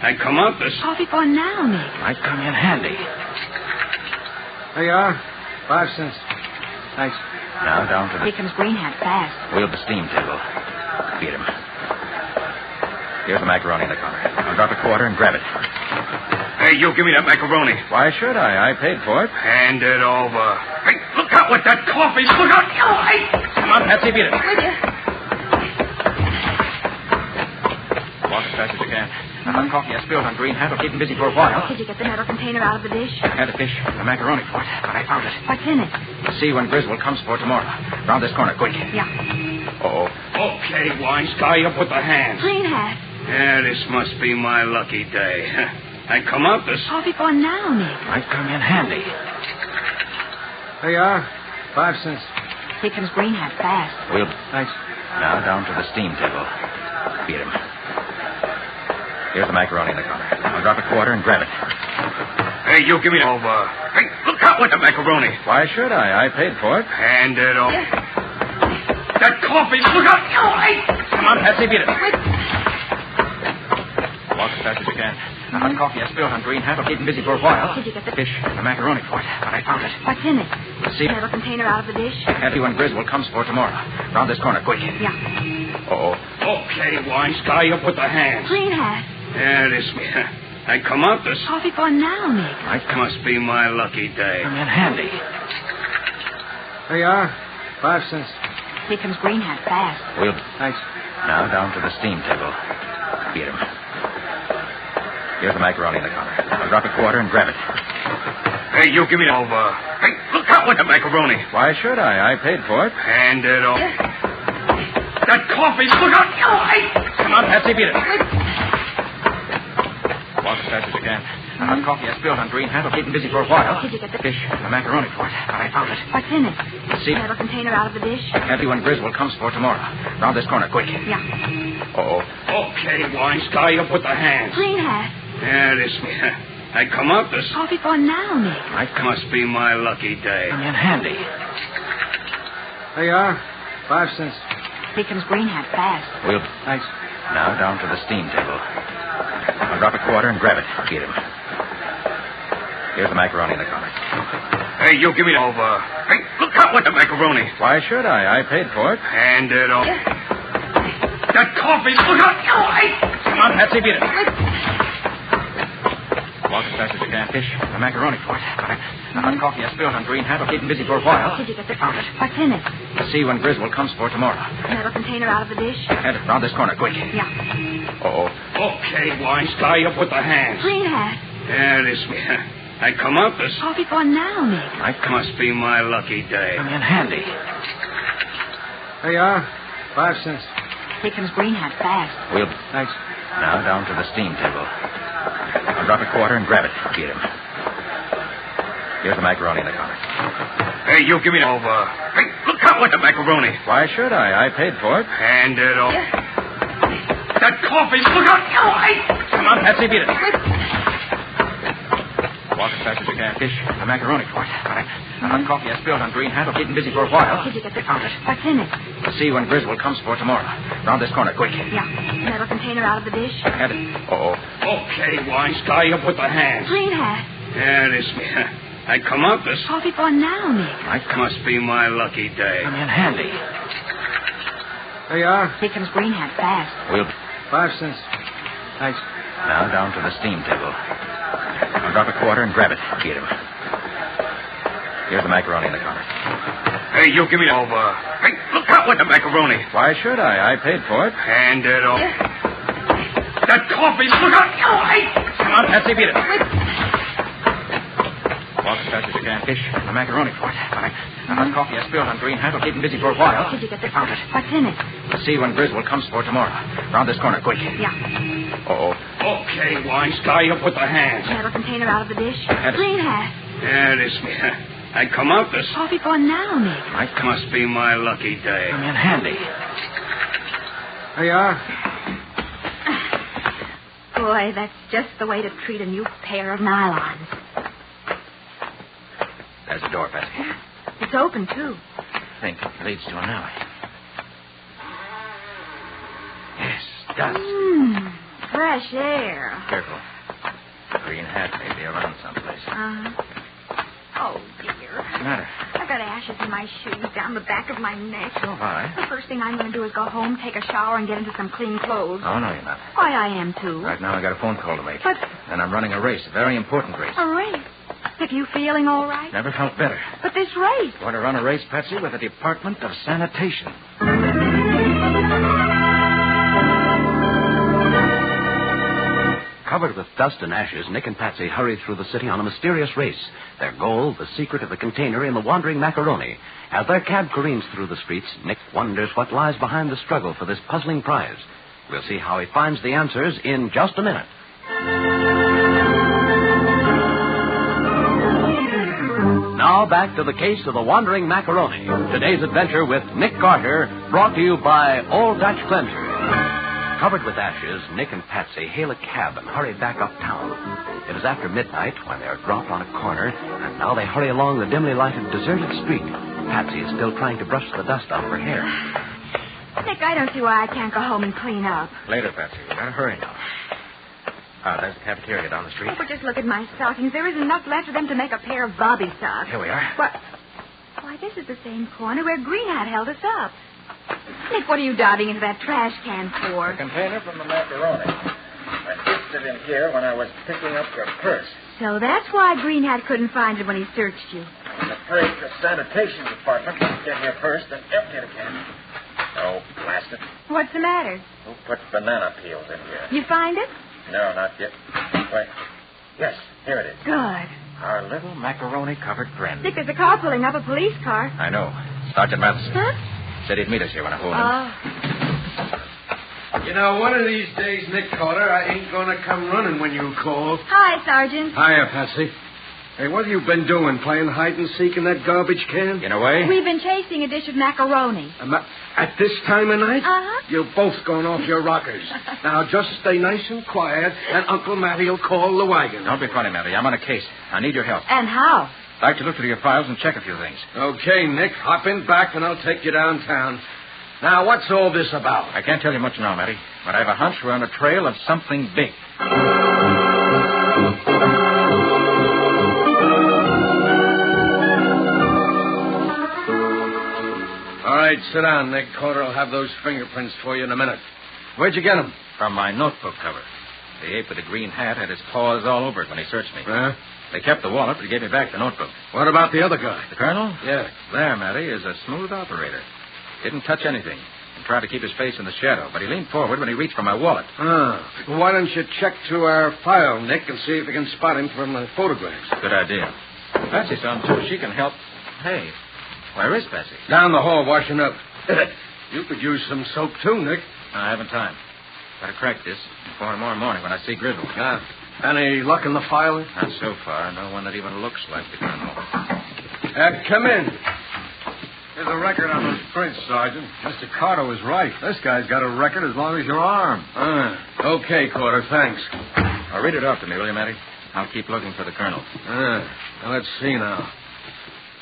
I come out this... Coffee for now, Nick. Might come in handy. There you are. 5 cents. Thanks. Now down to the... Here comes Green Hat fast. Wheel the steam table. Beat him. Here's the macaroni in the counter. I'll drop a quarter and grab it. Hey, you give me that macaroni. Why should I? I paid for it. Hand it over. Hey, look out with that coffee. Look out. Oh, hey. Come on, Patsy, beat it. Right here. Walk as fast as you can. The hot coffee I spilled on Green Hat will keep him busy for a while. Did you get the metal container out of the dish? I had to fish the macaroni for it, but I found it. What's in it? See when Griswold comes for tomorrow. Round this corner, quick. Yeah. Uh-oh. Okay, Weinstein, up with the hands. Green Hat. Yeah, this must be my lucky day. I come out this... Coffee for now, Nick. Might come in handy. There you are. 5 cents. Here comes Green Hat fast. Thanks. Now down to the steam table. Beat him. Here's the macaroni in the counter. I'll drop a quarter and grab it. Hey, you give me over. Hey, look out with the macaroni. Why should I? I paid for it. Hand it over. That coffee. Look out. Oh, hey. Come on, Patsy, beat it. Right. Walk as fast as you can. The hot coffee I spilled on Green Hat will keep him busy for a while. Did you get the... Fish the macaroni for it, but I found it. What's in it? See? Metal container out of the dish? Have you when Griswold comes for tomorrow. Round this corner, quick. Yeah. Uh-oh. Okay, Weinstein, up with the hands. Green Hat. Yeah, this... I come out this... Coffee for now, Nick. That must be my lucky day. Come in handy. There you are. 5 cents. Here comes Green Hat fast. We'll... Thanks. Now down to the steam table. Get him. Here's the macaroni in the counter. I'll drop a quarter and grab it. Hey, you give me over. Hey, look out with the macaroni. Why should I? I paid for it. Hand it over. That coffee, look out. Oh, hey. Come on, Patsy, beat it. Walk as fast as you can. The hot coffee I spilled on Green Hat will keep him busy for a while. Did you get the Fish and the macaroni for it. But I found it. What's in it? See? Metal container out of the dish? Empty when Griswold comes for tomorrow. Round this corner, quick. Yeah. Uh-oh. Okay, Wine Sky, up with the hands. Green Hat. Yeah, this me. I come out this... Coffee for now, Nick. That must be my lucky day. Come in handy. There you are. 5 cents. Here comes Green Hat fast. We'll... Thanks. Now down to the steam table. I'll drop a quarter and grab it. Get him. Here's the macaroni in the counter. Hey, you give me over. Hey, look out with the macaroni. Why should I? I paid for it. Hand it over. That coffee, look out. Oh, hey. Come on, Patsy, beat it. Walk as fast as you can. Fish and the macaroni for it. But the hot coffee I spilled on Green Hat will keep him busy for a while. Did you get the... Found it. What's in it? See when Griswold comes for tomorrow. Metal container out of the dish? Head it round this corner, quick. Yeah. Uh-oh. Okay, Wine Sky, up with the hands. Green Hat. Yeah, this me. I come out this... Coffee for now, Nick. That must be my lucky day. Come in handy. There you are. 5 cents. Here comes Green Hat fast. We'll... Thanks. Now down to the steam table. I'll drop a quarter and grab it. Get him. Here's the macaroni in the counter. Hey, you give me over. Hey, look out with the macaroni. Why should I? I paid for it. Hand it over. That coffee, look out. Oh, hey. Come on, Patsy, beat it. Walk as fast as you can. Fish and the macaroni for it. But the hot coffee I spilled on Green Hat will keep him busy for a while. Did you get the... Found it. What's in it? See when Griswold comes for tomorrow. Round this corner, quick. Yeah. Metal container out of the dish? Head it. Uh-oh. Okay, Wine Sky, up with the hands. Green Hat. Yeah, this me. I come out this... Coffee for now, Nick. That must be my lucky day. Come in handy. There you are. Here comes Green Hat fast. We'll... 5 cents. Thanks. Now down to the steam table. I'll drop a quarter and grab it. Get him. Here's the macaroni in the counter. Hey, you give me over. Hey, look out with the macaroni. Why should I? I paid for it. Hand it over. That coffee, look out. Oh, hey. Come on, Patsy, beat it. Walk as fast as you can. Fish and the macaroni for it. But the hot coffee I spilled on Green Hat will keep him busy for a while. Did you get the... Found it. What's in it? See when Griswold comes for tomorrow. Round this corner, quick. Yeah. Uh-oh. Okay, Wine Sky, up with the hands. Metal container out of the dish? Head it. Green Hat. Yeah, this me. I come out this... Coffee for now, Nick. That must be my lucky day. Come in handy. There you are. Boy, that's just the way to treat a new pair of nylons. There's the door, Patsy. It's open, too. I think it leads to an alley. Yes, it does. Fresh air. Careful. Green Hat may be around someplace. Oh, dear. What's the matter? I've got ashes in my shoes down the back of my neck. So have I. The first thing I'm going to do is go home, take a shower, and get into some clean clothes. Oh, no, you're not. Why, I am, too. Right now I got a phone call to make. But... And I'm running a race, a very important race. A race? Are you feeling all right? Never felt better. But this race... Want to run a race, Patsy, with the Department of Sanitation. Covered with dust and ashes, Nick and Patsy hurry through the city on a mysterious race. Their goal, the secret of the container in the wandering macaroni. As their cab careens through the streets, Nick wonders what lies behind the struggle for this puzzling prize. We'll see how he finds the answers in just a minute. Now back to the case of the wandering macaroni. Today's adventure with Nick Carter, brought to you by Old Dutch Cleanser. Covered with ashes, Nick and Patsy hail a cab and hurry back uptown. It is after midnight when they are dropped on a corner, and now they hurry along the dimly lighted, deserted street. Patsy is still trying to brush the dust off her hair. Nick, I don't see why I can't go home and clean up. Later, Patsy. We gotta hurry now. There's the cafeteria down the street. Oh, but just look at my stockings. There isn't enough left of them to make a pair of bobby socks. Here we are. What? Why, this is the same corner where Green Hat held us up. Nick, what are you diving into that trash can for? The container from the macaroni. I left it in here when I was picking up your purse. So that's why Green Hat couldn't find it when he searched you. I was afraid the sanitation department would get here first and empty it again. Oh, blast it. What's the matter? Who put banana peels in here? You find it? No, not yet. Wait. Yes, here it is. Good. Our little macaroni-covered friend. Dick, there's a car pulling up, a police car. I know. Sergeant Matheson. Huh? Said he'd meet us here when I hold him. You know, one of these days, Nick Carter, I ain't going to come running when you call. Hi, Sergeant. Hiya, Patsy. Hey, what have you been doing? Playing hide-and-seek in that garbage can? In a way. We've been chasing a dish of macaroni. At this time of night? Uh-huh. You've both gone off your rockers. Now, just stay nice and quiet, and Uncle Matty will call the wagon. Don't be funny, Matty. I'm on a case. I need your help. And how? I'd like to look through your files and check a few things. Okay, Nick. Hop in back, and I'll take you downtown. Now, what's all this about? I can't tell you much now, Matty, but I have a hunch we're on a trail of something big. All right, sit down, Nick. Carter will have those fingerprints for you in a minute. Where'd you get them? From my notebook cover. The ape with the green hat had his paws all over it when he searched me. They kept the wallet, but he gave me back the notebook. What about the other guy? The colonel? Yeah. There, Matty, is a smooth operator. Didn't touch anything. And tried to keep his face in the shadow, but he leaned forward when he reached for my wallet. Well, why don't you check through our file, Nick, and see if you can spot him from the photographs? Good idea. Patsy's on, too. She can help. Hey, where is Patsy? Down the hall, washing up. You could use some soap, too, Nick. I haven't time. Better crack this before tomorrow morning when I see Griswold. Any luck in the file? Not so far. No one that even looks like the colonel. Come in. There's a record on those prints, Sergeant. Mr. Carter was right. This guy's got a record as long as your arm. Okay, Carter, thanks. Now, read it off to me, will you, Matty? I'll keep looking for the colonel. Now, let's see now.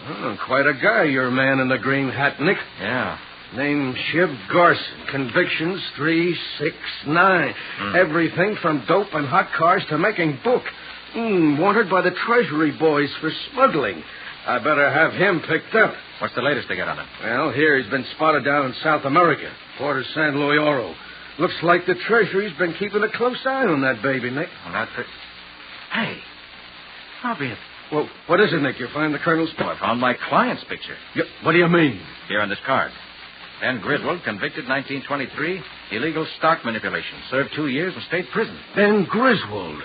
Oh, quite a guy, your man in the green hat, Nick. Yeah. Name Shiv Garson. Convictions 369. Everything from dope and hot cars to making book. Wanted by the Treasury boys for smuggling. I better have him picked up. What's the latest they got on him? Well, here he's been spotted down in South America. Port of San Luis Oro. Looks like the Treasury's been keeping a close eye on that baby, Nick. Well, that's it. Hey, I'll be it. Well, what is it, Nick? You find the colonel's... Well, I found my client's picture. What do you mean? Here on this card. Ben Griswold, convicted 1923, illegal stock manipulation. Served 2 years in state prison. Ben Griswold.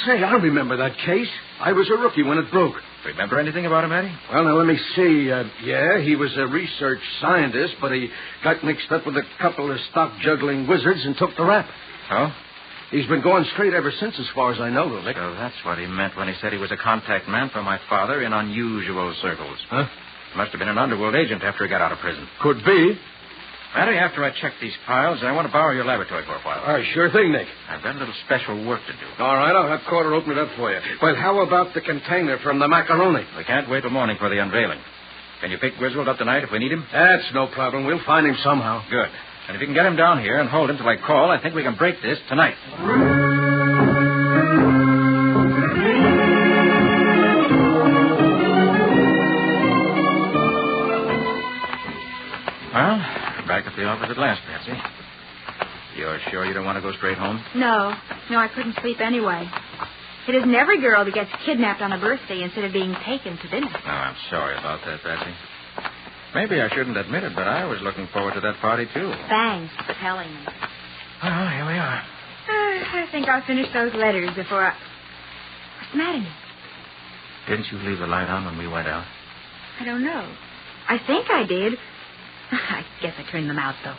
Say, I remember that case. I was a rookie when it broke. Remember anything about him, Eddie? Well, now, let me see. Yeah, he was a research scientist, but he got mixed up with a couple of stock-juggling wizards and took the rap. Oh? He's been going straight ever since, as far as I know, Nick. So that's what he meant when he said he was a contact man for my father in unusual circles. Huh? Must have been an underworld agent after he got out of prison. Could be. Matty, after I check these files, I want to borrow your laboratory for a while. All right, sure thing, Nick. I've got a little special work to do. All right, I'll have Carter open it up for you. Well, how about the container from the macaroni? We can't wait till morning for the unveiling. Can you pick Griswold up tonight if we need him? That's no problem. We'll find him somehow. Good. And if you can get him down here and hold him till I call, I think we can break this tonight. Well, back at the office at last, Patsy. You're sure you don't want to go straight home? No, I couldn't sleep anyway. It isn't every girl that gets kidnapped on a birthday instead of being taken to dinner. Oh, I'm sorry about that, Patsy. Maybe I shouldn't admit it, but I was looking forward to that party, too. Thanks for telling me. Well, here we are. I think I'll finish those letters before I... What's the matter, Nick? Didn't you leave the light on when we went out? I don't know. I think I did. I guess I turned them out, though.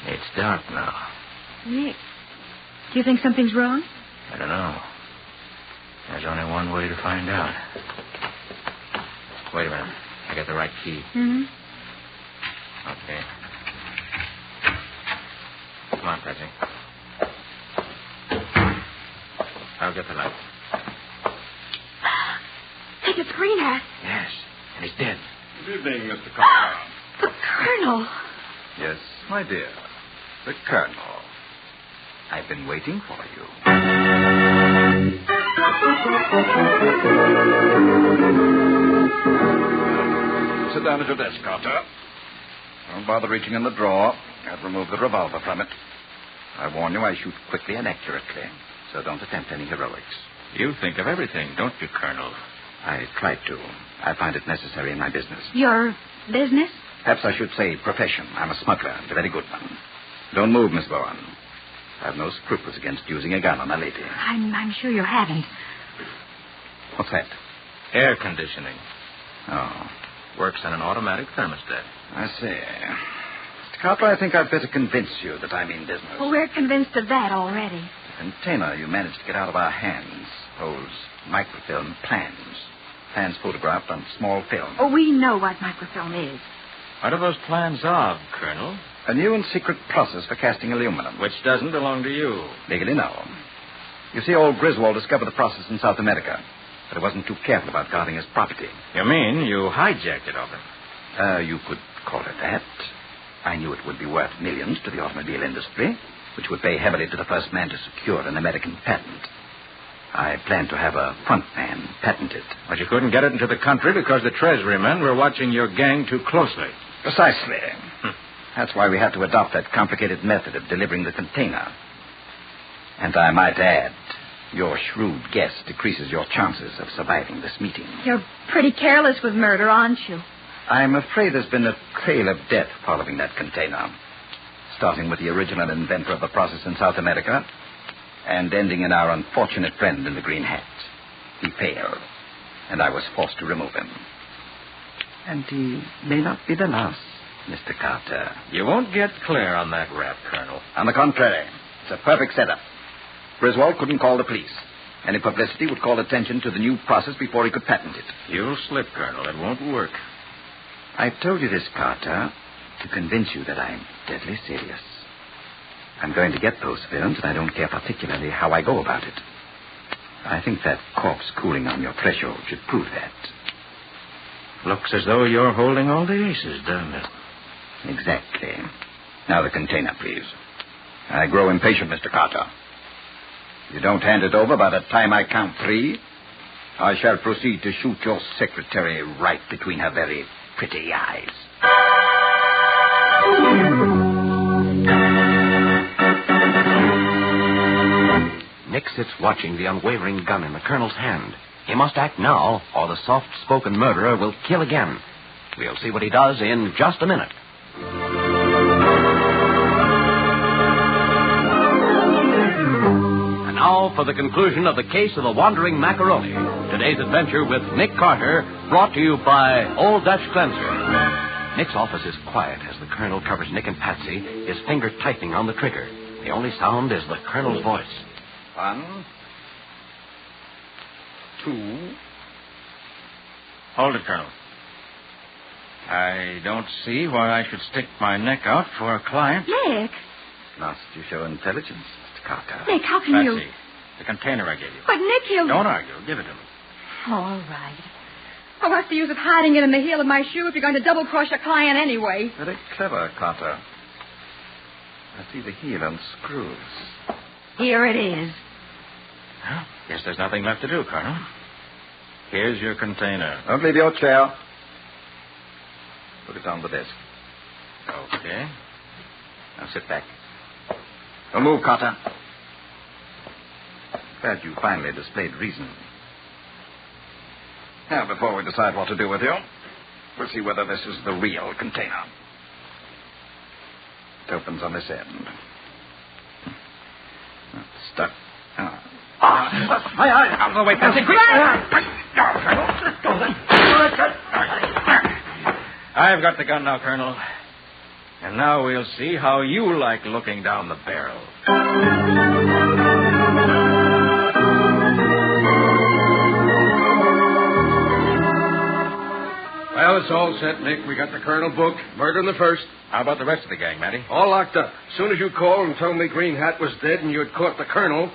It's dark now. Nick, do you think something's wrong? I don't know. There's only one way to find out. Wait a minute. I got the right key. Mm-hmm. Okay. Come on, Patsy. I'll get the light. Hey, it's Green Hat. Yes, and he's dead. Good evening, Mr. Carter. The Colonel. Yes, my dear. The Colonel. I've been waiting for you. Sit down at your desk, Carter. Don't bother reaching in the drawer. I've removed the revolver from it. I warn you, I shoot quickly and accurately, so don't attempt any heroics. You think of everything, don't you, Colonel? I try to. I find it necessary in my business. Your business? Perhaps I should say profession. I'm a smuggler, and a very good one. Don't move, Miss Bowen. I have no scruples against using a gun on a lady. I'm sure you haven't. What's that? Air conditioning. Oh. Works on an automatic thermostat. I see. Mr. Carter, I think I'd better convince you that I mean business. Well, we're convinced of that already. The container you managed to get out of our hands holds microfilm plans. Plans photographed on small film. Oh, we know what microfilm is. What are those plans of, Colonel? A new and secret process for casting aluminum. Which doesn't belong to you. Legally, no. You see, old Griswold discovered the process in South America, but he wasn't too careful about guarding his property. You mean you hijacked it of him? You could call it that. I knew it would be worth millions to the automobile industry, which would pay heavily to the first man to secure an American patent. I planned to have a front man patent it. But you couldn't get it into the country because the Treasury men were watching your gang too closely. Precisely. That's why we had to adopt that complicated method of delivering the container. And I might add, your shrewd guess decreases your chances of surviving this meeting. You're pretty careless with murder, aren't you? I'm afraid there's been a trail of death following that container, starting with the original inventor of the process in South America and ending in our unfortunate friend in the green hat. He failed, and I was forced to remove him. And he may not be the last, Mr. Carter. You won't get clear on that rap, Colonel. On the contrary, it's a perfect setup. Griswold couldn't call the police. Any publicity would call attention to the new process before he could patent it. You'll slip, Colonel. It won't work. I've told you this, Carter, to convince you that I'm deadly serious. I'm going to get those films, and I don't care particularly how I go about it. I think that corpse cooling on your threshold should prove that. Looks as though you're holding all the aces, doesn't it? Exactly. Now the container, please. I grow impatient, Mr. Carter. If you don't hand it over by the time I count 3, I shall proceed to shoot your secretary right between her very pretty eyes. Nick sits watching the unwavering gun in the colonel's hand. He must act now, or the soft-spoken murderer will kill again. We'll see what he does in just a minute. And now for the conclusion of the case of the wandering Macaroni. Today's adventure with Nick Carter, brought to you by Old Dutch Cleanser. Nick's office is quiet as the colonel covers Nick and Patsy, his finger tightening on the trigger. The only sound is the colonel's voice. 1, 2. Hold it, Colonel. I don't see why I should stick my neck out for a client. Nick. Must you show intelligence, Mr. Carter? Nick, how can Patsy, you... the container I gave you. But Nick, he'll... Don't argue. Give it to me. All right. Oh, what's the use of hiding it in the heel of my shoe if you're going to double-cross your client anyway? Very clever, Carter. I see the heel unscrews. Here it is. Well, guess there's nothing left to do, Colonel. Here's your container. Don't leave your chair. Put it on the desk. Okay. Now sit back. Don't move, Carter. Glad you finally displayed reason. Now, before we decide what to do with you, we'll see whether this is the real container. It opens on this end. It's stuck. Out of the way, Patsy, quick! I've got the gun now, Colonel. And now we'll see how you like looking down the barrel. Well, it's all set, Nick. We got the colonel booked. Murder in the first. How about the rest of the gang, Matty? All locked up. As soon as you called and told me Green Hat was dead and you had caught the colonel,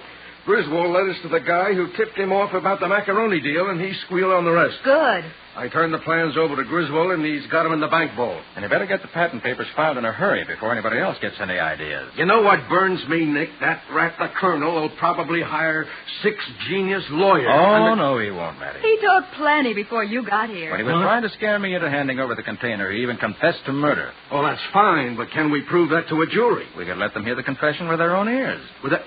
Griswold led us to the guy who tipped him off about the macaroni deal, and he squealed on the rest. Good. I turned the plans over to Griswold, and he's got them in the bank vault. And you better get the patent papers filed in a hurry before anybody else gets any ideas. You know what burns me, Nick? That rat, the colonel, will probably hire 6 genius lawyers. Oh, no, he won't, Matty. He talked plenty before you got here. When he was trying to scare me into handing over the container, he even confessed to murder. Oh, that's fine, but can we prove that to a jury? We could let them hear the confession with their own ears. With that...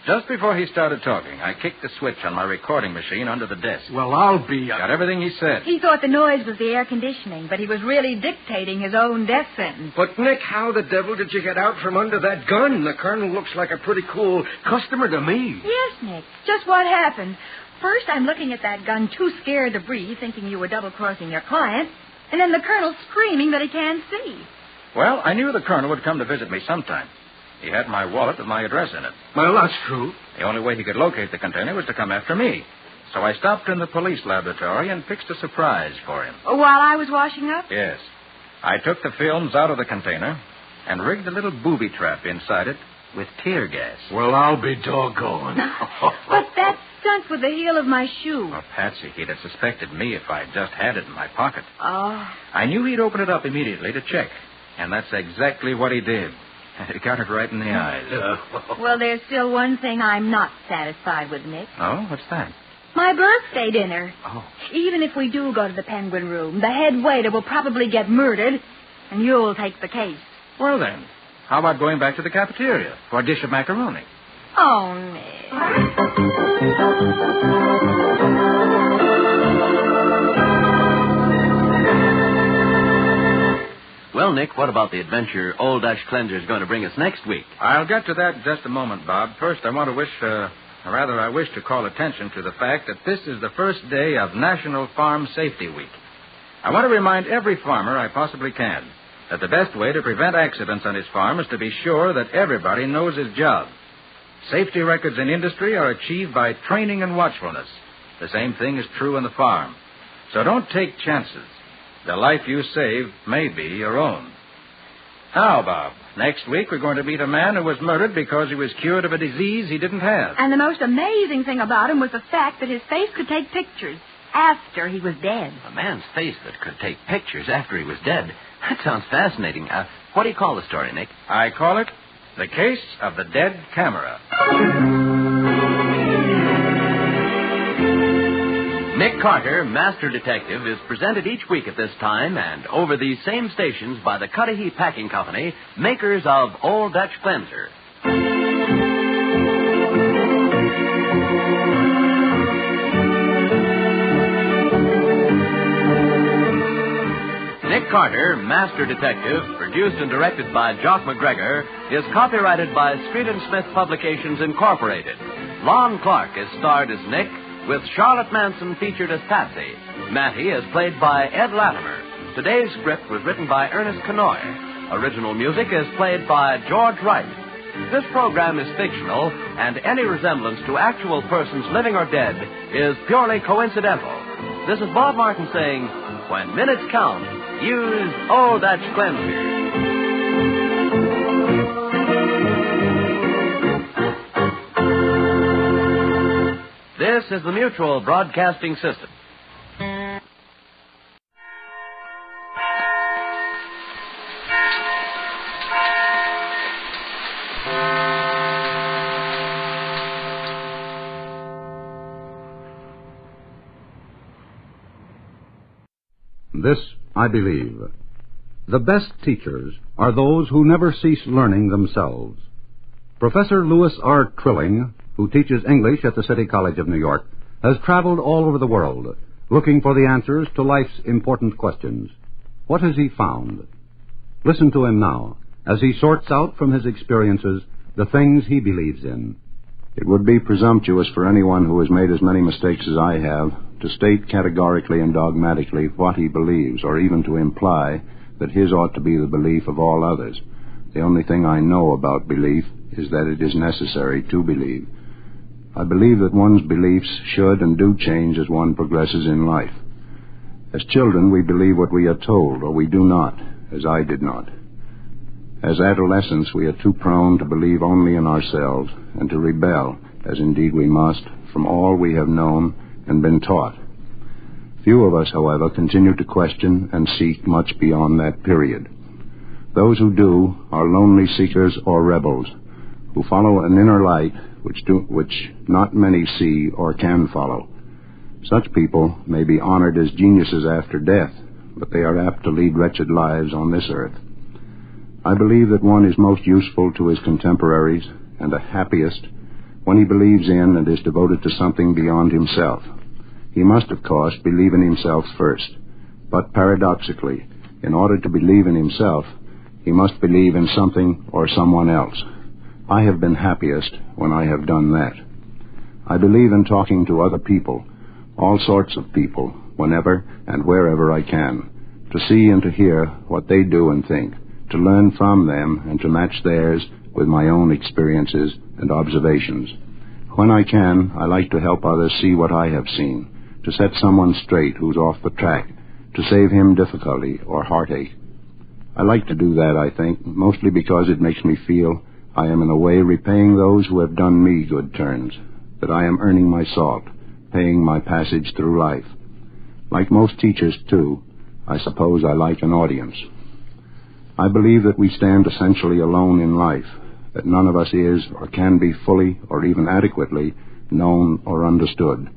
Just before he started talking, I kicked the switch on my recording machine under the desk. Well, I'll be... Got everything he said. He thought the noise was the air conditioning, but he was really dictating his own death sentence. But, Nick, how the devil did you get out from under that gun? The colonel looks like a pretty cool customer to me. Yes, Nick. Just what happened. First, I'm looking at that gun too scared to breathe, thinking you were double-crossing your client. And then the colonel screaming that he can't see. Well, I knew the colonel would come to visit me sometime. He had my wallet with my address in it. Well, that's true. The only way he could locate the container was to come after me. So I stopped in the police laboratory and fixed a surprise for him. While I was washing up? Yes. I took the films out of the container and rigged a little booby trap inside it with tear gas. Well, I'll be doggone. But that stunt with the heel of my shoe. Well, Patsy, he'd have suspected me if I'd just had it in my pocket. Oh. I knew he'd open it up immediately to check. And that's exactly what he did. He got it right in the eyes. Well, there's still one thing I'm not satisfied with, Nick. Oh, what's that? My birthday dinner. Oh. Even if we do go to the Penguin Room, the head waiter will probably get murdered, and you'll take the case. Well, then, how about going back to the cafeteria for a dish of macaroni? Oh, Nick. Well, Nick, what about the adventure Old Dutch Cleanser is going to bring us next week? I'll get to that in just a moment, Bob. First, I wish to call attention to the fact that this is the first day of National Farm Safety Week. I want to remind every farmer I possibly can that the best way to prevent accidents on his farm is to be sure that everybody knows his job. Safety records in industry are achieved by training and watchfulness. The same thing is true on the farm. So don't take chances. The life you save may be your own. Now, Bob, next week we're going to meet a man who was murdered because he was cured of a disease he didn't have. And the most amazing thing about him was the fact that his face could take pictures after he was dead. A man's face that could take pictures after he was dead. That sounds fascinating. What do you call the story, Nick? I call it The Case of the Dead Camera. Nick Carter, Master Detective, is presented each week at this time and over these same stations by the Cudahy Packing Company, makers of Old Dutch Cleanser. Nick Carter, Master Detective, produced and directed by Jock McGregor, is copyrighted by Street & Smith Publications, Incorporated. Lon Clark is starred as Nick, with Charlotte Manson featured as Patsy. Mattie is played by Ed Latimer. Today's script was written by Ernest Kanoy. Original music is played by George Wright. This program is fictional, and any resemblance to actual persons living or dead is purely coincidental. This is Bob Martin saying, when minutes count, use Old Dutch Cleanser. This is the Mutual Broadcasting System. This I believe. The best teachers are those who never cease learning themselves. Professor Louis R. Trilling, who teaches English at the City College of New York, has traveled all over the world looking for the answers to life's important questions. What has he found? Listen to him now as he sorts out from his experiences the things he believes in. It would be presumptuous for anyone who has made as many mistakes as I have to state categorically and dogmatically what he believes, or even to imply that his ought to be the belief of all others. The only thing I know about belief is that it is necessary to believe. I believe that one's beliefs should and do change as one progresses in life. As children, we believe what we are told, or we do not, as I did not. As adolescents, we are too prone to believe only in ourselves and to rebel as indeed we must, from all we have known and been taught. Few of us, however, continue to question and seek much beyond that period. Those who do are lonely seekers or rebels, who follow an inner light which not many see or can follow. Such people may be honored as geniuses after death, but they are apt to lead wretched lives on this earth. I believe that one is most useful to his contemporaries and the happiest when he believes in and is devoted to something beyond himself. He must, of course, believe in himself first, but paradoxically, in order to believe in himself, he must believe in something or someone else. I have been happiest when I have done that. I believe in talking to other people, all sorts of people, whenever and wherever I can, to see and to hear what they do and think, to learn from them and to match theirs with my own experiences and observations. When I can, I like to help others see what I have seen, to set someone straight who's off the track, to save him difficulty or heartache. I like to do that, I think, mostly because it makes me feel I am in a way repaying those who have done me good turns, that I am earning my salt, paying my passage through life. Like most teachers, too, I suppose I like an audience. I believe that we stand essentially alone in life, that none of us is or can be fully or even adequately known or understood.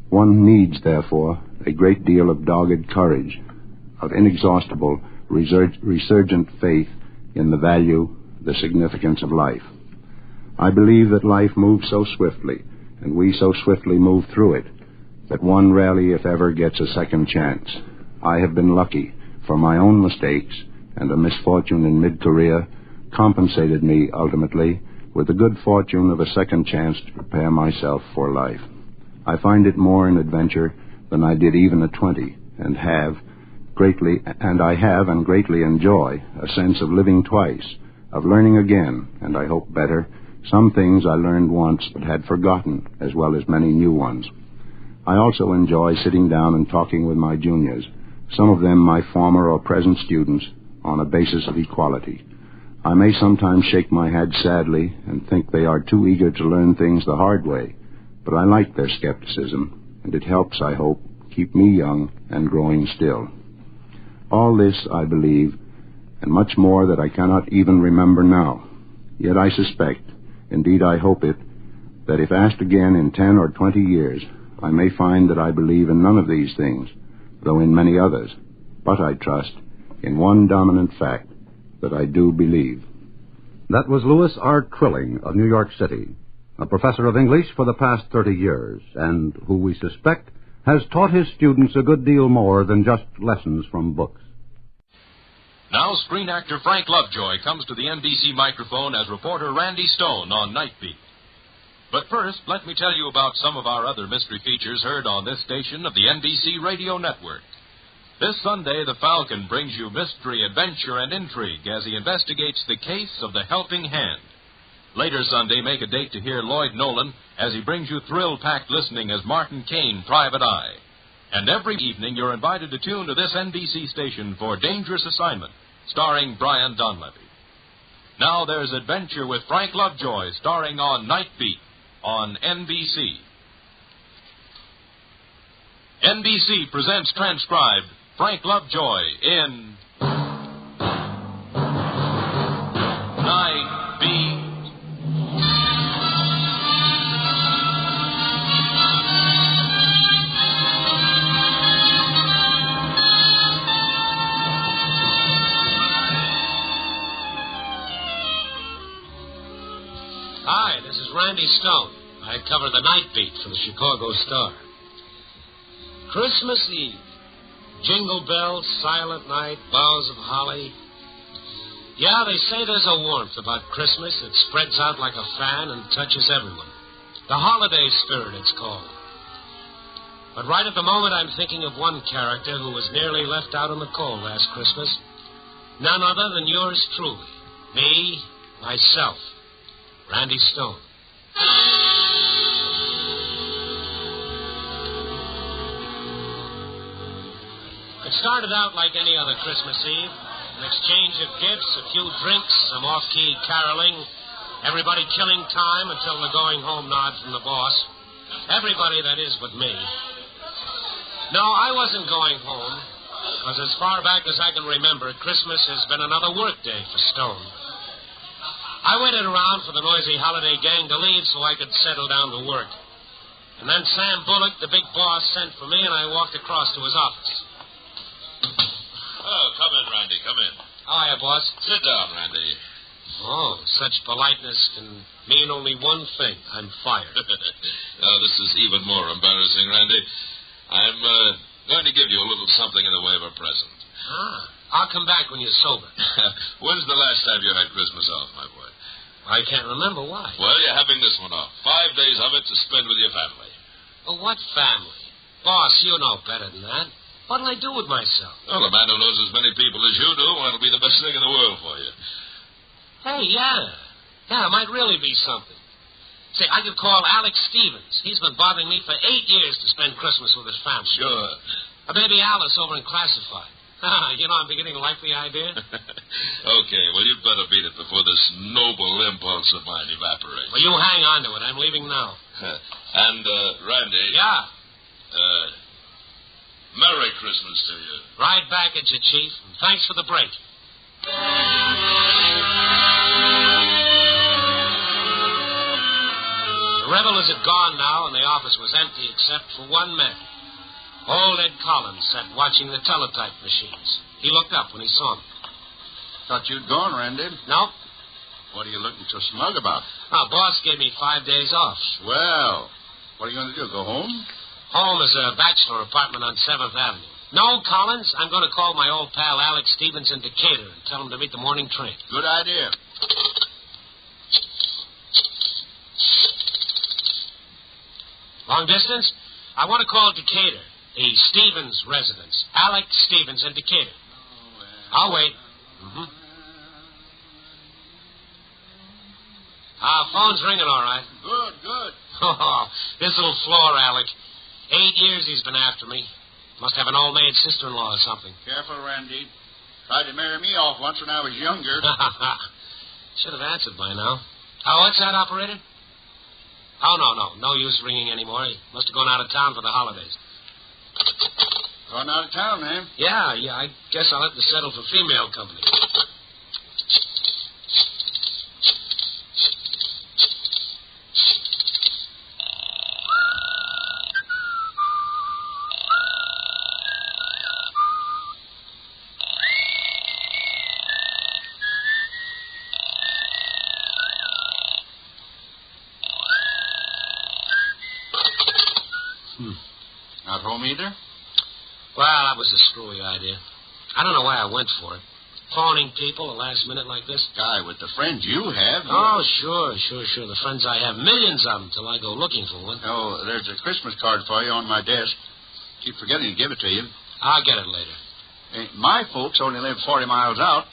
One needs, therefore, a great deal of dogged courage, of inexhaustible, resurgent faith in the value, the significance of life. I believe that life moves so swiftly, and we so swiftly move through it, that one rarely, if ever, gets a second chance. I have been lucky, for my own mistakes and a misfortune in mid-career compensated me, ultimately, with the good fortune of a second chance to prepare myself for life. I find it more an adventure than I did even at 20, and I have and greatly enjoy a sense of living twice, of learning again, and I hope better, some things I learned once but had forgotten, as well as many new ones. I also enjoy sitting down and talking with my juniors, some of them my former or present students, on a basis of equality. I may sometimes shake my head sadly and think they are too eager to learn things the hard way, but I like their skepticism, and it helps, I hope, keep me young and growing still. All this, I believe, and much more that I cannot even remember now. Yet I suspect, indeed I hope it, that if asked again in 10 or 20 years, I may find that I believe in none of these things, though in many others, but I trust in one dominant fact, that I do believe. That was Louis R. Trilling of New York City, a professor of English for the past 30 years, and who we suspect has taught his students a good deal more than just lessons from books. Now screen actor Frank Lovejoy comes to the NBC microphone as reporter Randy Stone on Night Beat. But first, let me tell you about some of our other mystery features heard on this station of the NBC Radio Network. This Sunday, the Falcon brings you mystery, adventure, and intrigue as he investigates the case of the Helping Hand. Later Sunday, make a date to hear Lloyd Nolan as he brings you thrill-packed listening as Martin Caine, Private Eye. And every evening, you're invited to tune to this NBC station for Dangerous Assignment, starring Brian Donlevy. Now there's Adventure with Frank Lovejoy, starring on Night Beat on NBC. NBC presents transcribed Frank Lovejoy in Night Beat. Hi, this is Randy Stone. I cover the Night Beat for the Chicago Star. Christmas Eve. Jingle bells, silent night, boughs of holly. Yeah, they say there's a warmth about Christmas that spreads out like a fan and touches everyone. The holiday spirit, it's called. But right at the moment, I'm thinking of one character who was nearly left out in the cold last Christmas. None other than yours truly. Me, myself, Randy Stone. It started out like any other Christmas Eve. An exchange of gifts, a few drinks, some off-key caroling. Everybody killing time until the going home nod from the boss. Everybody, that is, but me. No, I wasn't going home, because as far back as I can remember, Christmas has been another work day for Stone. I waited around for the noisy holiday gang to leave so I could settle down to work. And then Sam Bullock, the big boss, sent for me, and I walked across to his office. Oh, come in, Randy, come in. How are you, boss? Sit down, Randy. Oh, such politeness can mean only one thing. I'm fired. Now, this is even more embarrassing, Randy. I'm going to give you a little something in the way of a present. I'll come back when you're sober. When's the last time you had Christmas off, my boy? I can't remember why. Well, you're having this one off. 5 days of it to spend with your family. Oh, what family? Boss, you know better than that. What'll I do with myself? Well, a man who knows as many people as you do, well, it'll be the best thing in the world for you. Hey, yeah. Yeah, it might really be something. Say, I could call Alex Stevens. He's been bothering me for 8 years to spend Christmas with his family. Sure. Or maybe Alice over in Classified. You know, I'm beginning to like the idea. Okay, well, you'd better beat it before this noble impulse of mine evaporates. Well, you hang on to it. I'm leaving now. And, Randy. Yeah? Merry Christmas to you. Right back at you, Chief. And thanks for the break. The revelers had gone now, and the office was empty except for one man. Old Ed Collins sat watching the teletype machines. He looked up when he saw me. Thought you'd gone, Randy. No. What are you looking so smug about? Our boss gave me 5 days off. Well, what are you going to do, go home? Home is a bachelor apartment on 7th Avenue. No, Collins, I'm going to call my old pal Alex Stevens in Decatur and tell him to meet the morning train. Good idea. Long distance? I want to call Decatur. The Stevens residence. Alex Stevens in Decatur. I'll wait. Phone's ringing all right. Good. Oh, this little floor, Alec. 8 years he's been after me. Must have an old maid sister-in-law or something. Careful, Randy. Tried to marry me off once when I was younger. Should have answered by now. Oh, what's that, operator? Oh, no use ringing anymore. He must have gone out of town for the holidays. Going out of town, eh? Yeah, I guess I'll have to settle for female company. Not home either? Well, that was a screwy idea. I don't know why I went for it. Phoning people at the last minute like this. Guy, with the friends you have... Oh, sure. The friends I have, millions of them till I go looking for one. Oh, there's a Christmas card for you on my desk. Keep forgetting to give it to you. I'll get it later. My folks only live 40 miles out.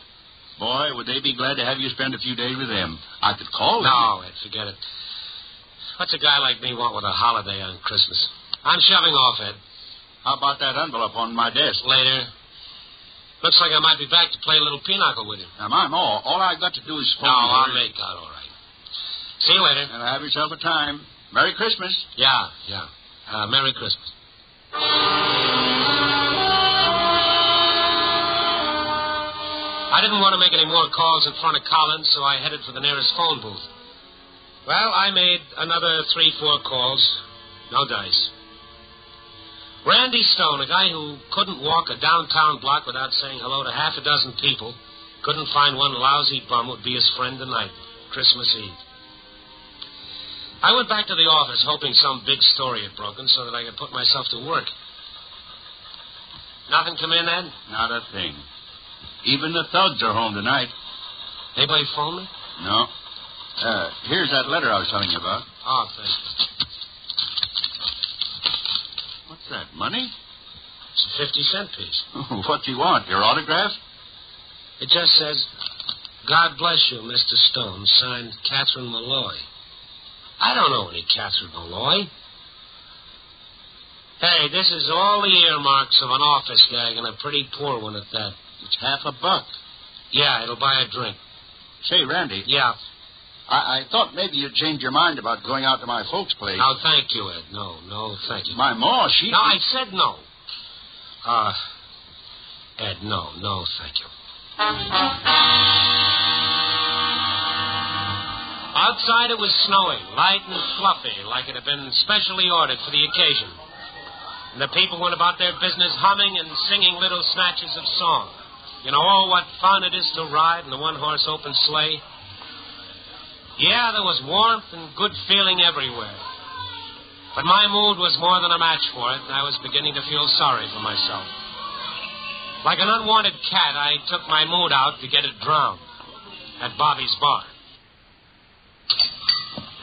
Boy, would they be glad to have you spend a few days with them. I could call them. No, Ed, forget it. What's a guy like me want with a holiday on Christmas? I'm shoving off, Ed. How about that envelope on my desk? Later. Looks like I might be back to play a little pinochle with you. Now, Mom, all I got to do is phone No, her. I'll make out all right. See you later. And have yourself a time. Merry Christmas. Yeah. Merry Christmas. I didn't want to make any more calls in front of Collins, so I headed for the nearest phone booth. Well, I made another 3-4 calls. No dice. Randy Stone, a guy who couldn't walk a downtown block without saying hello to half a dozen people, couldn't find one lousy bum would be his friend tonight, Christmas Eve. I went back to the office hoping some big story had broken so that I could put myself to work. Nothing come in, Ed? Not a thing. Even the thugs are home tonight. Anybody phone me? No. Here's that letter I was telling you about. Oh, thank you. What's that, money? It's a 50-cent piece. What do you want, your autograph? It just says, God bless you, Mr. Stone, signed Catherine Malloy. I don't know any Catherine Malloy. Hey, this is all the earmarks of an office gag, and a pretty poor one at that. It's $50. Yeah, it'll buy a drink. Say, Randy. Yeah? I thought maybe you'd change your mind about going out to my folks' place. No, thank you, Ed. No, thank you. My ma, she... No, I said no. Ed, no, thank you. Outside it was snowing, light and fluffy, like it had been specially ordered for the occasion. And the people went about their business humming and singing little snatches of song. You know, oh, what fun it is to ride in the one-horse open sleigh. Yeah, there was warmth and good feeling everywhere. But my mood was more than a match for it, and I was beginning to feel sorry for myself. Like an unwanted cat, I took my mood out to get it drowned at Bobby's bar.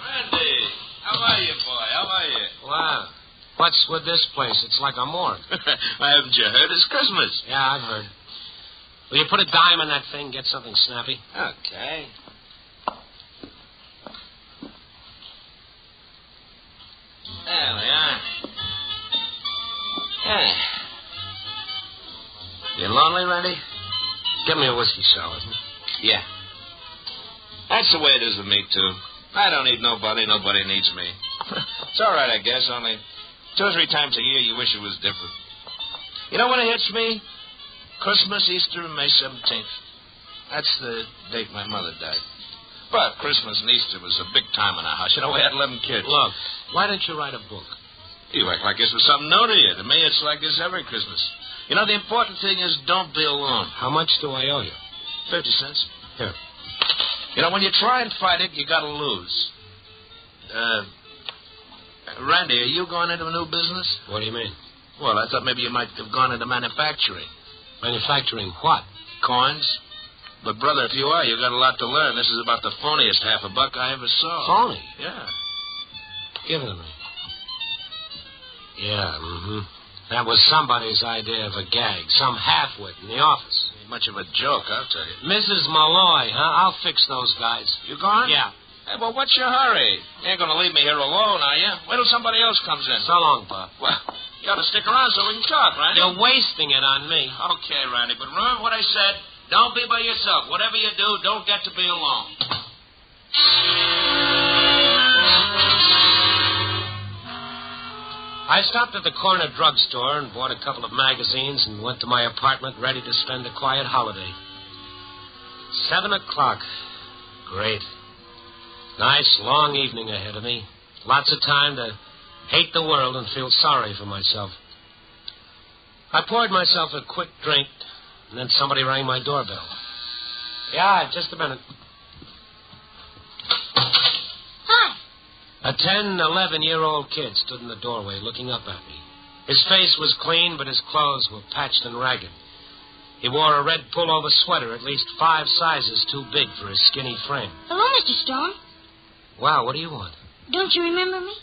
Randy, how are you, boy? How are you? Wow. What's with this place? It's like a morgue. Haven't you heard? It's Christmas. Yeah, I've heard. Will you put a dime in that thing, get something snappy? Okay. There we are. Yeah. You lonely, Randy? Give me a whiskey sour. Yeah. That's the way it is with me, too. I don't need nobody. Nobody needs me. It's all right, I guess, only 2 or 3 times a year you wish it was different. You know when it hits me? Christmas, Easter, and May 17th. That's the date my mother died. But Christmas and Easter was a big time in our house. You know, we had 11 kids. Look, why don't you write a book? You act like this was something new to you. To me, it's like this every Christmas. You know, the important thing is don't be alone. How much do I owe you? 50 cents. Here. You know, when you try and fight it, you got to lose. Randy, are you going into a new business? What do you mean? Well, I thought maybe you might have gone into manufacturing. Manufacturing what? Coins. But, brother, if you are, you got a lot to learn. This is about the phoniest $half a buck I ever saw. Phony? Yeah. Give it to me. Yeah, That was somebody's idea of a gag. Some half-wit in the office. Ain't much of a joke, I'll tell you. Mrs. Malloy, huh? I'll fix those guys. You gone? Yeah. Hey, well, what's your hurry? You ain't going to leave me here alone, are you? Wait till somebody else comes in. So long, Bob. Well, you ought to stick around so we can talk, Randy. You're wasting it on me. Okay, Randy, but remember what I said. Don't be by yourself. Whatever you do, don't get to be alone. I stopped at the corner drugstore and bought a couple of magazines and went to my apartment ready to spend a quiet holiday. 7 o'clock. Great. Nice, long evening ahead of me. Lots of time to hate the world and feel sorry for myself. I poured myself a quick drink, and then somebody rang my doorbell. Yeah, just a minute. Hi. A 10, 11-year-old kid stood in the doorway looking up at me. His face was clean, but his clothes were patched and ragged. He wore a red pullover sweater at least 5 sizes too big for his skinny frame. Hello, Mr. Stone. Wow, what do you want? Don't you remember me?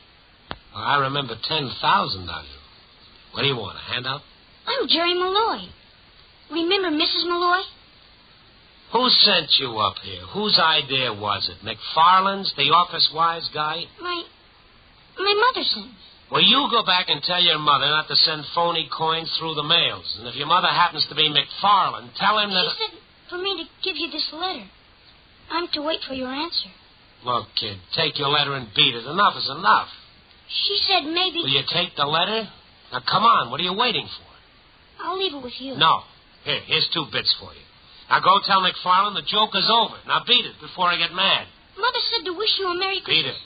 Well, I remember 10,000 of you. What do you want, a handout? I'm Jerry Malloy. Remember Mrs. Malloy? Who sent you up here? Whose idea was it? McFarland's, the office wise guy? My mother sent me. Well, you go back and tell your mother not to send phony coins through the mails. And if your mother happens to be McFarland, tell him that... She said for me to give you this letter. I'm to wait for your answer. Look, kid, take your letter and beat it. Enough is enough. She said maybe... Will you take the letter? Now, come on. What are you waiting for? I'll leave it with you. No. Here's 2 bits for you. Now, go tell McFarland the joke is over. Now, beat it before I get mad. Mother said to wish you a Merry Christmas. Beat it.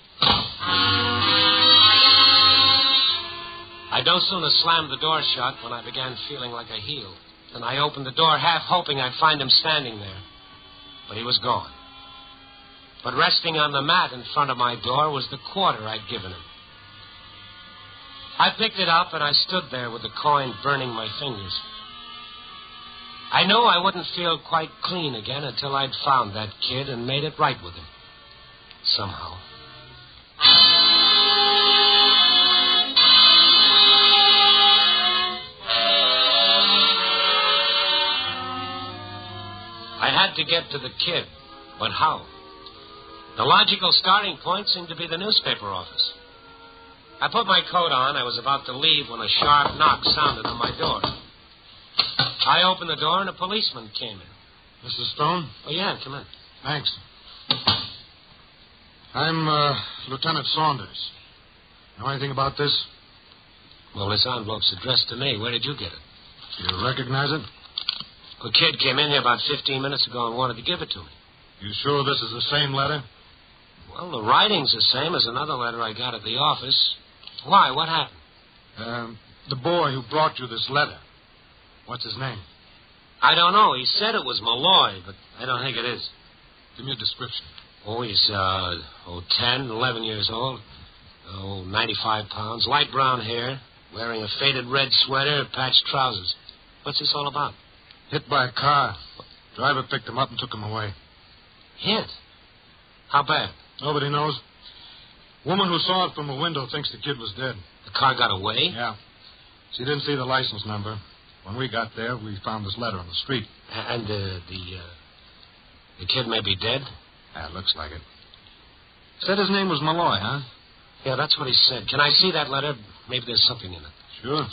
I'd no sooner slammed the door shut when I began feeling like a heel. Then I opened the door, half hoping I'd find him standing there. But he was gone. But resting on the mat in front of my door was the quarter I'd given him. I picked it up, and I stood there with the coin burning my fingers. I knew I wouldn't feel quite clean again until I'd found that kid and made it right with him. Somehow. I had to get to the kid, but how? The logical starting point seemed to be the newspaper office. I put my coat on. I was about to leave when a sharp knock sounded on my door. I opened the door and a policeman came in. Mr. Stone? Oh, yeah, come in. Thanks. I'm Lieutenant Saunders. Know anything about this? Well, this envelope's addressed to me. Where did you get it? You recognize it? A kid came in here about 15 minutes ago and wanted to give it to me. You sure this is the same letter? Well, the writing's the same as another letter I got at the office. Why? What happened? The boy who brought you this letter. What's his name? I don't know. He said it was Malloy, but I don't think it is. Give me a description. Oh, he's 10, 11 years old. 95 pounds, light brown hair, wearing a faded red sweater, patched trousers. What's this all about? Hit by a car. Driver picked him up and took him away. Hit? How bad? Nobody knows. Woman who saw it from a window thinks the kid was dead. The car got away? Yeah. She didn't see the license number. When we got there, we found this letter on the street. And the kid may be dead? Yeah, it looks like it. Said his name was Malloy, huh? Yeah, that's what he said. Can I see that letter? Maybe there's something in it. Sure.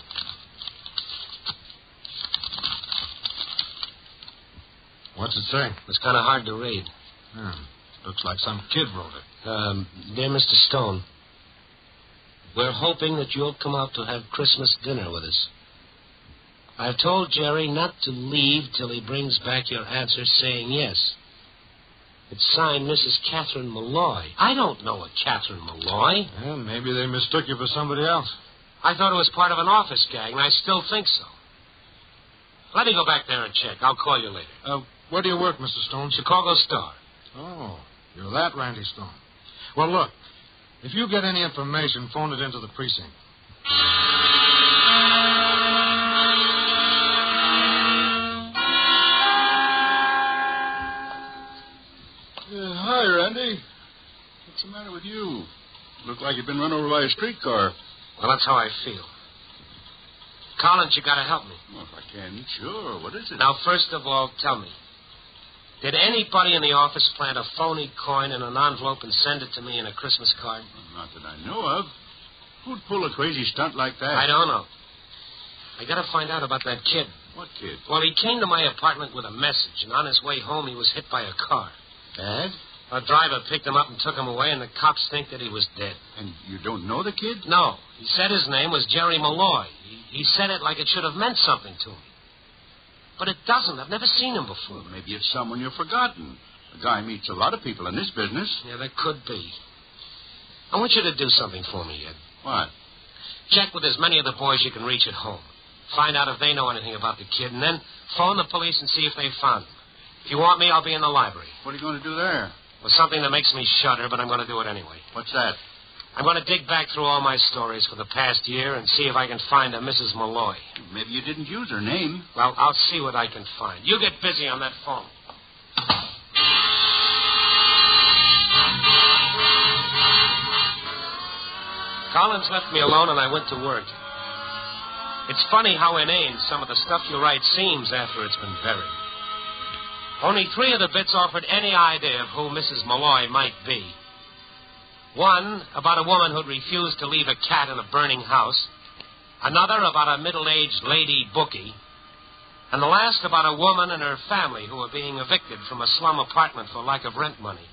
What's it say? It's kind of hard to read. Looks like some kid wrote it. Dear Mr. Stone, we're hoping that you'll come out to have Christmas dinner with us. I've told Jerry not to leave till he brings back your answer saying yes. It's signed Mrs. Catherine Malloy. I don't know a Catherine Malloy. Well, maybe they mistook you for somebody else. I thought it was part of an office gang, and I still think so. Let me go back there and check. I'll call you later. Where do you work, Mr. Stone? Chicago Star. Oh, you're that Randy Stone. Well, look, if you get any information, phone it into the precinct. Hi, Randy. What's the matter with you? Look like you've been run over by a streetcar. Well, that's how I feel. Collins, you gotta help me. Well, if I can, sure. What is it? Now, first of all, tell me. Did anybody in the office plant a phony coin in an envelope and send it to me in a Christmas card? Well, not that I know of. Who'd pull a crazy stunt like that? I don't know. I gotta find out about that kid. What kid? Well, he came to my apartment with a message, and on his way home he was hit by a car. Bad? A driver picked him up and took him away, and the cops think that he was dead. And you don't know the kid? No. He said his name was Jerry Malloy. He said it like it should have meant something to me. But it doesn't. I've never seen him before. Well, maybe it's someone you've forgotten. The guy meets a lot of people in this business. Yeah, that could be. I want you to do something for me, Ed. What? Check with as many of the boys you can reach at home. Find out if they know anything about the kid, and then phone the police and see if they found him. If you want me, I'll be in the library. What are you going to do there? Well, something that makes me shudder, but I'm going to do it anyway. What's that? I'm going to dig back through all my stories for the past year and see if I can find a Mrs. Malloy. Maybe you didn't use her name. Well, I'll see what I can find. You get busy on that phone. Collins left me alone, and I went to work. It's funny how inane some of the stuff you write seems after it's been buried. Only 3 of the bits offered any idea of who Mrs. Malloy might be. One about a woman who'd refused to leave a cat in a burning house. Another about a middle-aged lady bookie. And the last about a woman and her family who were being evicted from a slum apartment for lack of rent money.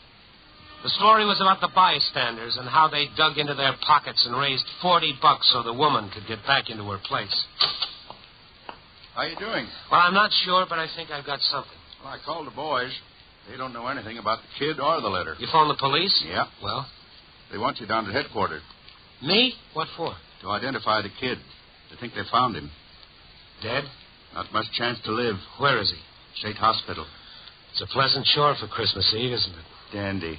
The story was about the bystanders and how they dug into their pockets and raised $40 so the woman could get back into her place. How you doing? Well, I'm not sure, but I think I've got something. Well, I called the boys. They don't know anything about the kid or the letter. You phoned the police? Yeah. Well? They want you down to headquarters. Me? What for? To identify the kid. They think they found him. Dead? Not much chance to live. Where is he? State Hospital. It's a pleasant chore for Christmas Eve, isn't it? Dandy.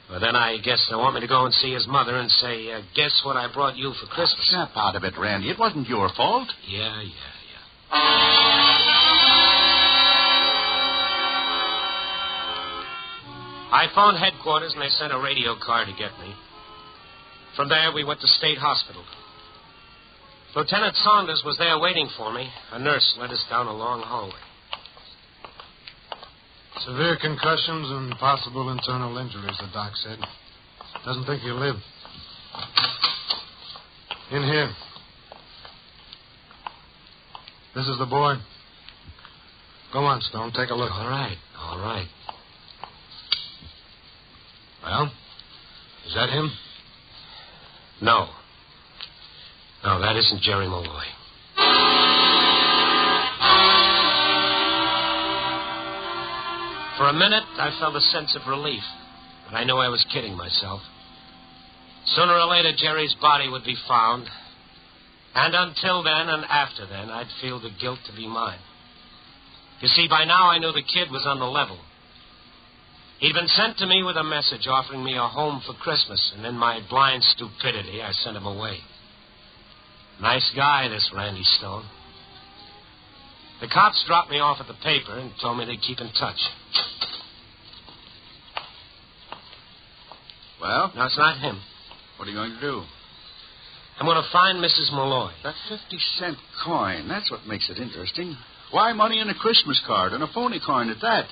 Well, then I guess they want me to go and see his mother and say, guess what I brought you for Christmas. Snap out of it, Randy. It wasn't your fault. Yeah. I phoned headquarters, and they sent a radio car to get me. From there, we went to State Hospital. Lieutenant Saunders was there waiting for me. A nurse led us down a long hallway. Severe concussions and possible internal injuries, the doc said. Doesn't think he'll live. In here. This is the boy. Go on, Stone. Take a look. All right. Well? Is that him? No. No, that isn't Jerry Malloy. For a minute, I felt a sense of relief, but I knew I was kidding myself. Sooner or later, Jerry's body would be found, and until then and after then, I'd feel the guilt to be mine. You see, by now I knew the kid was on the level. He'd been sent to me with a message offering me a home for Christmas, and in my blind stupidity, I sent him away. Nice guy, this Randy Stone. The cops dropped me off at the paper and told me they'd keep in touch. Well? No, it's not him. What are you going to do? I'm going to find Mrs. Malloy. That 50-cent coin, that's what makes it interesting. Why money in a Christmas card and a phony coin at that?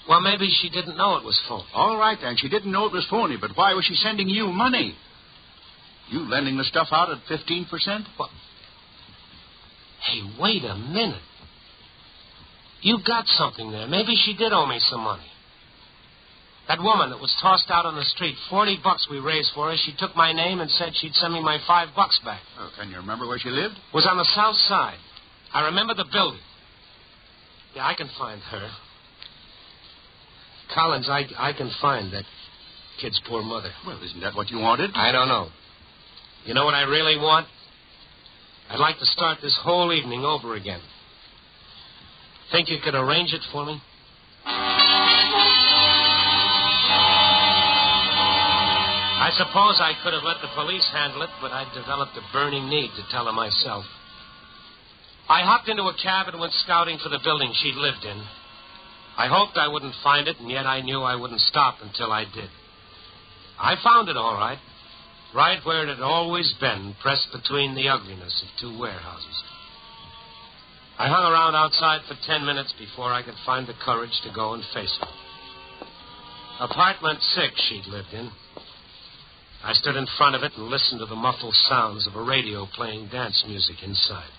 Well, maybe she didn't know it was phony. All right, then. She didn't know it was phony, but why was she sending you money? You lending the stuff out at 15%? What? Hey, wait a minute. You got something there. Maybe she did owe me some money. That woman that was tossed out on the street, $40 we raised for her, she took my name and said she'd send me my $5 back. Oh, can you remember where she lived? It was on the south side. I remember the building. Yeah, I can find her. Collins, I can find that kid's poor mother. Well, isn't that what you wanted? I don't know. You know what I really want? I'd like to start this whole evening over again. Think you could arrange it for me? I suppose I could have let the police handle it, but I'd developed a burning need to tell her myself. I hopped into a cab and went scouting for the building she'd lived in. I hoped I wouldn't find it, and yet I knew I wouldn't stop until I did. I found it all right. Right where it had always been, pressed between the ugliness of two warehouses. I hung around outside for 10 minutes before I could find the courage to go and face her. Apartment 6 she'd lived in. I stood in front of it and listened to the muffled sounds of a radio playing dance music inside.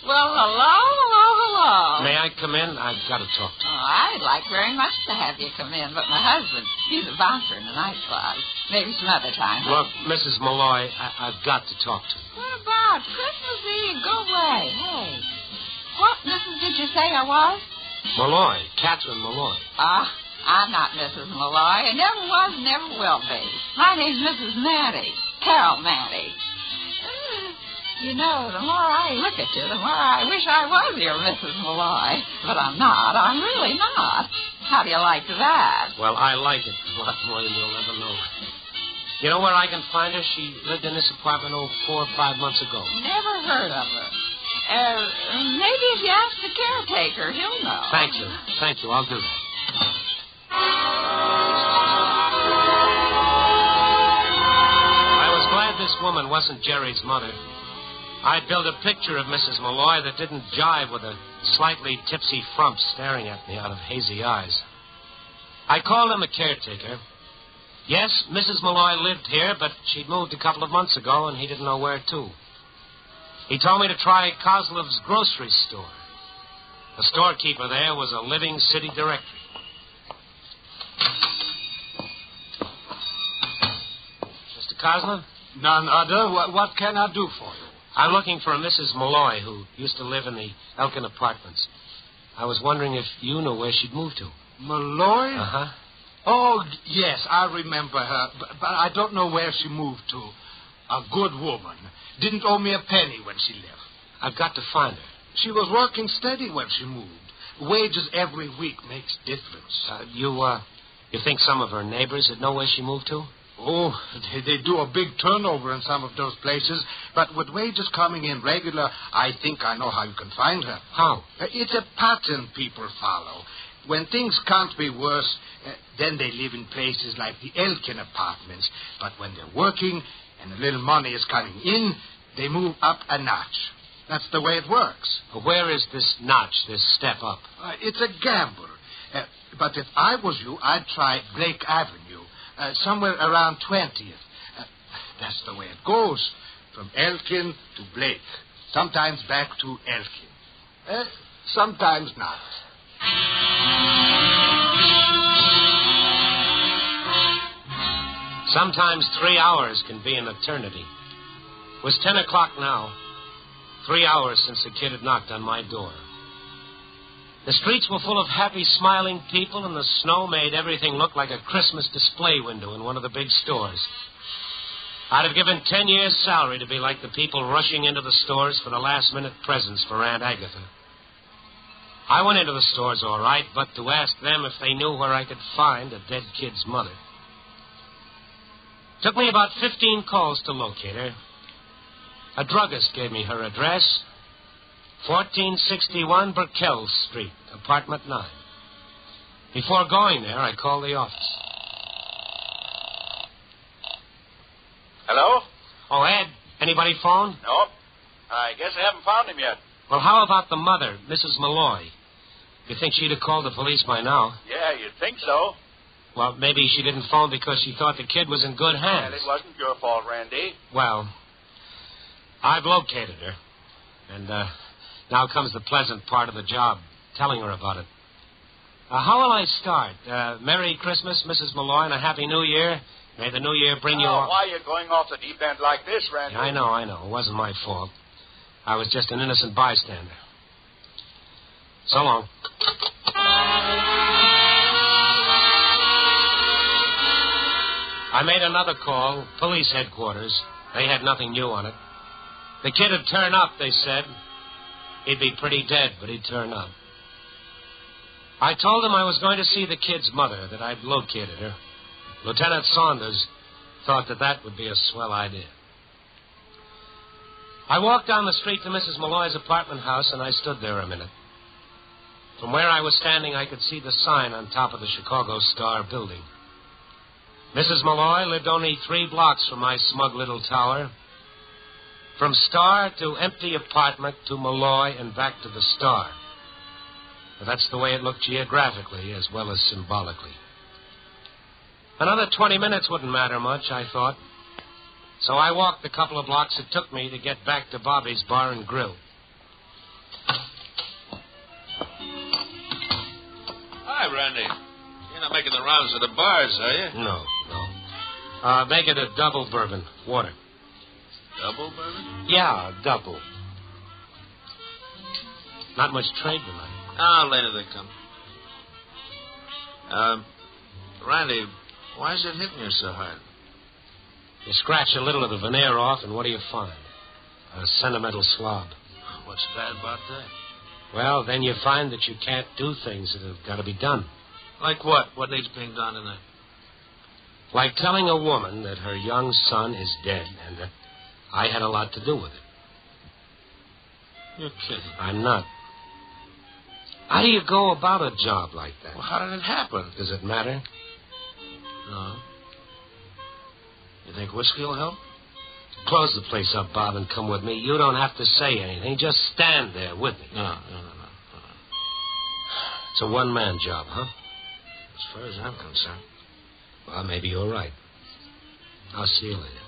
Well, hello. May I come in? I've got to talk to you. Oh, I'd like very much to have you come in, but my husband, he's a bouncer in the nightclub. Maybe some other time. Look, Mrs. Malloy, I've got to talk to you. What about Christmas Eve? Go away. Hey. What Mrs. did you say I was? Malloy, Catherine Malloy. I'm not Mrs. Malloy. I never was, never will be. My name's Mrs. Matty. Carol Matty. You know, the more I look at you, the more I wish I was your Mrs. Malloy. But I'm not. I'm really not. How do you like that? Well, I like it a lot more than you'll ever know. You know where I can find her? She lived in this apartment 4 or 5 months ago. Never heard of her. Maybe if you ask the caretaker, he'll know. Thank you. Thank you. I'll do that. I was glad this woman wasn't Jerry's mother. I'd built a picture of Mrs. Malloy that didn't jive with a slightly tipsy frump staring at me out of hazy eyes. I called him a caretaker. Yes, Mrs. Malloy lived here, but she'd moved a couple of months ago, and he didn't know where to. He told me to try Kozlov's grocery store. The storekeeper there was a living city directory. Mr. Kozlov? None other. What can I do for you? I'm looking for a Mrs. Malloy who used to live in the Elkin Apartments. I was wondering if you knew where she'd moved to. Malloy? Uh-huh. Oh, yes, I remember her, but I don't know where she moved to. A good woman. Didn't owe me a penny when she left. I've got to find her. She was working steady when she moved. Wages every week makes difference. You think some of her neighbors would know where she moved to? Oh, they do a big turnover in some of those places, but with wages coming in regular, I think I know how you can find her. How? It's a pattern people follow. When things can't be worse, then they live in places like the Elkin Apartments. But when they're working and a little money is coming in, they move up a notch. That's the way it works. Where is this notch, this step up? It's a gamble. But if I was you, I'd try Blake Avenue, somewhere around 20th. That's the way it goes, from Elkin to Blake. Sometimes back to Elkin. Sometimes not. Sometimes 3 hours can be an eternity. It was 10 o'clock now. 3 hours since the kid had knocked on my door. The streets were full of happy, smiling people, and the snow made everything look like a Christmas display window in one of the big stores. I'd have given 10 years' salary to be like the people rushing into the stores for the last-minute presents for Aunt Agatha. I went into the stores all right, but to ask them if they knew where I could find a dead kid's mother. Took me about 15 calls to locate her. A druggist gave me her address, 1461 Burkell Street, apartment 9. Before going there, I called the office. Hello? Oh, Ed, anybody phone? Nope. I guess I haven't found him yet. Well, how about the mother, Mrs. Malloy? You think she'd have called the police by now? Yeah, you'd think so. Well, maybe she didn't phone because she thought the kid was in good hands. And it wasn't your fault, Randy. Well, I've located her. And now comes the pleasant part of the job, telling her about it. How will I start? Merry Christmas, Mrs. Malloy, and a Happy New Year. May the New Year bring you all... Why are you going off the deep end like this, Randy? I know. It wasn't my fault. I was just an innocent bystander. So long. I made another call, police headquarters. They had nothing new on it. The kid would turn up, they said. He'd be pretty dead, but he'd turn up. I told them I was going to see the kid's mother, that I'd located her. Lieutenant Saunders thought that would be a swell idea. I walked down the street to Mrs. Malloy's apartment house, and I stood there a minute. From where I was standing, I could see the sign on top of the Chicago Star building. Mrs. Malloy lived only 3 blocks from my smug little tower. From Star to empty apartment to Malloy and back to the Star. But that's the way it looked geographically as well as symbolically. Another 20 minutes wouldn't matter much, I thought. So I walked the couple of blocks it took me to get back to Bobby's Bar and Grill. Hi, Randy. You're not making the rounds of the bars, are you? No. Make it a double bourbon. Water. Double bourbon? Yeah, double. Not much trade tonight. Later they come. Randy, why is it hitting you so hard? You scratch a little of the veneer off, and what do you find? A sentimental slob. What's bad about that? Well, then you find that you can't do things that have got to be done. Like what? What needs being done tonight? Like telling a woman that her young son is dead and that I had a lot to do with it. You're kidding. I'm not. How do you go about a job like that? Well, how did it happen? Does it matter? No. You think whiskey will help? Close the place up, Bob, and come with me. You don't have to say anything. Just stand there with me. No. It's a one-man job, huh? As far as I'm concerned. Well, maybe you're right. I'll see you later.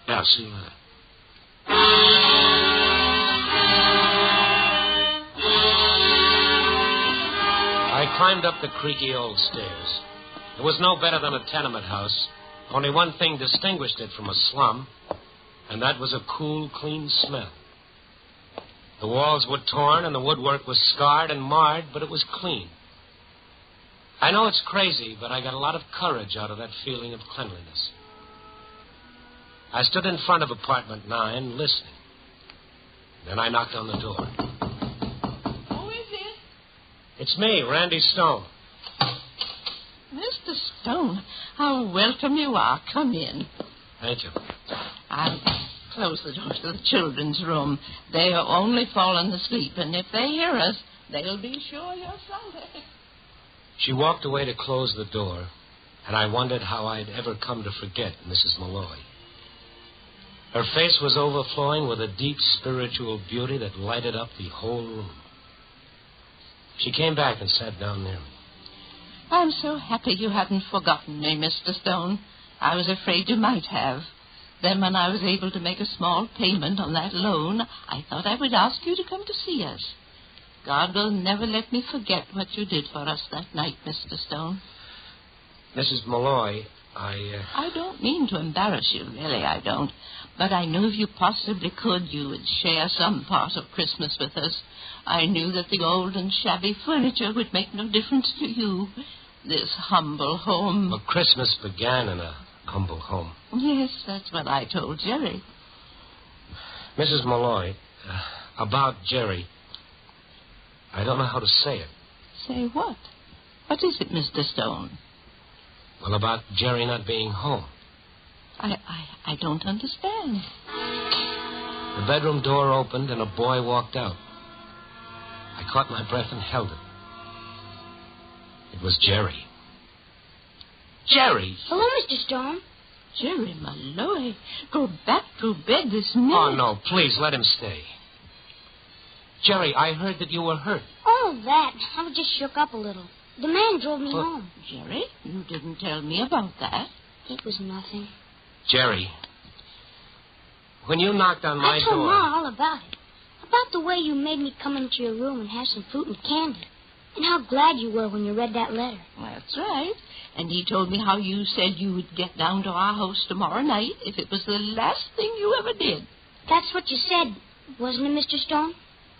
Yeah, I'll see you later. I climbed up the creaky old stairs. It was no better than a tenement house. Only one thing distinguished it from a slum, and that was a cool, clean smell. The walls were torn and the woodwork was scarred and marred, but it was clean. I know it's crazy, but I got a lot of courage out of that feeling of cleanliness. I stood in front of apartment 9, listening. Then I knocked on the door. Who is it? It's me, Randy Stone. Mr. Stone, how welcome you are. Come in. Thank you. I'll close the door to the children's room. They are only fallen asleep, and if they hear us, they'll be sure you're Sunday. She walked away to close the door, and I wondered how I'd ever come to forget Mrs. Malloy. Her face was overflowing with a deep spiritual beauty that lighted up the whole room. She came back and sat down near me. I'm so happy you hadn't forgotten me, Mr. Stone. I was afraid you might have. Then when I was able to make a small payment on that loan, I thought I would ask you to come to see us. God will never let me forget what you did for us that night, Mr. Stone. Mrs. Malloy, I don't mean to embarrass you, really, I don't. But I knew if you possibly could, you would share some part of Christmas with us. I knew that the old and shabby furniture would make no difference to you. This humble home... Well, Christmas began in a humble home. Yes, that's what I told Jerry. Mrs. Malloy, about Jerry, I don't know how to say it. Say what? What is it, Mr. Stone? Well, about Jerry not being home. I don't understand. The bedroom door opened and a boy walked out. I caught my breath and held it. It was Jerry. Jerry! Hello, Mr. Stone. Jerry Malloy, go back to bed this minute. Oh, no, please, let him stay. Jerry, I heard that you were hurt. Oh, that. I was just shook up a little. The man drove me home. Jerry, you didn't tell me about that. It was nothing. Jerry, when you knocked on my I told door... Ma all about it. About the way you made me come into your room and have some fruit and candy. And how glad you were when you read that letter. That's right. And he told me how you said you would get down to our house tomorrow night if it was the last thing you ever did. That's what you said, wasn't it, Mr. Stone?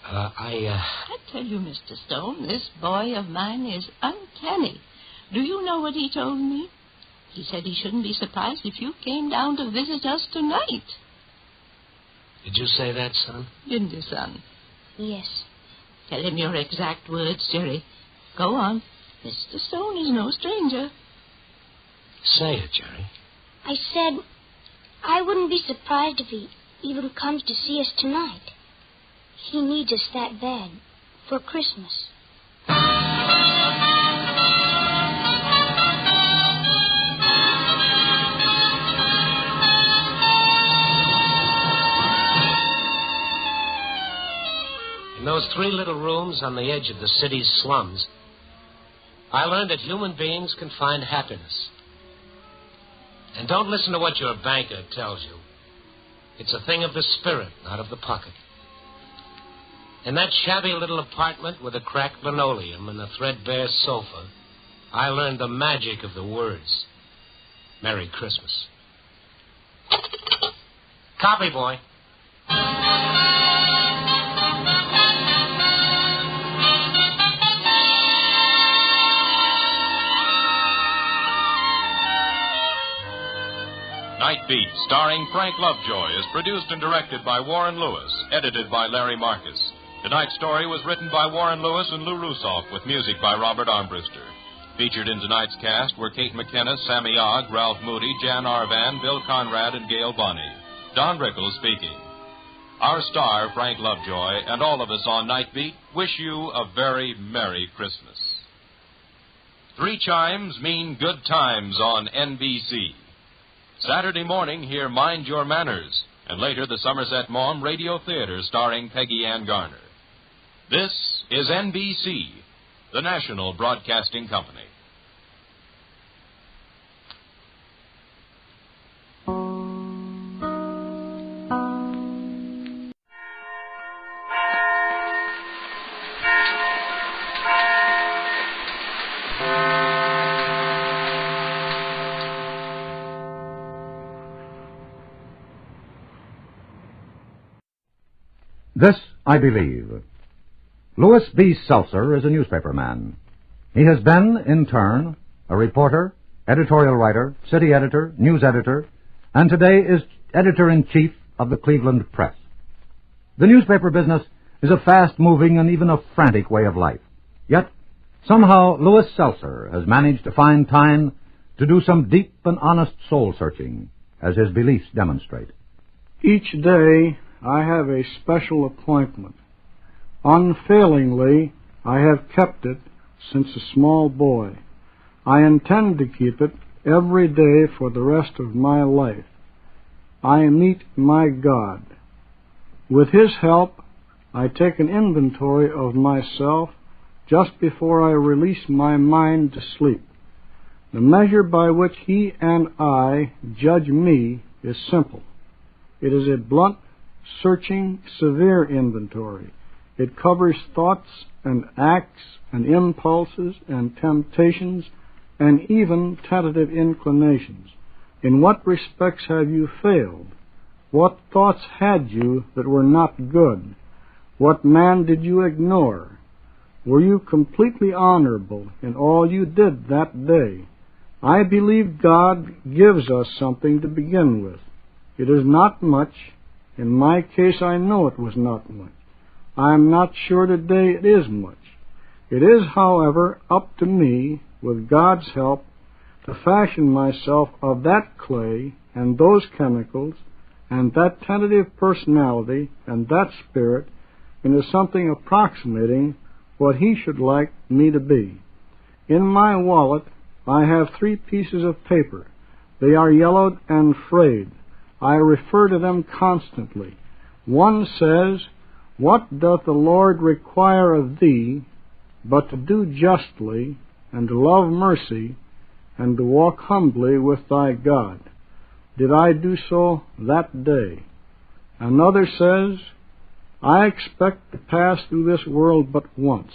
I tell you, Mr. Stone, this boy of mine is uncanny. Do you know what he told me? He said he shouldn't be surprised if you came down to visit us tonight. Did you say that, son? Didn't you, son? Yes. Tell him your exact words, Jerry. Go on. Mr. Stone is no stranger. Say it, Jerry. I said I wouldn't be surprised if he even comes to see us tonight. He needs us that bad for Christmas. In those 3 little rooms on the edge of the city's slums, I learned that human beings can find happiness. And don't listen to what your banker tells you. It's a thing of the spirit, not of the pocket. In that shabby little apartment with a cracked linoleum and a threadbare sofa, I learned the magic of the words. Merry Christmas. Copy, boy. Night Beat, starring Frank Lovejoy, is produced and directed by Warren Lewis, edited by Larry Marcus. Tonight's story was written by Warren Lewis and Lou Rusoff, with music by Robert Armbruster. Featured in tonight's cast were Kate McKenna, Sammy Ogg, Ralph Moody, Jan Arvan, Bill Conrad, and Gail Bonney. Don Rickles speaking. Our star, Frank Lovejoy, and all of us on Night Beat wish you a very Merry Christmas. 3 chimes mean good times on NBC. Saturday morning, hear Mind Your Manners, and later the Somerset Maugham Radio Theater starring Peggy Ann Garner. This is NBC, the National Broadcasting Company. This I believe. Louis B. Seltzer is a newspaperman. He has been, in turn, a reporter, editorial writer, city editor, news editor, and today is editor-in-chief of the Cleveland Press. The newspaper business is a fast-moving and even a frantic way of life. Yet, somehow, Louis Seltzer has managed to find time to do some deep and honest soul-searching, as his beliefs demonstrate. Each day, I have a special appointment. Unfailingly, I have kept it since a small boy. I intend to keep it every day for the rest of my life. I meet my God. With His help, I take an inventory of myself just before I release my mind to sleep. The measure by which He and I judge me is simple. It is a blunt, searching, severe inventory. It covers thoughts and acts and impulses and temptations and even tentative inclinations? In what respects have you failed? What thoughts had you that were not good? What man did you ignore? Were you completely honorable in all you did that day? I believe God gives us something to begin with. It is not much. In my case, I know it was not much. I am not sure today it is much. It is, however, up to me, with God's help, to fashion myself of that clay and those chemicals and that tentative personality and that spirit into something approximating what He should like me to be. In my wallet, I have 3 pieces of paper. They are yellowed and frayed. I refer to them constantly. One says, "What doth the Lord require of thee, but to do justly, and to love mercy, and to walk humbly with thy God?" Did I do so that day? Another says, "I expect to pass through this world but once.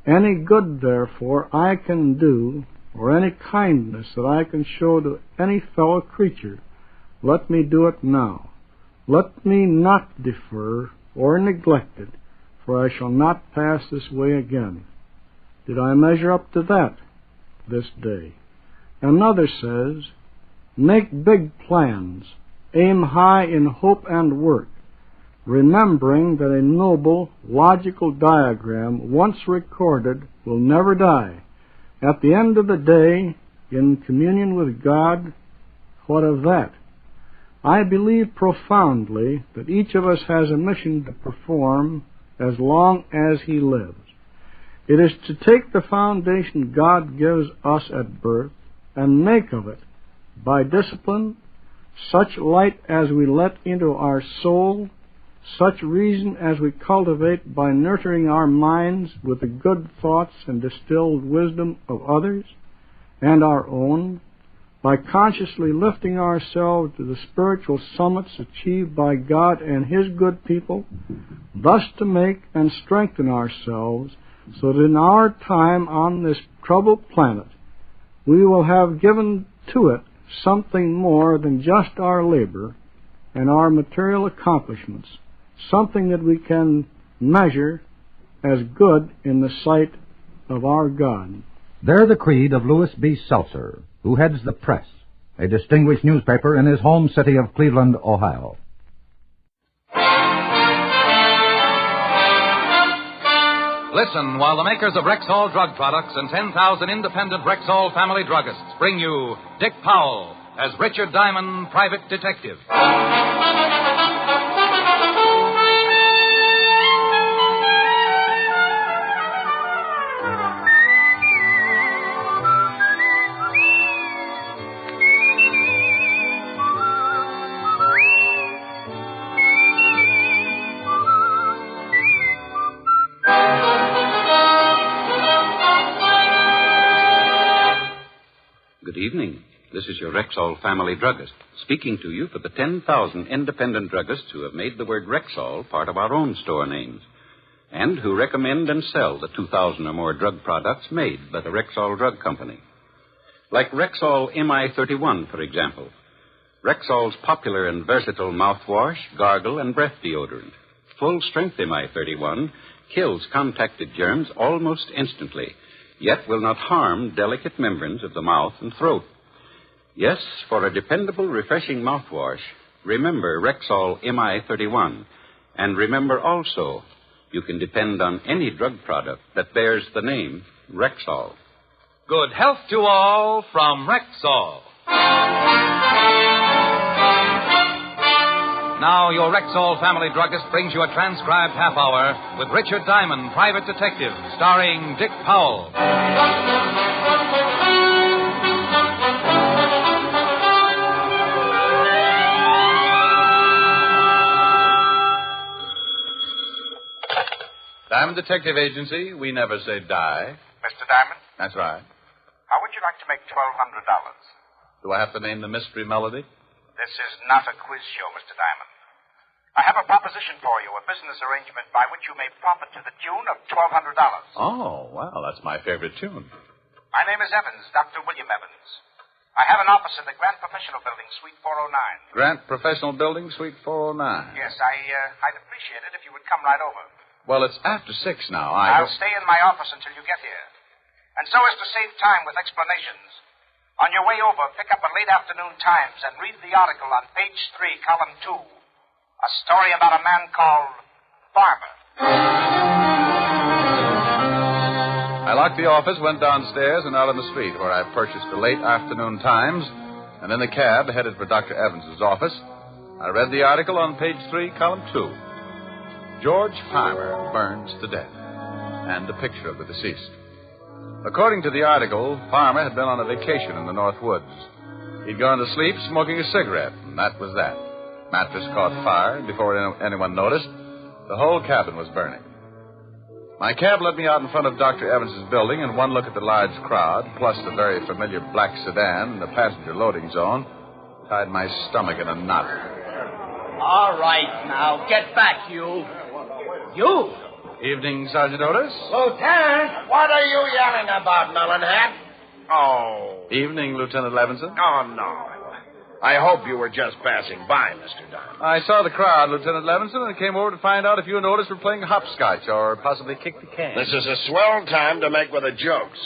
Any good, therefore, I can do, or any kindness that I can show to any fellow creature, let me do it now. Let me not defer or neglect it, for I shall not pass this way again." Did I measure up to that this day? Another says, "Make big plans, aim high in hope and work, remembering that a noble, logical diagram, once recorded, will never die. At the end of the day, in communion with God, what of that?" I believe profoundly that each of us has a mission to perform as long as he lives. It is to take the foundation God gives us at birth and make of it, by discipline, such light as we let into our soul, such reason as we cultivate by nurturing our minds with the good thoughts and distilled wisdom of others and our own, by consciously lifting ourselves to the spiritual summits achieved by God and His good people, thus to make and strengthen ourselves so that in our time on this troubled planet we will have given to it something more than just our labor and our material accomplishments, something that we can measure as good in the sight of our God. They're the creed of Louis B. Seltzer, who heads the Press, a distinguished newspaper in his home city of Cleveland, Ohio. Listen while the makers of Rexall drug products and 10,000 independent Rexall family druggists bring you Dick Powell as Richard Diamond, private detective. Good evening. This is your Rexall family druggist, speaking to you for the 10,000 independent druggists who have made the word Rexall part of our own store names, and who recommend and sell the 2,000 or more drug products made by the Rexall Drug Company. Like Rexall MI31, for example. Rexall's popular and versatile mouthwash, gargle, and breath deodorant. Full-strength MI31 kills contacted germs almost instantly, yet will not harm delicate membranes of the mouth and throat. Yes, for a dependable, refreshing mouthwash, remember Rexall MI31. And remember also, you can depend on any drug product that bears the name Rexall. Good health to all from Rexall. Now, your Rexall family druggist brings you a transcribed half hour with Richard Diamond, private detective, starring Dick Powell. Diamond Detective Agency, we never say die. Mr. Diamond? That's right. How would you like to make $1,200? Do I have to name the mystery melody? This is not a quiz show, Mr. Diamond. I have a proposition for you, a business arrangement by which you may profit to the tune of $1,200. Oh, well, that's my favorite tune. My name is Evans, Dr. William Evans. I have an office in the Grant Professional Building, Suite 409. Grant Professional Building, Suite 409. Yes, I'd appreciate it if you would come right over. Well, it's after 6 now. I'll stay in my office until you get here. And so as to save time with explanations, on your way over, pick up a late afternoon Times and read the article on page 3, column 2. A story about a man called Farmer. I locked the office, went downstairs, and out on the street, where I purchased the late afternoon Times, and in the cab headed for Dr. Evans's office. I read the article on page 3, column 2. George Farmer burns to death, and a picture of the deceased. According to the article, Farmer had been on a vacation in the North Woods. He'd gone to sleep smoking a cigarette, and that was that. Mattress caught fire, and before anyone noticed, the whole cabin was burning. My cab let me out in front of Dr. Evans's building, and one look at the large crowd, plus the very familiar black sedan in the passenger loading zone, tied my stomach in a knot. All right, now, get back, you. You? Evening, Sergeant Otis. Lieutenant, what are you yelling about, Melonhead? Oh. Evening, Lieutenant Levinson. Oh, no. I hope you were just passing by, Mr. Diamond. I saw the crowd, Lieutenant Levinson, and came over to find out if you and Otis were playing hopscotch or possibly kick the can. This is a swell time to make with the jokes.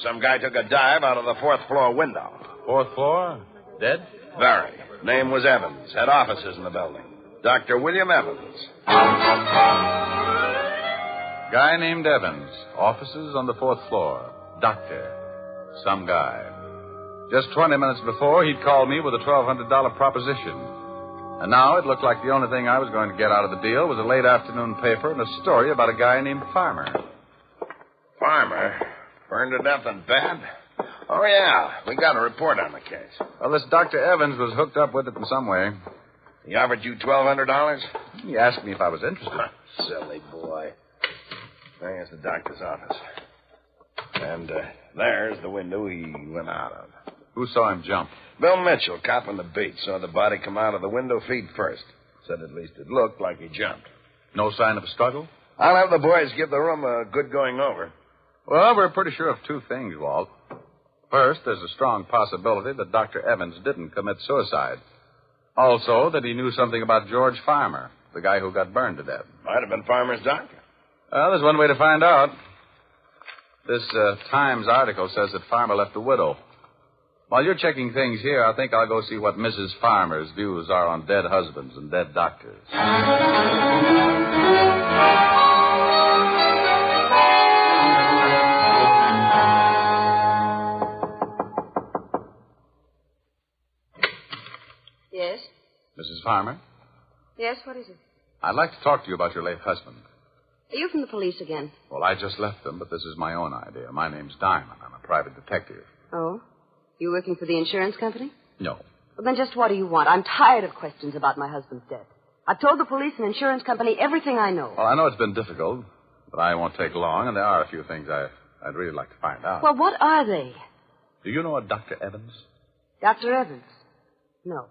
Some guy took a dive out of the 4th floor window. 4th floor? Dead? Very. Name was Evans. Had offices in the building. Dr. William Evans. Guy named Evans. Offices on the 4th floor. Doctor. Some guy. Just 20 minutes before, he'd called me with a $1,200 proposition. And now it looked like the only thing I was going to get out of the deal was a late afternoon paper and a story about a guy named Farmer. Farmer? Burned to death in bed? Oh, yeah. We got a report on the case. Well, this Dr. Evans was hooked up with it in some way. He offered you $1,200? He asked me if I was interested. Silly boy. There's the doctor's office. And there's the window he went out of. Who saw him jump? Bill Mitchell, cop on the beat, saw the body come out of the window feet first. Said at least it looked like he jumped. No sign of a struggle? I'll have the boys give the room a good going over. Well, we're pretty sure of 2 things, Walt. First, there's a strong possibility that Dr. Evans didn't commit suicide. Also, that he knew something about George Farmer, the guy who got burned to death. Might have been Farmer's doctor. Well, there's one way to find out. This Times article says that Farmer left a widow. While you're checking things here, I think I'll go see what Mrs. Farmer's views are on dead husbands and dead doctors. Yes? Mrs. Farmer? Yes, what is it? I'd like to talk to you about your late husband. Are you from the police again? Well, I just left them, but this is my own idea. My name's Diamond. I'm a private detective. Oh? You working for the insurance company? No. Well, then just what do you want? I'm tired of questions about my husband's death. I've told the police and insurance company everything I know. Well, I know it's been difficult, but I won't take long, and there are a few things I'd really like to find out. Well, what are they? Do you know a Dr. Evans? Dr. Evans? No.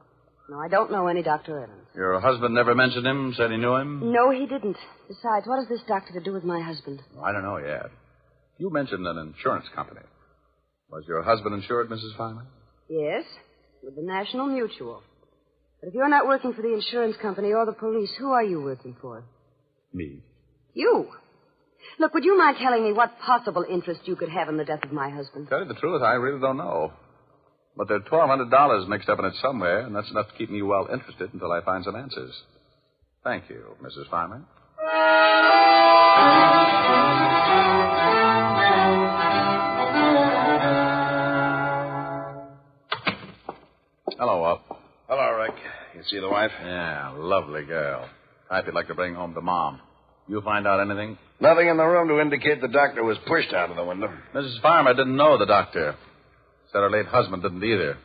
No, I don't know any Dr. Evans. Your husband never mentioned him, said he knew him? No, he didn't. Besides, what has this doctor to do with my husband? I don't know yet. You mentioned an insurance company. Was your husband insured, Mrs. Farmer? Yes, with the National Mutual. But if you're not working for the insurance company or the police, who are you working for? Me. You? Look, would you mind telling me what possible interest you could have in the death of my husband? To tell you the truth, I really don't know. But there's $1,200 mixed up in it somewhere, and that's enough to keep me well interested until I find some answers. Thank you, Mrs. Farmer. Hello, Walt. Hello, Rick. You see the wife? Yeah, lovely girl. Type you'd like to bring home to Mom. You find out anything? Nothing in the room to indicate the doctor was pushed out of the window. Mrs. Farmer didn't know the doctor. Said her late husband didn't either.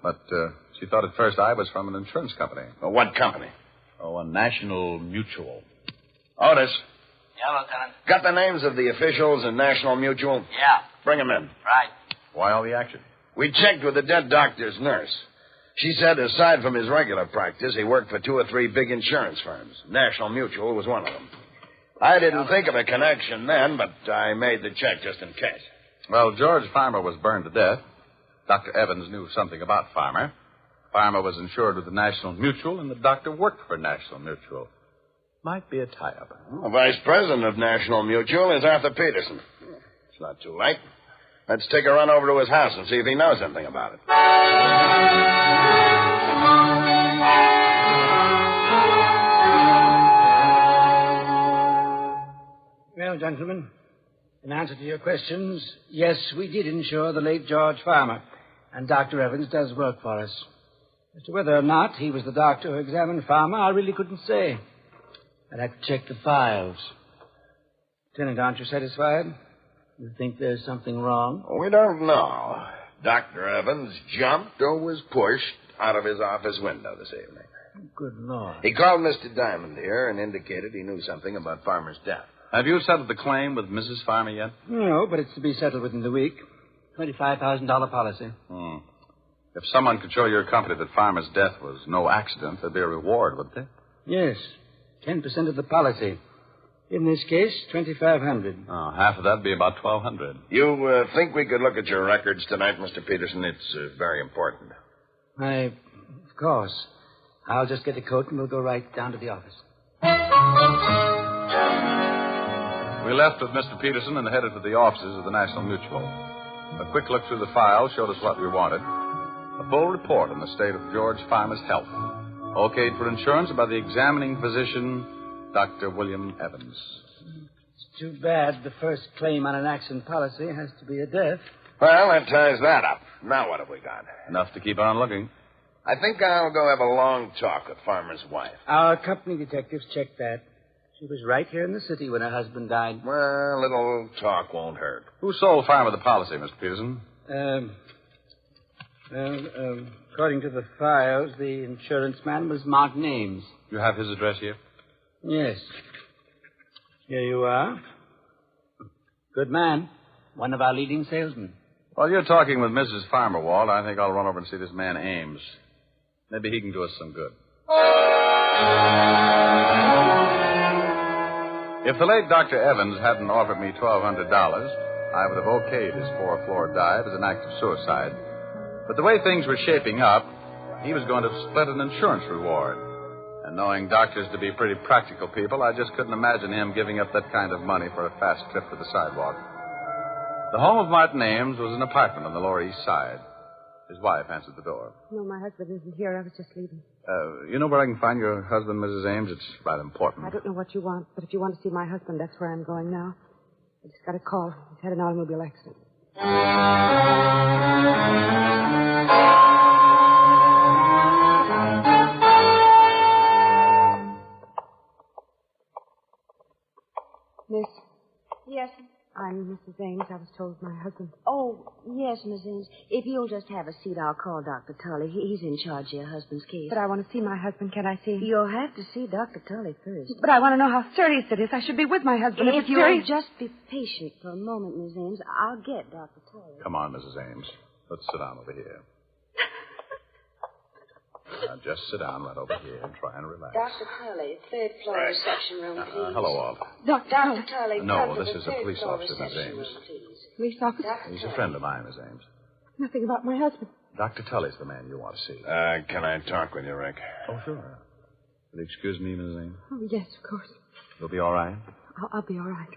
But she thought at first I was from an insurance company. Well, what company? Oh, a National Mutual. Otis. Yeah, Lieutenant. Got the names of the officials in National Mutual? Yeah. Bring them in. Right. Why all the action? We checked with the dead doctor's nurse. She said aside from his regular practice, he worked for 2 or 3 big insurance firms. National Mutual was one of them. I didn't think of a connection then, but I made the check just in case. Well, George Farmer was burned to death. Dr. Evans knew something about Farmer. Farmer was insured with the National Mutual, and the doctor worked for National Mutual. Might be a tie-up. The vice president of National Mutual is Arthur Peterson. It's not too late. Let's take a run over to his house and see if he knows anything about it. Well, gentlemen, in answer to your questions, yes, we did insure the late George Farmer, and Dr. Evans does work for us. As to whether or not he was the doctor who examined Farmer, I really couldn't say. I'd have to check the files. Lieutenant, aren't you satisfied? You think there's something wrong? We don't know. Dr. Evans jumped or was pushed out of his office window this evening. Good Lord. He called Mr. Diamond here and indicated he knew something about Farmer's death. Have you settled the claim with Mrs. Farmer yet? No, but it's to be settled within the week. $25,000 policy. If someone could show your company that Farmer's death was no accident, there'd be a reward, wouldn't there? Yes. 10% of the policy. In this case, $2,500. Oh, half of that'd be about $1,200. You think we could look at your records tonight, Mr. Peterson? It's very important. Of course. I'll just get a coat and we'll go right down to the office. We left with Mr. Peterson and headed for the offices of the National Mutual. A quick look through the files showed us what we wanted. A full report on the state of George Farmer's health. Okayed for insurance by the examining physician, Dr. William Evans. It's too bad the first claim on an accident policy has to be a death. Well, that ties that up. Now what have we got? Enough to keep on looking. I think I'll go have a long talk with Farmer's wife. Our company detectives checked that. She was right here in the city when her husband died. Well, a little talk won't hurt. Who sold Farmer the policy, Mr. Peterson? According to the files, the insurance man was Mark Names. You have his address here? Yes. Here you are. Good man. One of our leading salesmen. While you're talking with Mrs. Farmer, Walt, I think I'll run over and see this man Ames. Maybe he can do us some good. If the late Dr. Evans hadn't offered me $1,200, I would have okayed his fourth-floor dive as an act of suicide. But the way things were shaping up, he was going to split an insurance reward. And knowing doctors to be pretty practical people, I just couldn't imagine him giving up that kind of money for a fast trip to the sidewalk. The home of Martin Ames was an apartment on the Lower East Side. His wife answered the door. No, my husband isn't here. I was just leaving. You know where I can find your husband, Mrs. Ames? It's right important. I don't know what you want, but if you want to see my husband, that's where I'm going now. I just got a call. He's had an automobile accident. Miss? Yes. I'm Mrs. Ames. I was told my husband. Oh, yes, Miss Ames. If you'll just have a seat, I'll call Dr. Tully. He's in charge of your husband's case. But I want to see my husband. Can I see him? You'll have to see Dr. Tully first. But I want to know how serious it is. I should be with my husband. If it's you'll serious... just be patient for a moment, Miss Ames, I'll get Dr. Tully. Come on, Mrs. Ames. Let's sit down over here. Now, just sit down right over here and try and relax. Dr. Tully, third floor reception room, please. Hello, Walt. Dr. Tully, No, come to this the is a third police floor officer, Miss reception Ames. room, please. Police officer? He's a friend of mine, Miss Ames. Nothing about my husband. Dr. Tully's the man you want to see. Can I talk with you, Rick? Oh, sure. Will you excuse me, Mrs. Ames? Oh, yes, of course. You'll be all right? I'll be all right.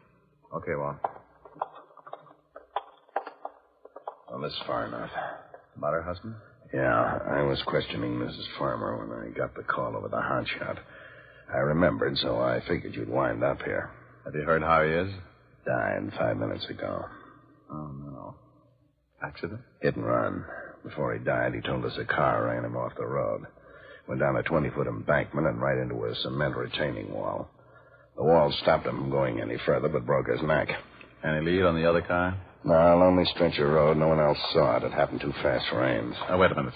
Okay, Walt. Well, this is far enough. About her husband? Yeah, I was questioning Mrs. Farmer when I got the call over the hotshot. I remembered, so I figured you'd wind up here. Have you heard how he is? Died 5 minutes ago. Oh, no. Accident? Hit and run. Before he died, he told us a car ran him off the road. Went down a 20-foot embankment and right into a cement retaining wall. The wall stopped him from going any further, but broke his neck. Any lead on the other car? No, lonely stretch of road. No one else saw it. It happened too fast for Ames. Wait a minute.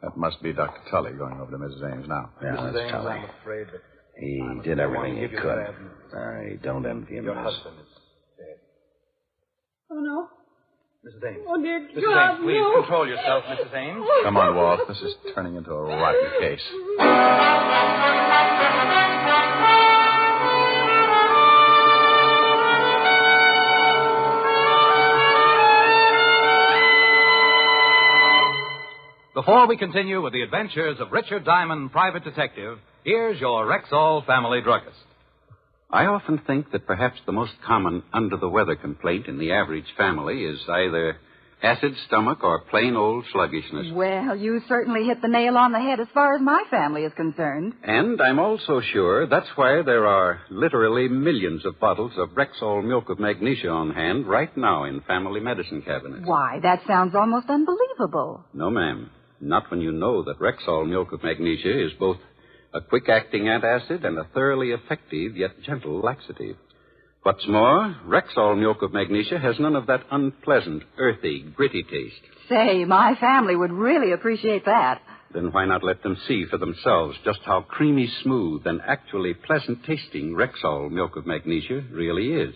That must be Dr. Tully going over to Mrs. Ames now. Yeah, Mrs. that's Ames, Tully. I'm afraid that He did everything he could. I don't envy him. your husband is dead. Oh, no. Mrs. Ames. Oh, dear Mrs. God, Ames, please no. control yourself, Mrs. Ames. Come on, Walt. This is turning into a rotten case. Before we continue with the adventures of Richard Diamond, Private Detective, here's your Rexall family druggist. I often think that perhaps the most common under-the-weather complaint in the average family is either acid stomach or plain old sluggishness. Well, you certainly hit the nail on the head as far as my family is concerned. And I'm also sure that's why there are literally millions of bottles of Rexall milk of magnesia on hand right now in family medicine cabinets. Why, that sounds almost unbelievable. No, ma'am. Not when you know that Rexall milk of magnesia is both a quick-acting antacid and a thoroughly effective yet gentle laxative. What's more, Rexall milk of magnesia has none of that unpleasant, earthy, gritty taste. Say, my family would really appreciate that. Then why not let them see for themselves just how creamy smooth and actually pleasant-tasting Rexall milk of magnesia really is?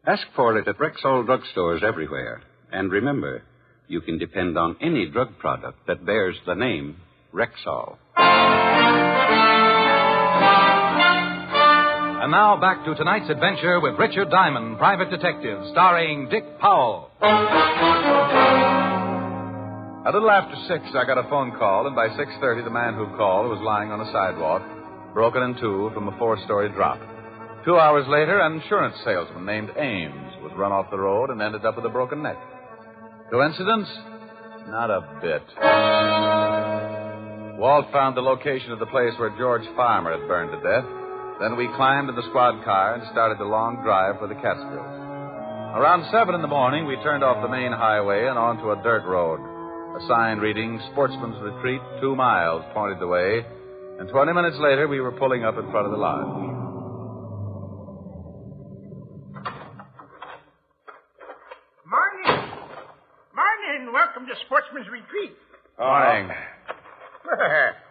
Ask for it at Rexall drugstores everywhere. And remember, you can depend on any drug product that bears the name Rexall. And now back to tonight's adventure with Richard Diamond, Private Detective, starring Dick Powell. A little after 6, I got a phone call, and by 6:30, the man who called was lying on a sidewalk, broken in two from a 4-story drop. 2 hours later, an insurance salesman named Ames was run off the road and ended up with a broken neck. Coincidence? Not a bit. Walt found the location of the place where George Farmer had burned to death. Then we climbed in the squad car and started the long drive for the Catskills. Around 7 in the morning, we turned off the main highway and onto a dirt road. A sign reading, Sportsman's Retreat, 2 miles, pointed the way. And 20 minutes later, we were pulling up in front of the lodge. Welcome to Sportsman's Retreat. Morning.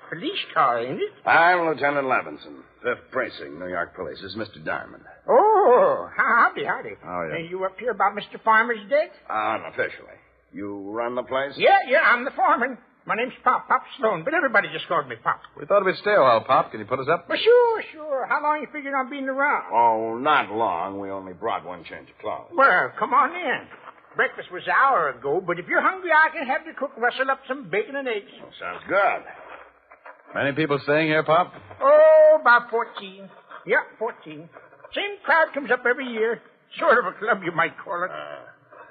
Police car, ain't it? I'm Lieutenant Levinson, 5th Precinct, New York Police. This is Mr. Diamond. Oh, howdy. Oh, yeah. You up here about Mr. Farmer's death? Unofficially. You run the place? Yeah, I'm the foreman. My name's Pop Sloan, but everybody just called me Pop. We thought we'd stay a while, Pop. Can you put us up? Well, sure. How long you figuring on being around? Oh, not long. We only brought one change of clothes. Well, come on in. Breakfast was an hour ago, but if you're hungry, I can have the cook rustle up some bacon and eggs. Oh, sounds good. Many people staying here, Pop? Oh, about 14. Yeah, 14. Same crowd comes up every year. Sort of a club, you might call it.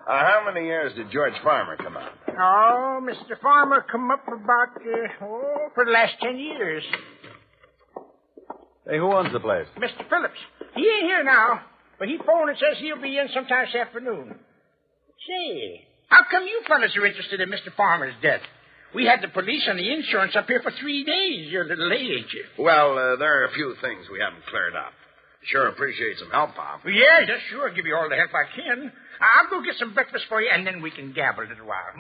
How many years did George Farmer come out? Oh, Mr. Farmer come up about, for the last 10 years. Hey, who owns the place? Mr. Phillips. He ain't here now, but he phoned and says he'll be in sometime this afternoon. Say, how come you fellas are interested in Mr. Farmer's death? We had the police and the insurance up here for 3 days. You're a little late, ain't you? Well, there are a few things we haven't cleared up. Sure appreciate some help, Pop. Well, yeah, sure. I'll give you all the help I can. I'll go get some breakfast for you, and then we can gabble a little while.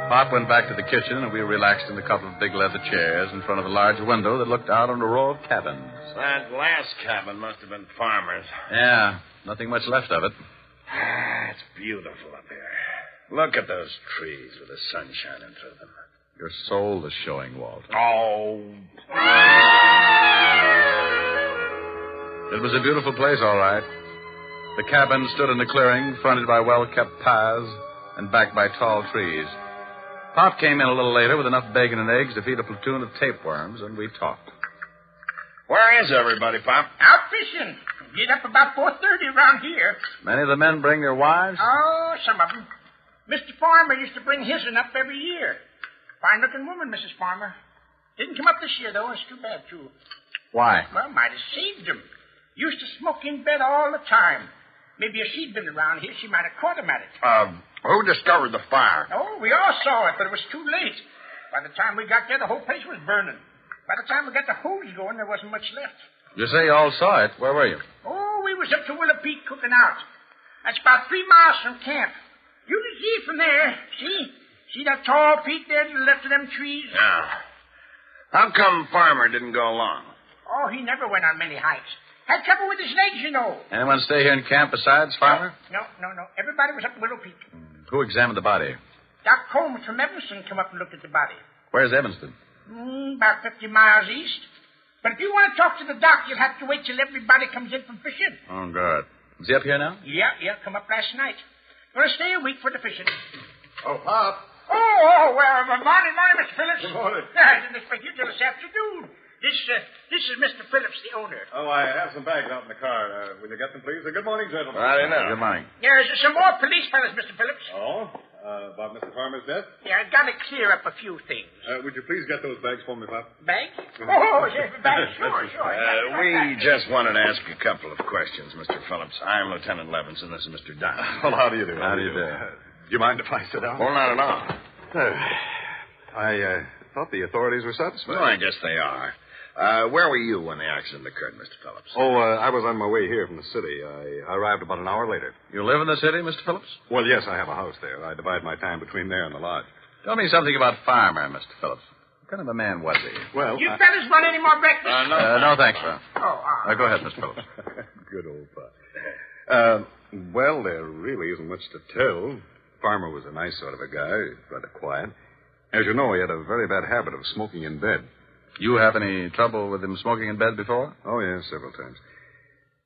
Pop went back to the kitchen, and we relaxed in a couple of big leather chairs in front of a large window that looked out on a row of cabins. That last cabin must have been Farmer's. Yeah, nothing much left of it. It's beautiful up here. Look at those trees with the sun shining through them. Your soul is showing, Walt. Oh. It was a beautiful place, all right. The cabin stood in a clearing, fronted by well-kept paths and backed by tall trees. Pop came in a little later with enough bacon and eggs to feed a platoon of tapeworms, and we talked. Where is everybody, Pop? Out fishing. Get up about 4:30 around here. Many of the men bring their wives? Oh, some of them. Mr. Farmer used to bring his'n up every year. Fine-looking woman, Mrs. Farmer. Didn't come up this year, though. It's too bad, too. Why? Well, might have saved him. Used to smoke in bed all the time. Maybe if she'd been around here, she might have caught him at it. Who discovered the fire? Oh, we all saw it, but it was too late. By the time we got there, the whole place was burning. By the time we got the hose going, there wasn't much left. You say you all saw it. Where were you? Oh, we was up to Willow Peak cooking out. That's about 3 miles from camp. You can see it from there. See that tall peak there to the left of them trees? Yeah. How come Farmer didn't go along? Oh, he never went on many hikes. Had trouble with his legs, you know. Anyone stay here in camp besides Farmer? No. Everybody was up at Willow Peak. Who examined the body? Doc Combs from Evanston come up and looked at the body. Where's Evanston? About 50 miles east. But if you want to talk to the doc, you'll have to wait till everybody comes in from fishing. Oh, good. Is he up here now? Yeah, come up last night. Gonna stay a week for the fishing. Oh, Pop. Oh, Morning, Mr. Phillips. Good morning. I didn't expect you till this afternoon. This is Mr. Phillips, the owner. Oh, I have some bags out in the car. Will you get them, please? Good morning, gentlemen. Howdy now. Good morning. There's some more police fellas, Mr. Phillips. Oh? About Mr. Farmer's death? Yeah, I gotta clear up a few things. Would you please get those bags for me, Pop? Bags? Oh, yes, bags. Sure. We just wanted to ask a couple of questions, Mr. Phillips. I'm Lieutenant Levinson. This is Mr. Diamond. Well, how do you do? How do you do? Do you mind if I sit down? Well, not at all. I thought the authorities were satisfied. Well, I guess they are. Where were you when the accident occurred, Mr. Phillips? Oh, I was on my way here from the city. I arrived about an hour later. You live in the city, Mr. Phillips? Well, yes, I have a house there. I divide my time between there and the lodge. Tell me something about Farmer, Mr. Phillips. What kind of a man was he? Well, You fellas want any more breakfast? No, thanks, sir. Oh, Go ahead, Mr. Phillips. Good old Pop. Well, there really isn't much to tell. Farmer was a nice sort of a guy, rather quiet. As you know, he had a very bad habit of smoking in bed. You have any trouble with him smoking in bed before? Oh, yes, several times.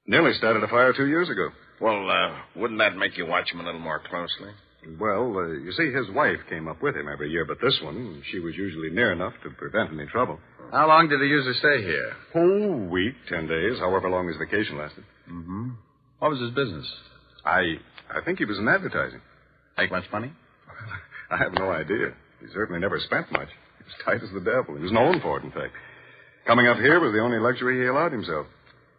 Nearly started a fire 2 years ago. Well, wouldn't that make you watch him a little more closely? Well, you see, his wife came up with him every year, but this one, she was usually near enough to prevent any trouble. How long did he usually stay here? Oh, week, 10 days, however long his vacation lasted. Mm-hmm. What was his business? I think he was in advertising. Make much money? I have no idea. He certainly never spent much. He was tight as the devil. He was known for it, in fact. Coming up here was the only luxury he allowed himself.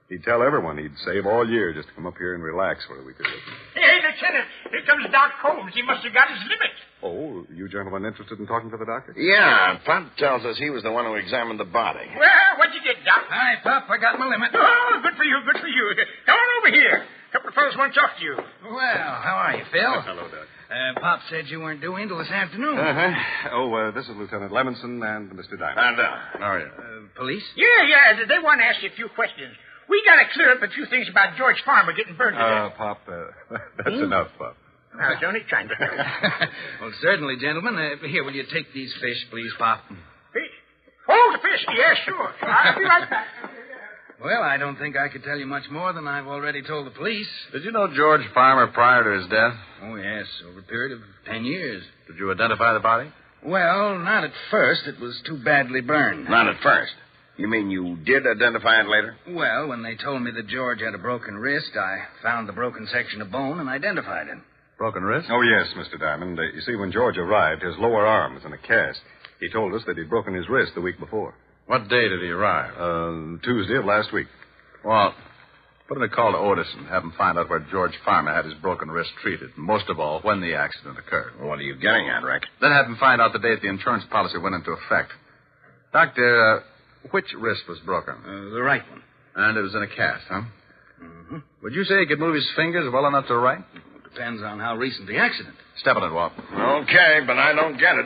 He'd tell everyone he'd save all year just to come up here and relax for a week or two. Hey, Lieutenant, here comes Doc Holmes. He must have got his limit. Oh, you gentlemen interested in talking to the doctor? Yeah, Pop tells us he was the one who examined the body. Well, what'd you get, Doc? Hi, Pop. I got my limit. Oh, good for you. Come on over here. A couple of fellas want to talk to you. Well, how are you, Phil? Hello, Doc. Pop said you weren't due in till this afternoon. Uh-huh. Oh, this is Lieutenant Levinson and Mr. Diamond. How are you? Police? Yeah. They want to ask you a few questions. We got to clear up a few things about George Farmer getting burned to death. Pop, that's enough, Pop. I was only trying to help. Well, certainly, gentlemen. Here, will you take these fish, please, Pop? Fish? Oh, the fish. Yeah, sure. I'll be right back. Well, I don't think I could tell you much more than I've already told the police. Did you know George Farmer prior to his death? Oh, yes, over a period of 10 years. Did you identify the body? Well, not at first. It was too badly burned. Not at first. You mean you did identify it later? Well, when they told me that George had a broken wrist, I found the broken section of bone and identified him. Broken wrist? Oh, yes, Mr. Diamond. You see, when George arrived, his lower arm was in a cast. He told us that he'd broken his wrist the week before. What day did he arrive? Tuesday of last week. Well, put in a call to Otis and have him find out where George Farmer had his broken wrist treated, and most of all, when the accident occurred. Well, what are you getting at, Rick? Then have him find out the date the insurance policy went into effect. Doctor, which wrist was broken? The right one. And it was in a cast, huh? Mm-hmm. Would you say he could move his fingers well enough to write? Depends on how recent the accident. Step on it, Walt. Okay, but I don't get it.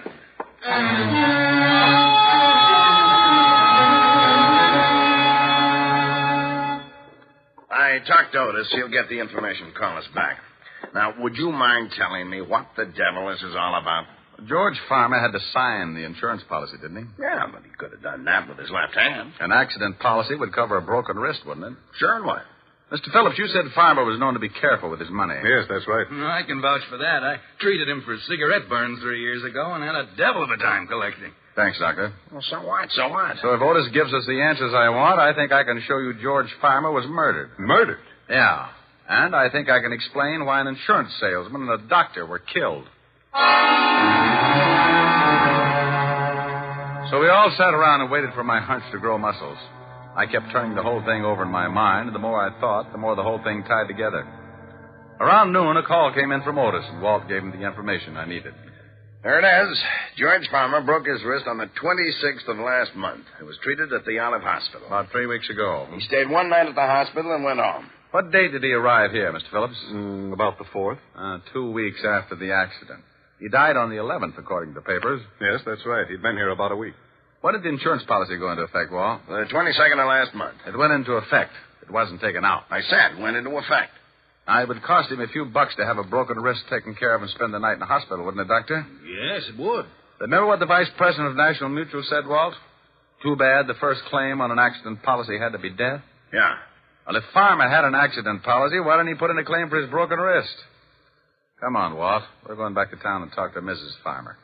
I talked to Otis. He'll get the information and call us back. Now, would you mind telling me what the devil this is all about? George Farmer had to sign the insurance policy, didn't he? Yeah, but he could have done that with his left hand. An accident policy would cover a broken wrist, wouldn't it? Sure, and what? Mr. Phillips, you said Farmer was known to be careful with his money. Yes, that's right. I can vouch for that. I treated him for a cigarette burn 3 years ago and had a devil of a time collecting. Thanks, Doctor. Well, so what? So if Otis gives us the answers I want, I think I can show you George Farmer was murdered. Murdered? Yeah. And I think I can explain why an insurance salesman and a doctor were killed. So we all sat around and waited for my hunch to grow muscles. I kept turning the whole thing over in my mind, and the more I thought, the more the whole thing tied together. Around noon, a call came in from Otis, and Walt gave him the information I needed. There it is. George Farmer broke his wrist on the 26th of last month. He was treated at the Olive Hospital. About 3 weeks ago. He stayed one night at the hospital and went home. What date did he arrive here, Mr. Phillips? About the 4th. 2 weeks after the accident. He died on the 11th, according to the papers. Yes, that's right. He'd been here about a week. When did the insurance policy go into effect, Walt? The 22nd of last month. It went into effect. It wasn't taken out. I said went into effect. It would cost him a few bucks to have a broken wrist taken care of and spend the night in the hospital, wouldn't it, Doctor? Yes, it would. Remember what the vice president of National Mutual said, Walt? Too bad the first claim on an accident policy had to be death. Yeah. Well, if Farmer had an accident policy, why didn't he put in a claim for his broken wrist? Come on, Walt. We're going back to town and talk to Mrs. Farmer.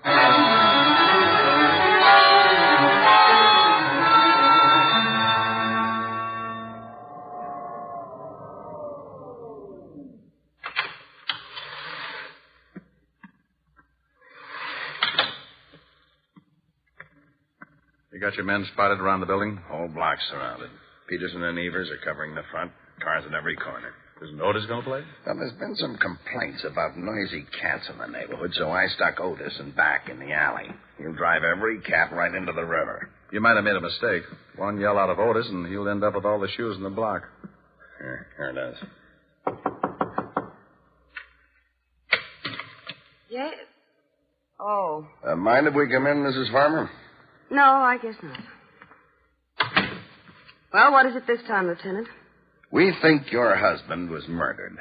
You got your men spotted around the building? Whole block surrounded. Peterson and Evers are covering the front. Cars at every corner. Isn't Otis going to play? Well, there's been some complaints about noisy cats in the neighborhood, so I stuck Otis and back in the alley. He'll drive every cat right into the river. You might have made a mistake. One yell out of Otis, and he'll end up with all the shoes in the block. Here it is. Yes? Oh. Mind if we come in, Mrs. Farmer? No, I guess not. Well, what is it this time, Lieutenant? We think your husband was murdered.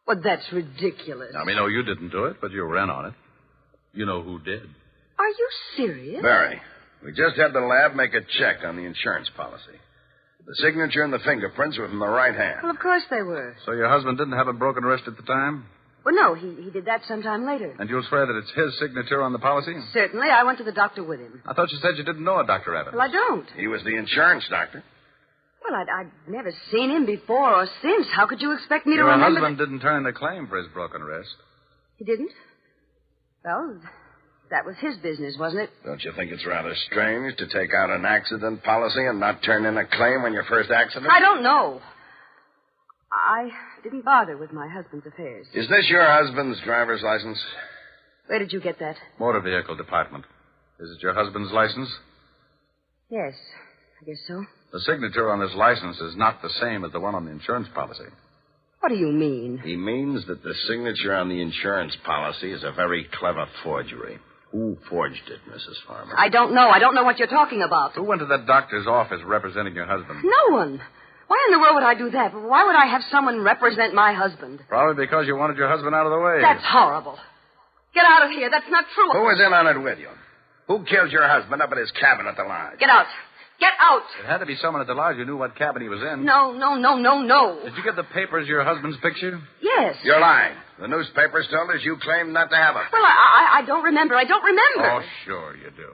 Well, that's ridiculous. Now, we know you didn't do it, but you were in on it. You know who did. Are you serious? Very. We just had the lab make a check on the insurance policy. The signature and the fingerprints were from the right hand. Well, of course they were. So your husband didn't have a broken wrist at the time? Well, no, he did that sometime later. And you'll swear that it's his signature on the policy? Certainly. I went to the doctor with him. I thought you said you didn't know a Dr. Evans. Well, I don't. He was the insurance doctor. Well, I'd never seen him before or since. How could you expect me to remember... Your husband didn't turn in a claim for his broken wrist. He didn't? Well, that was his business, wasn't it? Don't you think it's rather strange to take out an accident policy and not turn in a claim on your first accident? I don't know. I didn't bother with my husband's affairs. Is this your husband's driver's license? Where did you get that? Motor Vehicle Department. Is it your husband's license? Yes, I guess so. The signature on his license is not the same as the one on the insurance policy. What do you mean? He means that the signature on the insurance policy is a very clever forgery. Who forged it, Mrs. Farmer? I don't know. I don't know what you're talking about. Who went to that doctor's office representing your husband? No one. Why in the world would I do that? Why would I have someone represent my husband? Probably because you wanted your husband out of the way. That's horrible. Get out of here. That's not true. Who was in on it with you? Who killed your husband up at his cabin at the lodge? Get out. Get out. It had to be someone at the lodge who knew what cabin he was in. No. Did you get the papers your husband's picture? Yes. You're lying. The newspapers told us you claimed not to have them. Well, I don't remember. I don't remember. Oh, sure you do.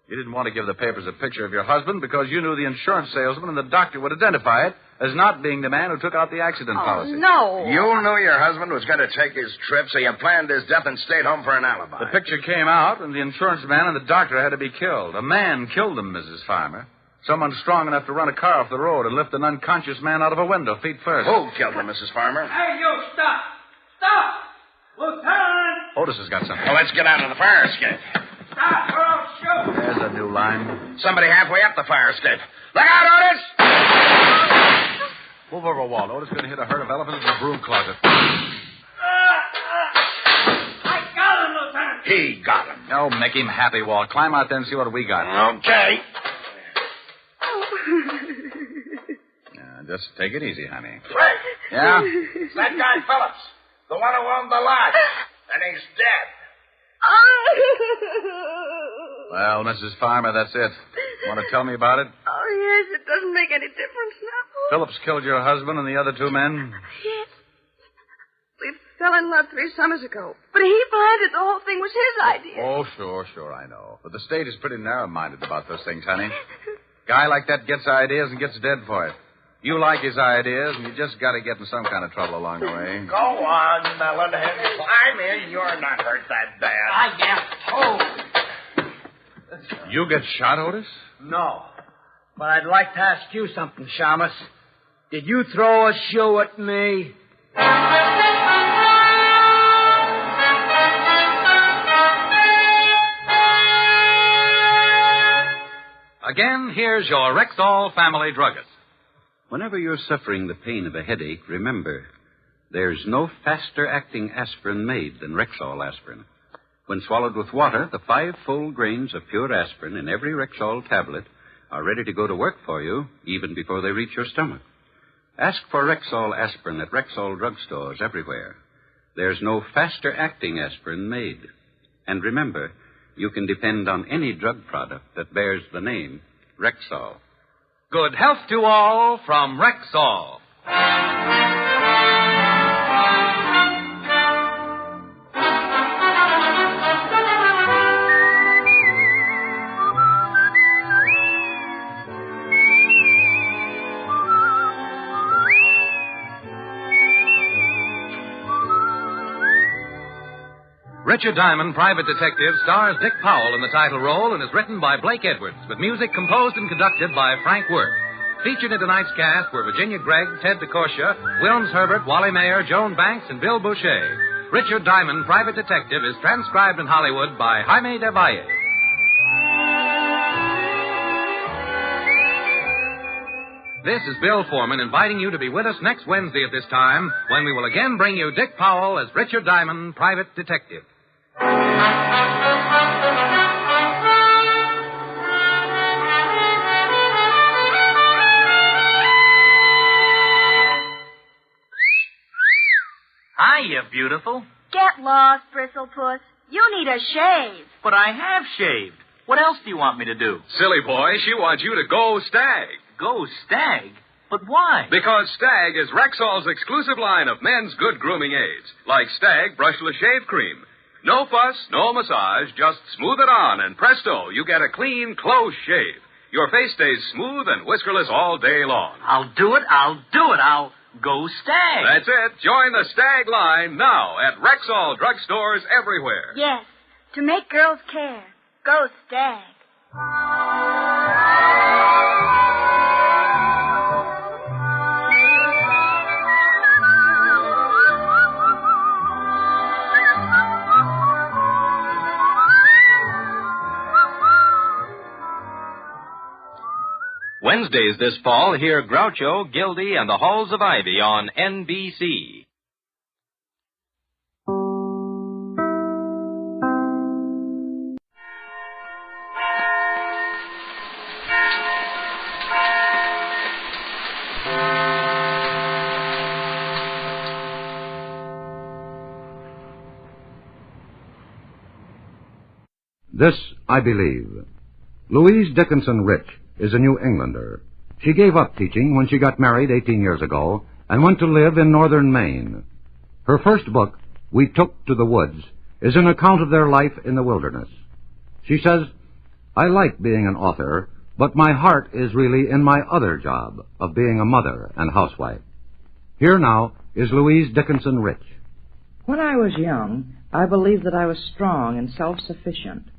You didn't want to give the papers a picture of your husband because you knew the insurance salesman and the doctor would identify it as not being the man who took out the accident policy. No. You knew your husband was going to take his trip, so you planned his death and stayed home for an alibi. The picture came out, and the insurance man and the doctor had to be killed. A man killed them, Mrs. Farmer. Someone strong enough to run a car off the road and lift an unconscious man out of a window, feet first. Who killed him, Mrs. Farmer? Hey, you, stop! Stop! Lieutenant! Otis has got something. Well, let's get out of the fire escape. Stop or I'll shoot! There's a new line. Somebody halfway up the fire escape. Look out, Otis! Move over, Walt. Otis is going to hit a herd of elephants in the broom closet. I got him, Lieutenant! He got him. Oh, make him happy, Walt. Climb out there and see what we got. Okay. Just take it easy, honey. Frank! Yeah? It's that guy Phillips, the one who owned the lodge. And he's dead. Well, Mrs. Farmer, that's it. Want to tell me about it? Oh, yes, it doesn't make any difference now. Phillips killed your husband and the other two men? Yes. We fell in love 3 summers ago. But he planned it. The whole thing was his idea. Oh, sure, I know. But the state is pretty narrow-minded about those things, honey. Guy like that gets ideas and gets dead for it. You like his ideas, and you just got to get in some kind of trouble along the way. Go on, Melonhead. Climb in. You're not hurt that bad. I guess. Oh. You get shot, Otis? No. But I'd like to ask you something, Shamus. Did you throw a shoe at me? Again, here's your Rexall family druggist. Whenever you're suffering the pain of a headache, remember, there's no faster-acting aspirin made than Rexall aspirin. When swallowed with water, the 5 full grains of pure aspirin in every Rexall tablet are ready to go to work for you even before they reach your stomach. Ask for Rexall aspirin at Rexall drugstores everywhere. There's no faster-acting aspirin made. And remember, you can depend on any drug product that bears the name Rexall. Good health to all from Rexall. Richard Diamond, Private Detective, stars Dick Powell in the title role and is written by Blake Edwards, with music composed and conducted by Frank Worth. Featured in tonight's cast were Virginia Gregg, Ted DeCorsia, Wilms Herbert, Wally Mayer, Joan Banks, and Bill Boucher. Richard Diamond, Private Detective, is transcribed in Hollywood by Jaime de Valle. This is Bill Foreman inviting you to be with us next Wednesday at this time when we will again bring you Dick Powell as Richard Diamond, Private Detective. Hiya, beautiful. Get lost, Bristlepuss. You need a shave. But I have shaved. What else do you want me to do? Silly boy, she wants you to go Stag. Go Stag? But why? Because Stag is Rexall's exclusive line of men's good grooming aids, like Stag Brushless Shave Cream. No fuss, no massage, just smooth it on, and presto, you get a clean, close shave. Your face stays smooth and whiskerless all day long. I'll do it. I'll go Stag. That's it. Join the Stag line now at Rexall drugstores everywhere. Yes, to make girls care. Go Stag. Wednesdays this fall, hear Groucho, Gildy, and the Halls of Ivy on NBC. This I believe. Louise Dickinson Rich is a New Englander. She gave up teaching when she got married 18 years ago and went to live in northern Maine. Her first book, We Took to the Woods, is an account of their life in the wilderness. She says, I like being an author, but my heart is really in my other job of being a mother and housewife. Here now is Louise Dickinson Rich. When I was young, I believed that I was strong and self-sufficient.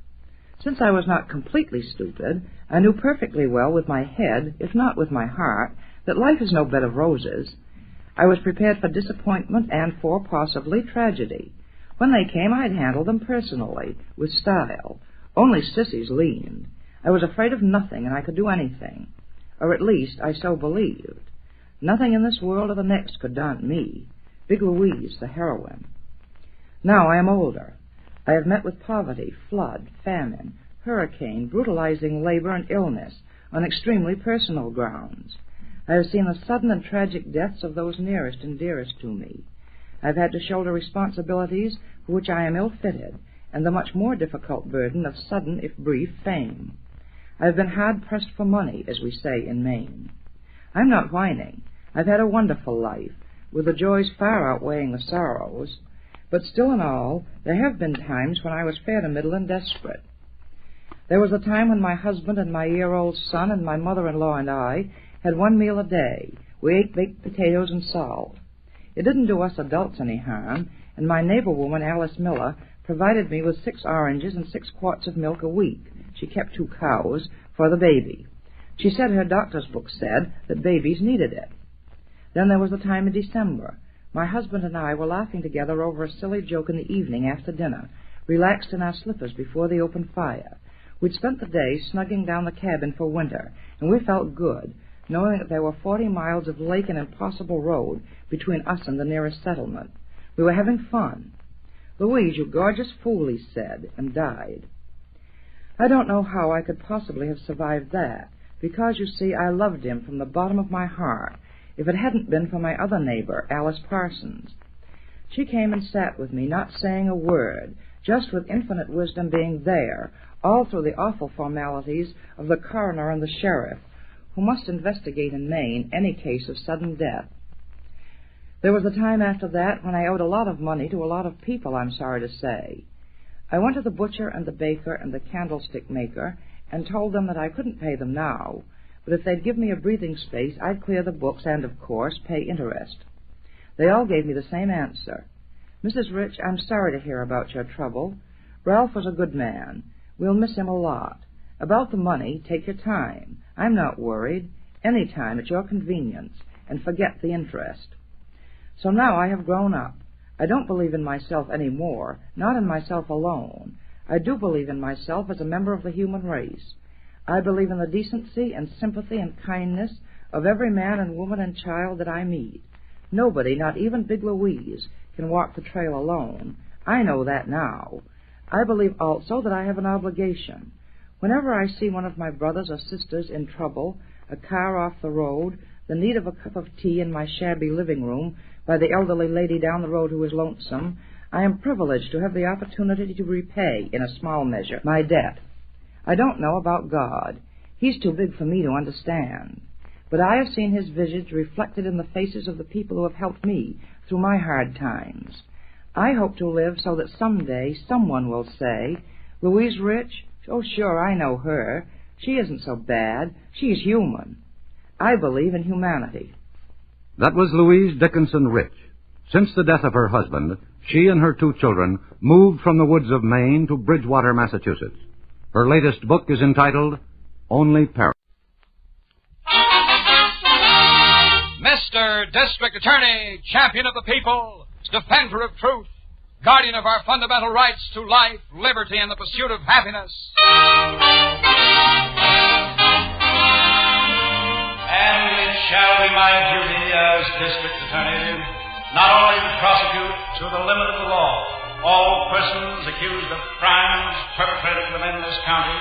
Since I was not completely stupid, I knew perfectly well with my head, if not with my heart, that life is no bed of roses. I was prepared for disappointment and for, possibly, tragedy. When they came, I'd handle them personally, with style. Only sissies leaned. I was afraid of nothing, and I could do anything. Or at least, I so believed. Nothing in this world or the next could daunt me. Big Louise, the heroine. Now I am older. I have met with poverty, flood, famine, hurricane, brutalizing labor, and illness on extremely personal grounds. I have seen the sudden and tragic deaths of those nearest and dearest to me. I have had to shoulder responsibilities for which I am ill-fitted, and the much more difficult burden of sudden, if brief, fame. I have been hard-pressed for money, as we say in Maine. I'm not whining. I've had a wonderful life, with the joys far outweighing the sorrows. But still in all, there have been times when I was fair to middle and desperate. There was a time when my husband and my year-old son and my mother-in-law and I had one meal a day. We ate baked potatoes and salt. It didn't do us adults any harm, and my neighbor woman, Alice Miller, provided me with 6 oranges and 6 quarts of milk a week. She kept 2 cows for the baby. She said her doctor's book said that babies needed it. Then there was the time in December. My husband and I were laughing together over a silly joke in the evening after dinner, relaxed in our slippers before the open fire. We'd spent the day snugging down the cabin for winter, and we felt good, knowing that there were 40 miles of lake and impossible road between us and the nearest settlement. We were having fun. Louise, you gorgeous fool, he said, and died. I don't know how I could possibly have survived that, because, you see, I loved him from the bottom of my heart, if it hadn't been for my other neighbor, Alice Parsons. She came and sat with me, not saying a word, just with infinite wisdom being there, all through the awful formalities of the coroner and the sheriff, who must investigate in Maine any case of sudden death. There was a time after that when I owed a lot of money to a lot of people, I'm sorry to say. I went to the butcher and the baker and the candlestick maker and told them that I couldn't pay them now, but if they'd give me a breathing space, I'd clear the books and, of course, pay interest. They all gave me the same answer. Mrs. Rich, I'm sorry to hear about your trouble. Ralph was a good man. We'll miss him a lot. About the money, take your time. I'm not worried. Any time at your convenience, and forget the interest. So now I have grown up. I don't believe in myself any more, not in myself alone. I do believe in myself as a member of the human race. I believe in the decency and sympathy and kindness of every man and woman and child that I meet. Nobody, not even Big Louise, can walk the trail alone. I know that now. I believe also that I have an obligation. Whenever I see one of my brothers or sisters in trouble, a car off the road, the need of a cup of tea in my shabby living room by the elderly lady down the road who is lonesome, I am privileged to have the opportunity to repay, in a small measure, my debt. I don't know about God. He's too big for me to understand. But I have seen his visage reflected in the faces of the people who have helped me through my hard times. I hope to live so that someday someone will say, Louise Rich? Oh, sure, I know her. She isn't so bad. She's human. I believe in humanity. That was Louise Dickinson Rich. Since the death of her husband, she and her 2 children moved from the woods of Maine to Bridgewater, Massachusetts. Her latest book is entitled Only Paris. Mr. District Attorney, champion of the people, defender of truth, guardian of our fundamental rights to life, liberty, and the pursuit of happiness. And it shall be my duty as District Attorney not only to prosecute to the limit of the law all persons accused of crimes perpetrated within this county,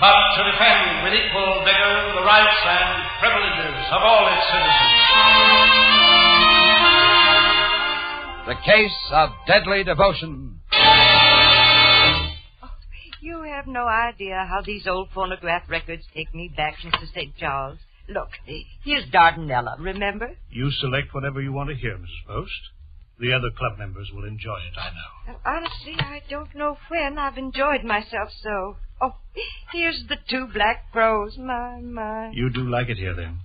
but to defend with equal vigor the rights and privileges of all its citizens. The case of deadly devotion. You have no idea how these old phonograph records take me back, Mr. St. Charles. Look, here's Dardanella, remember? You select whatever you want to hear, Mrs. Post. The other club members will enjoy it, I know. Honestly, I don't know when I've enjoyed myself so. Oh, here's the 2 black crows, my. You do like it here, then?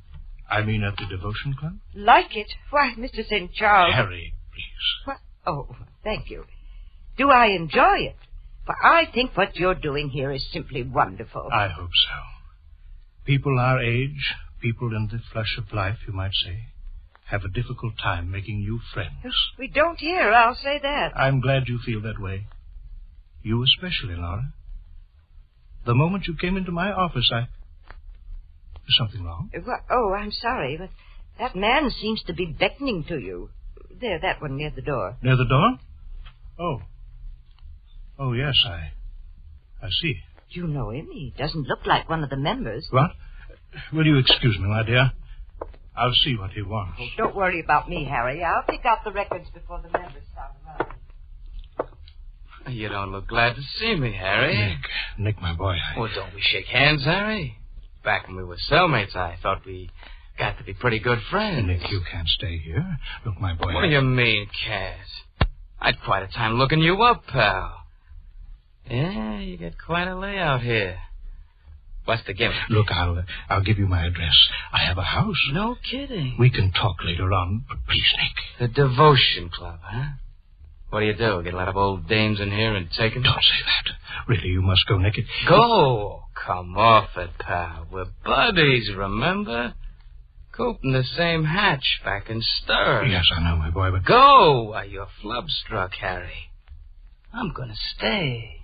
I mean at the Devotion Club? Like it? Why, Mr. St. Charles... Harry, please. What? Oh, thank you. Do I enjoy it? For I think what you're doing here is simply wonderful. I hope so. People our age, people in the flush of life, you might say, have a difficult time making new friends. We don't here, I'll say that. I'm glad you feel that way. You especially, Laura. The moment you came into my office, Is something wrong? Oh, I'm sorry, but that man seems to be beckoning to you. There, that one near the door. Near the door? Oh. Oh, yes, I see. Do you know him? He doesn't look like one of the members. What? Will you excuse me, my dear? I'll see what he wants. Oh, don't worry about me, Harry. I'll pick out the records before the members start around. You don't look glad to see me, Harry. Nick, my boy. Well, don't we shake hands, Harry? Back when we were cellmates, I thought we got to be pretty good friends. Nick, you can't stay here. Look, my boy. What do you mean, can't? I'd quite a time looking you up, pal. Yeah, you got quite a layout here. What's the gimmick? Look, I'll give you my address. I have a house. No kidding. We can talk later on, but please, Nick. The Devotion Club, huh? What do? Get a lot of old dames in here and take them? Don't say that. Really, you must go, Nick. Go? Come off it, pal. We're buddies, remember? Cooped in the same hatch back in Stir. Yes, I know, my boy, but... Go! Why, you're flub-struck, Harry. I'm gonna stay.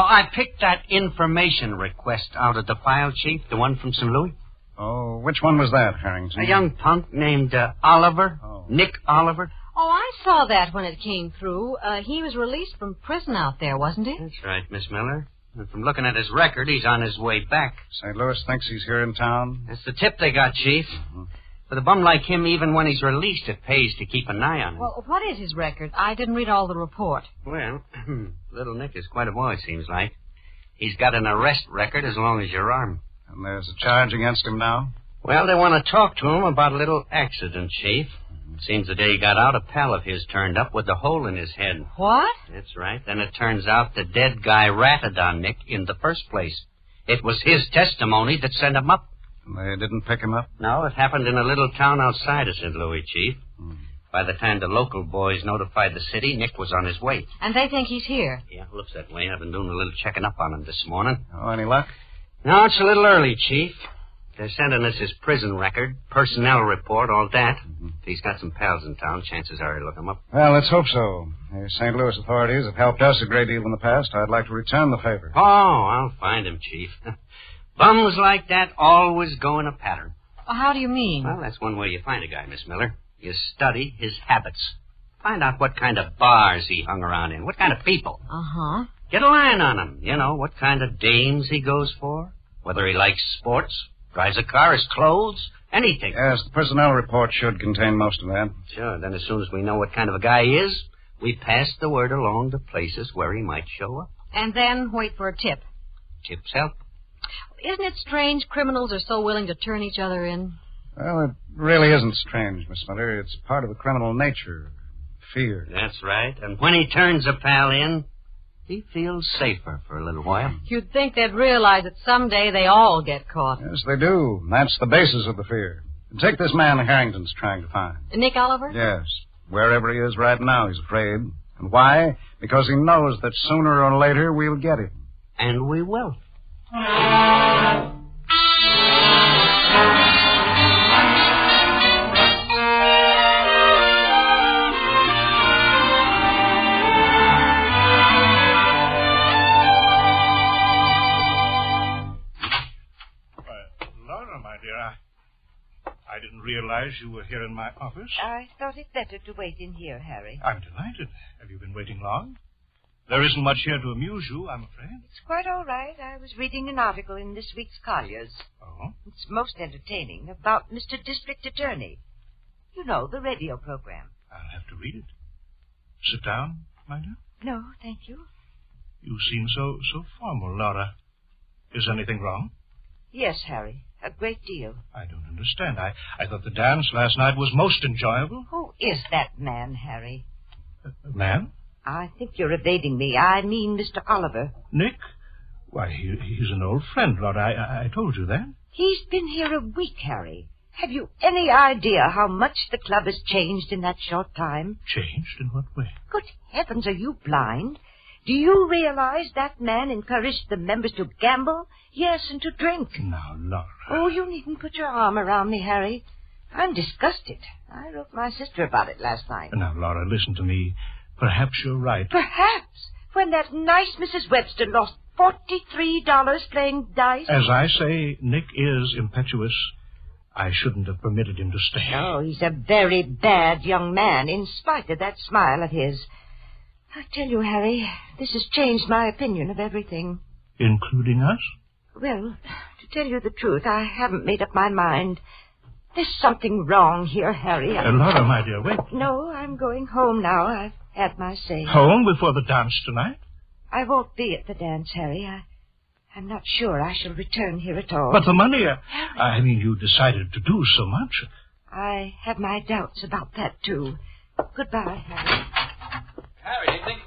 I picked that information request out of the file, Chief, the one from St. Louis. Oh, which one was that, Harrington? A young punk named Oliver. Oh. Nick Oliver. Oh, I saw that when it came through. He was released from prison out there, wasn't he? That's right, Miss Miller. And from looking at his record, he's on his way back. St. Louis thinks he's here in town? That's the tip they got, Chief. Mm-hmm. With a bum like him, even when he's released, it pays to keep an eye on him. Well, what is his record? I didn't read all the report. Well, little Nick is quite a boy, seems like. He's got an arrest record as long as your arm. And there's a charge against him now? Well, they want to talk to him about a little accident, Chief. Seems the day he got out, a pal of his turned up with a hole in his head. What? That's right. Then it turns out the dead guy ratted on Nick in the first place. It was his testimony that sent him up. They didn't pick him up? No, it happened in a little town outside of St. Louis, Chief. By the time the local boys notified the city, Nick was on his way. And they think he's here. Yeah, looks that way. I've been doing a little checking up on him this morning. Oh, any luck? No, it's a little early, Chief. They're sending us his prison record, personnel report, all that. If he's got some pals in town, chances are he'll look him up. Well, let's hope so. The St. Louis authorities have helped us a great deal in the past. I'd like to return the favor. Oh, I'll find him, Chief. Bums like that always go in a pattern. Well, how do you mean? Well, that's one way you find a guy, Miss Miller. You study his habits. Find out what kind of bars he hung around in, what kind of people. Uh-huh. Get a line on him. You know, what kind of dames he goes for, whether he likes sports, drives a car, his clothes, anything. Yes, the personnel report should contain most of that. Sure, then as soon as we know what kind of a guy he is, we pass the word along to places where he might show up. And then wait for a tip. Tips help. Isn't it strange criminals are so willing to turn each other in? Well, it really isn't strange, Miss Miller. It's part of the criminal nature. Fear. That's right. And when he turns a pal in, he feels safer for a little while. You'd think they'd realize that someday they all get caught. Yes, they do. That's the basis of the fear. Take this man Harrington's trying to find. Nick Oliver? Yes. Wherever he is right now, he's afraid. And why? Because he knows that sooner or later we'll get him. And we will. Laura, my dear, I didn't realize you were here in my office. I thought it better to wait in here, Harry. I'm delighted. Have you been waiting long? There isn't much here to amuse you, I'm afraid. It's quite all right. I was reading an article in this week's Collier's. Oh? It's most entertaining, about Mr. District Attorney. You know, the radio program. I'll have to read it. Sit down, my dear. No, thank you. You seem so formal, Laura. Is anything wrong? Yes, Harry, a great deal. I don't understand. I thought the dance last night was most enjoyable. Who is that man, Harry? Man? I think you're evading me. I mean Mr. Oliver. Nick? Why, he's an old friend, Laura. I told you that. He's been here a week, Harry. Have you any idea how much the club has changed in that short time? Changed? In what way? Good heavens, are you blind? Do you realize that man encouraged the members to gamble? Yes, and to drink. Now, Laura. Oh, you needn't put your arm around me, Harry. I'm disgusted. I wrote my sister about it last night. Now, Laura, listen to me. Perhaps you're right. Perhaps. When that nice Mrs. Webster lost $43 playing dice. As I say, Nick is impetuous. I shouldn't have permitted him to stay. Oh, he's a very bad young man, in spite of that smile of his. I tell you, Harry, this has changed my opinion of everything. Including us? Well, to tell you the truth, I haven't made up my mind. There's something wrong here, Harry. Laura, my dear, wait. No, I'm going home now. I've had my say. Home before the dance tonight? I won't be at the dance, Harry. I'm not sure I shall return here at all. But the money, I mean, you decided to do so much. I have my doubts about that, too. Goodbye, Harry. Harry, do you think...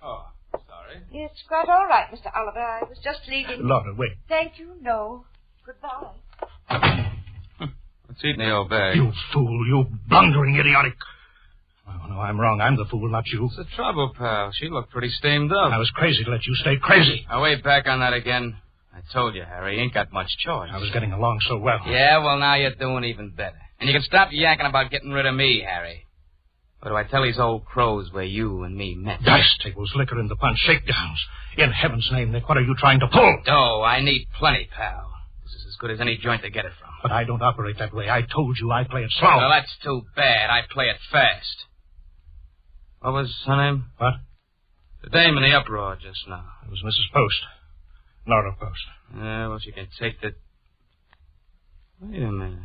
Oh, sorry. It's quite all right, Mr. Oliver. I was just leaving. Laura, wait. Thank you, no. Goodbye. What's eating the old bag? You fool, you blundering idiotic. Oh, no, I'm wrong. I'm the fool, not you. What's the trouble, pal? She looked pretty steamed up. I was crazy to let you stay crazy. Now, wait back on that again. I told you, Harry, ain't got much choice. I was getting along so well. Yeah, well, now you're doing even better. And you can stop yakking about getting rid of me, Harry. Or do I tell these old crows where you and me met? Dice tables, liquor in the punch, shakedowns. In heaven's name, Nick, what are you trying to pull? Oh, I need plenty, pal. This is as good as any joint to get it from. But I don't operate that way. I told you I play it slow. Well, that's too bad. I play it fast. What was her name? What? The dame in the uproar just now. It was Mrs. Post. Laura Post. Yeah, well, she can take the... Wait a minute.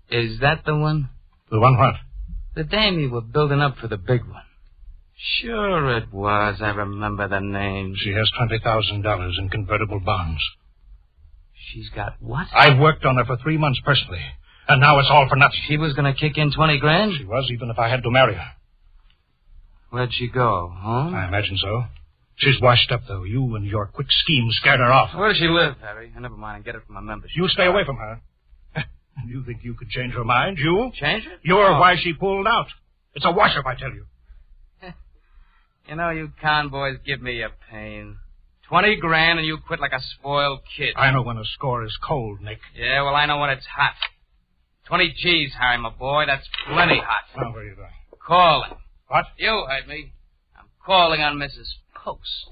Is that the one? The one what? The dame you were building up for the big one. Sure it was. I remember the name. She has $20,000 in convertible bonds. She's got what? I've worked on her for 3 months personally. And now it's all for nothing. She was going to kick in 20 grand? She was, even if I had to marry her. Where'd she go? Home? I imagine so. She's washed up, though. You and your quick scheme scared her off. Where does she live, Harry? Never mind. Get it from my membership. You stay away from her. You think you could change her mind, you? Change it? You're why she pulled out. It's a wash-up, I tell you. You know, you convoys give me a pain. 20 grand and you quit like a spoiled kid. I know when a score is cold, Nick. Yeah, well, I know when it's hot. 20 G's, Harry, my boy. That's plenty hot. Now, where are you going? Calling. What? You heard me. I'm calling on Mrs. Post.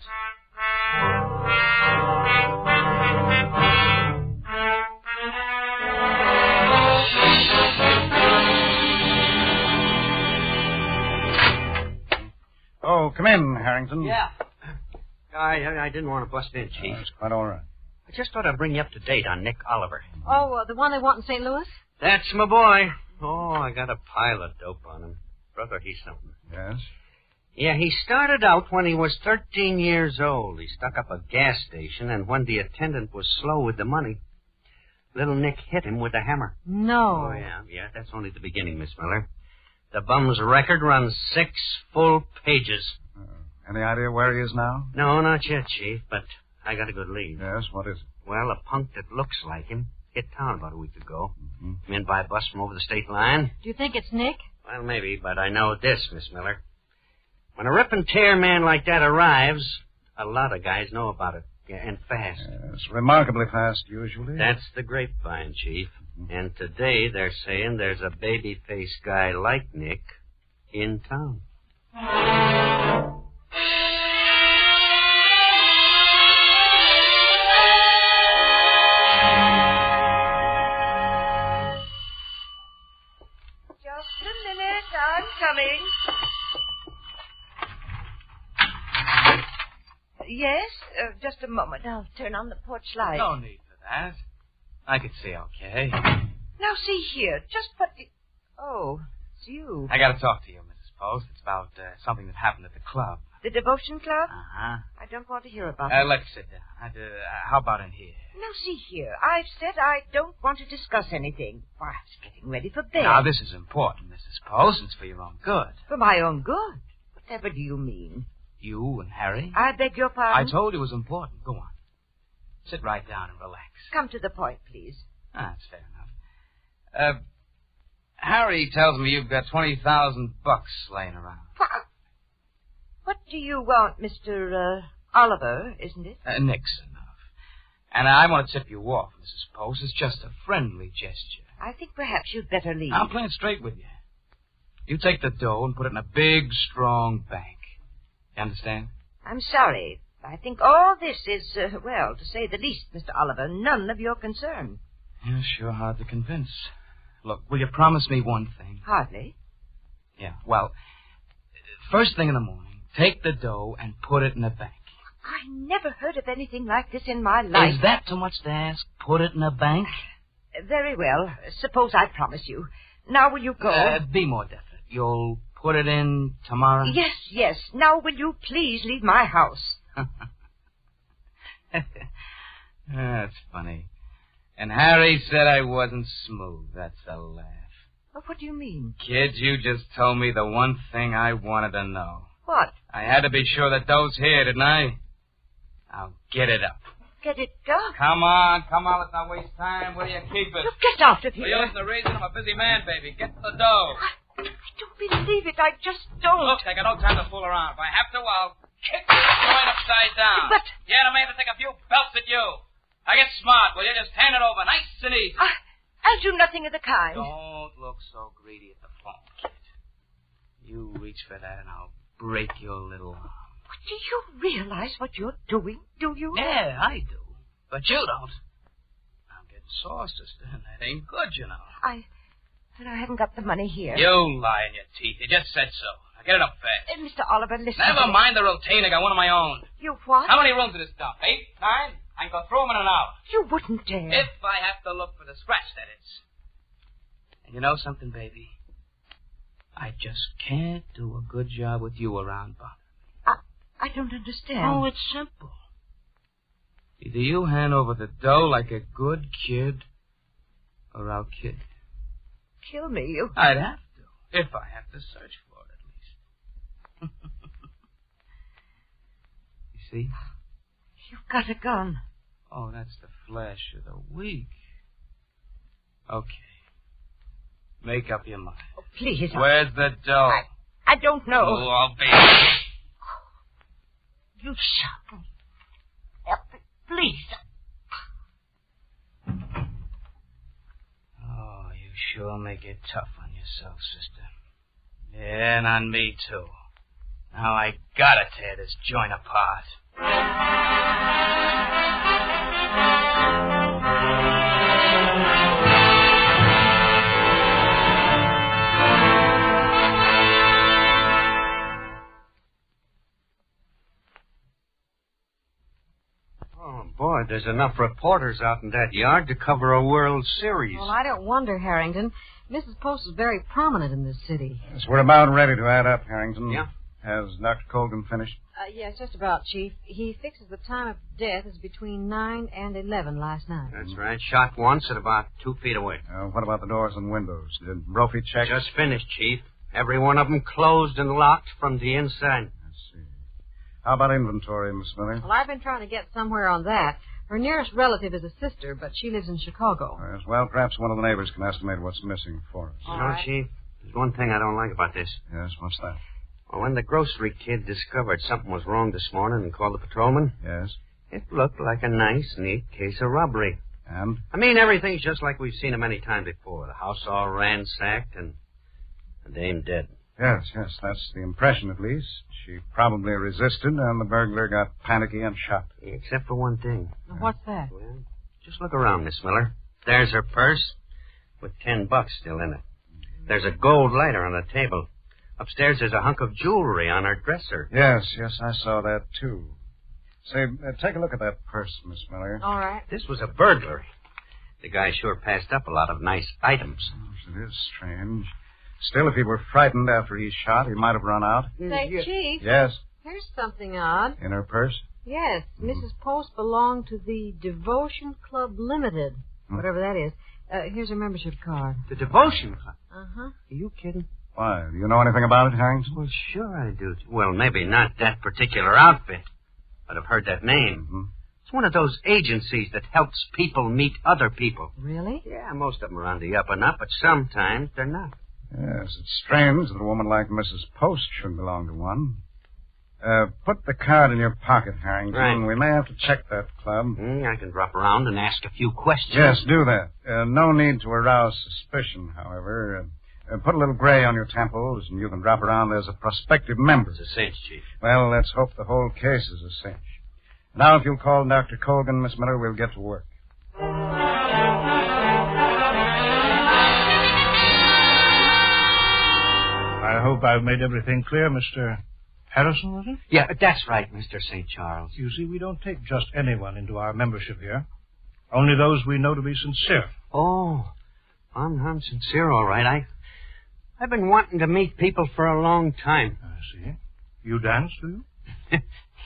Oh, come in, Harrington. Yeah. I didn't want to bust in, Chief. That's quite all right. I just thought I'd bring you up to date on Nick Oliver. Oh, the one they want in St. Louis? That's my boy. Oh, I got a pile of dope on him. Brother, he's something. Yes? Yeah, he started out when he was 13 years old. He stuck up a gas station, and when the attendant was slow with the money, little Nick hit him with a hammer. No. Oh, yeah, that's only the beginning, Miss Miller. The bum's record runs 6 full pages. Any idea where he is now? No, not yet, Chief, but I got a good lead. Yes, what is it? Well, a punk that looks like him hit town about a week ago. In by bus from over the state line. Do you think it's Nick? Well, maybe, but I know this, Miss Miller. When a rip and tear man like that arrives, a lot of guys know about it, and fast. Yes, remarkably fast, usually. That's the grapevine, Chief. And today they're saying there's a baby-faced guy like Nick in town. Just a minute, I'm coming. Yes, just a moment. I'll turn on the porch light. No need for that. I could see okay. Now, see here. Just what... Oh, it's you. I got to talk to you, Mrs. Post. It's about something that happened at the club. The devotion club? Uh-huh. I don't want to hear about it. Let's sit down. How about in here? Now, see here. I've said I don't want to discuss anything. Why, I was getting ready for bed. Now, this is important, Mrs. Post. It's for your own good. For my own good? Whatever do you mean? You and Harry? I beg your pardon? I told you it was important. Go on. Sit right down and relax. Come to the point, please. That's fair enough. Harry tells me you've got $20,000 laying around. What do you want, Mr. Oliver, isn't it? Nick's enough. And I want to tip you off, Mrs. Post. It's just a friendly gesture. I think perhaps you'd better leave. I'm playing straight with you. You take the dough and put it in a big, strong bank. You understand? I'm sorry. I think all this is, well, to say the least, Mr. Oliver, none of your concern. You're sure hard to convince. Look, will you promise me one thing? Hardly. Yeah, well, first thing in the morning, take the dough and put it in a bank. I never heard of anything like this in my life. Is that too much to ask? Put it in a bank? Very well. Suppose I promise you. Now will you go? Be more definite. You'll put it in tomorrow? Yes. Now will you please leave my house? That's funny. And Harry said I wasn't smooth. That's a laugh. Well, what do you mean? Kid, you just told me the one thing I wanted to know. What? I had to be sure that dough's here, didn't I? I'll get it up. Get it up? Come on. Let's not waste time. Where do you keep it? You get out of here. For yours the reason I'm a busy man, baby. Get the dough. I don't believe it. I just don't. Look, I got no time to fool around. If I have to, I'll kick the joint upside down. But... Yeah, I may have to take a few belts at you. Now get smart, will you? Just hand it over, nice and easy. I'll do nothing of the kind. Don't look so greedy at the phone, kid. You reach for that and I'll break your little arm. Do you realize what you're doing, do you? Yeah, I do. But you don't. I'm getting sore, sister, and that ain't good, you know. But I haven't got the money here. You lie in your teeth. You just said so. Now get it up fast. Mr. Oliver, listen. Never mind the routine. I got one of my own. You what? How many rooms in this dump? 8? 9? I can go through them in an hour. You wouldn't dare. If I have to look for the scratch, that is. And you know something, baby? I just can't do a good job with you around Bob. I don't understand. Oh, it's simple. Either you hand over the dough like a good kid, or I'll kid. kill me. You... I'd have to, if I have to search for it, at least. You see? You've got a gun. Oh, that's the flesh of the week. Okay. Make up your mind. Oh, please. Where's the dough? I don't know. Oh, I'll be... You shot me. Please. Oh, you sure make it tough on yourself, sister. Yeah, and on me, too. Now I gotta tear this joint apart. Oh, boy, there's enough reporters out in that yard to cover a World Series. Well, I don't wonder, Harrington. Mrs. Post is very prominent in this city. Yes, we're about ready to add up, Harrington. Yeah? Has Dr. Colgan finished? Yes, just about, Chief. He fixes the time of death is between 9 and 11 last night. That's right. Shot once at about 2 feet away. What about the doors and windows? Did Brophy check? Just finished, Chief. Every one of them closed and locked from the inside. How about inventory, Miss Miller? Well, I've been trying to get somewhere on that. Her nearest relative is a sister, but she lives in Chicago. Yes, well, perhaps one of the neighbors can estimate what's missing for us. You know, Chief, there's one thing I don't like about this. Yes, what's that? Well, when the grocery kid discovered something was wrong this morning and called the patrolman... Yes? It looked like a nice, neat case of robbery. And? I mean, everything's just like we've seen it many times before. The house all ransacked and the dame dead. Yes, that's the impression, at least. She probably resisted, and the burglar got panicky and shot. Except for one thing. What's that? Well, just look around, Miss Miller. There's her purse with $10 still in it. There's a gold lighter on the table. Upstairs there's a hunk of jewelry on her dresser. Yes, I saw that, too. Say, take a look at that purse, Miss Miller. All right. This was a burglary. The guy sure passed up a lot of nice items. Yes, it is strange. Still, if he were frightened after he shot, he might have run out. Say, Chief. Yes? Here's something odd. In her purse? Yes. Mrs. Post belonged to the Devotion Club Limited, whatever that is. Here's her membership card. The Devotion Club? Uh-huh. Are you kidding? Why, do you know anything about it, Harrington? Well, sure I do. Well, maybe not that particular outfit, but I've heard that name. Mm-hmm. It's one of those agencies that helps people meet other people. Really? Yeah, most of them are on the up and up, but sometimes they're not. Yes, it's strange that a woman like Mrs. Post should belong to one. Put the card in your pocket, Harrington. Right. We may have to check that club. I can drop around and ask a few questions. Yes, do that. No need to arouse suspicion, however. Put a little gray on your temples, and you can drop around as a prospective member. It's a cinch, Chief. Well, let's hope the whole case is a cinch. Now, if you'll call Dr. Colgan, Miss Miller, we'll get to work. I hope I've made everything clear, Mr. Harrison, was it? Yeah, that's right, Mr. St. Charles. You see, we don't take just anyone into our membership here. Only those we know to be sincere. Oh, I'm sincere, all right. I've been wanting to meet people for a long time. I see. You dance, do you?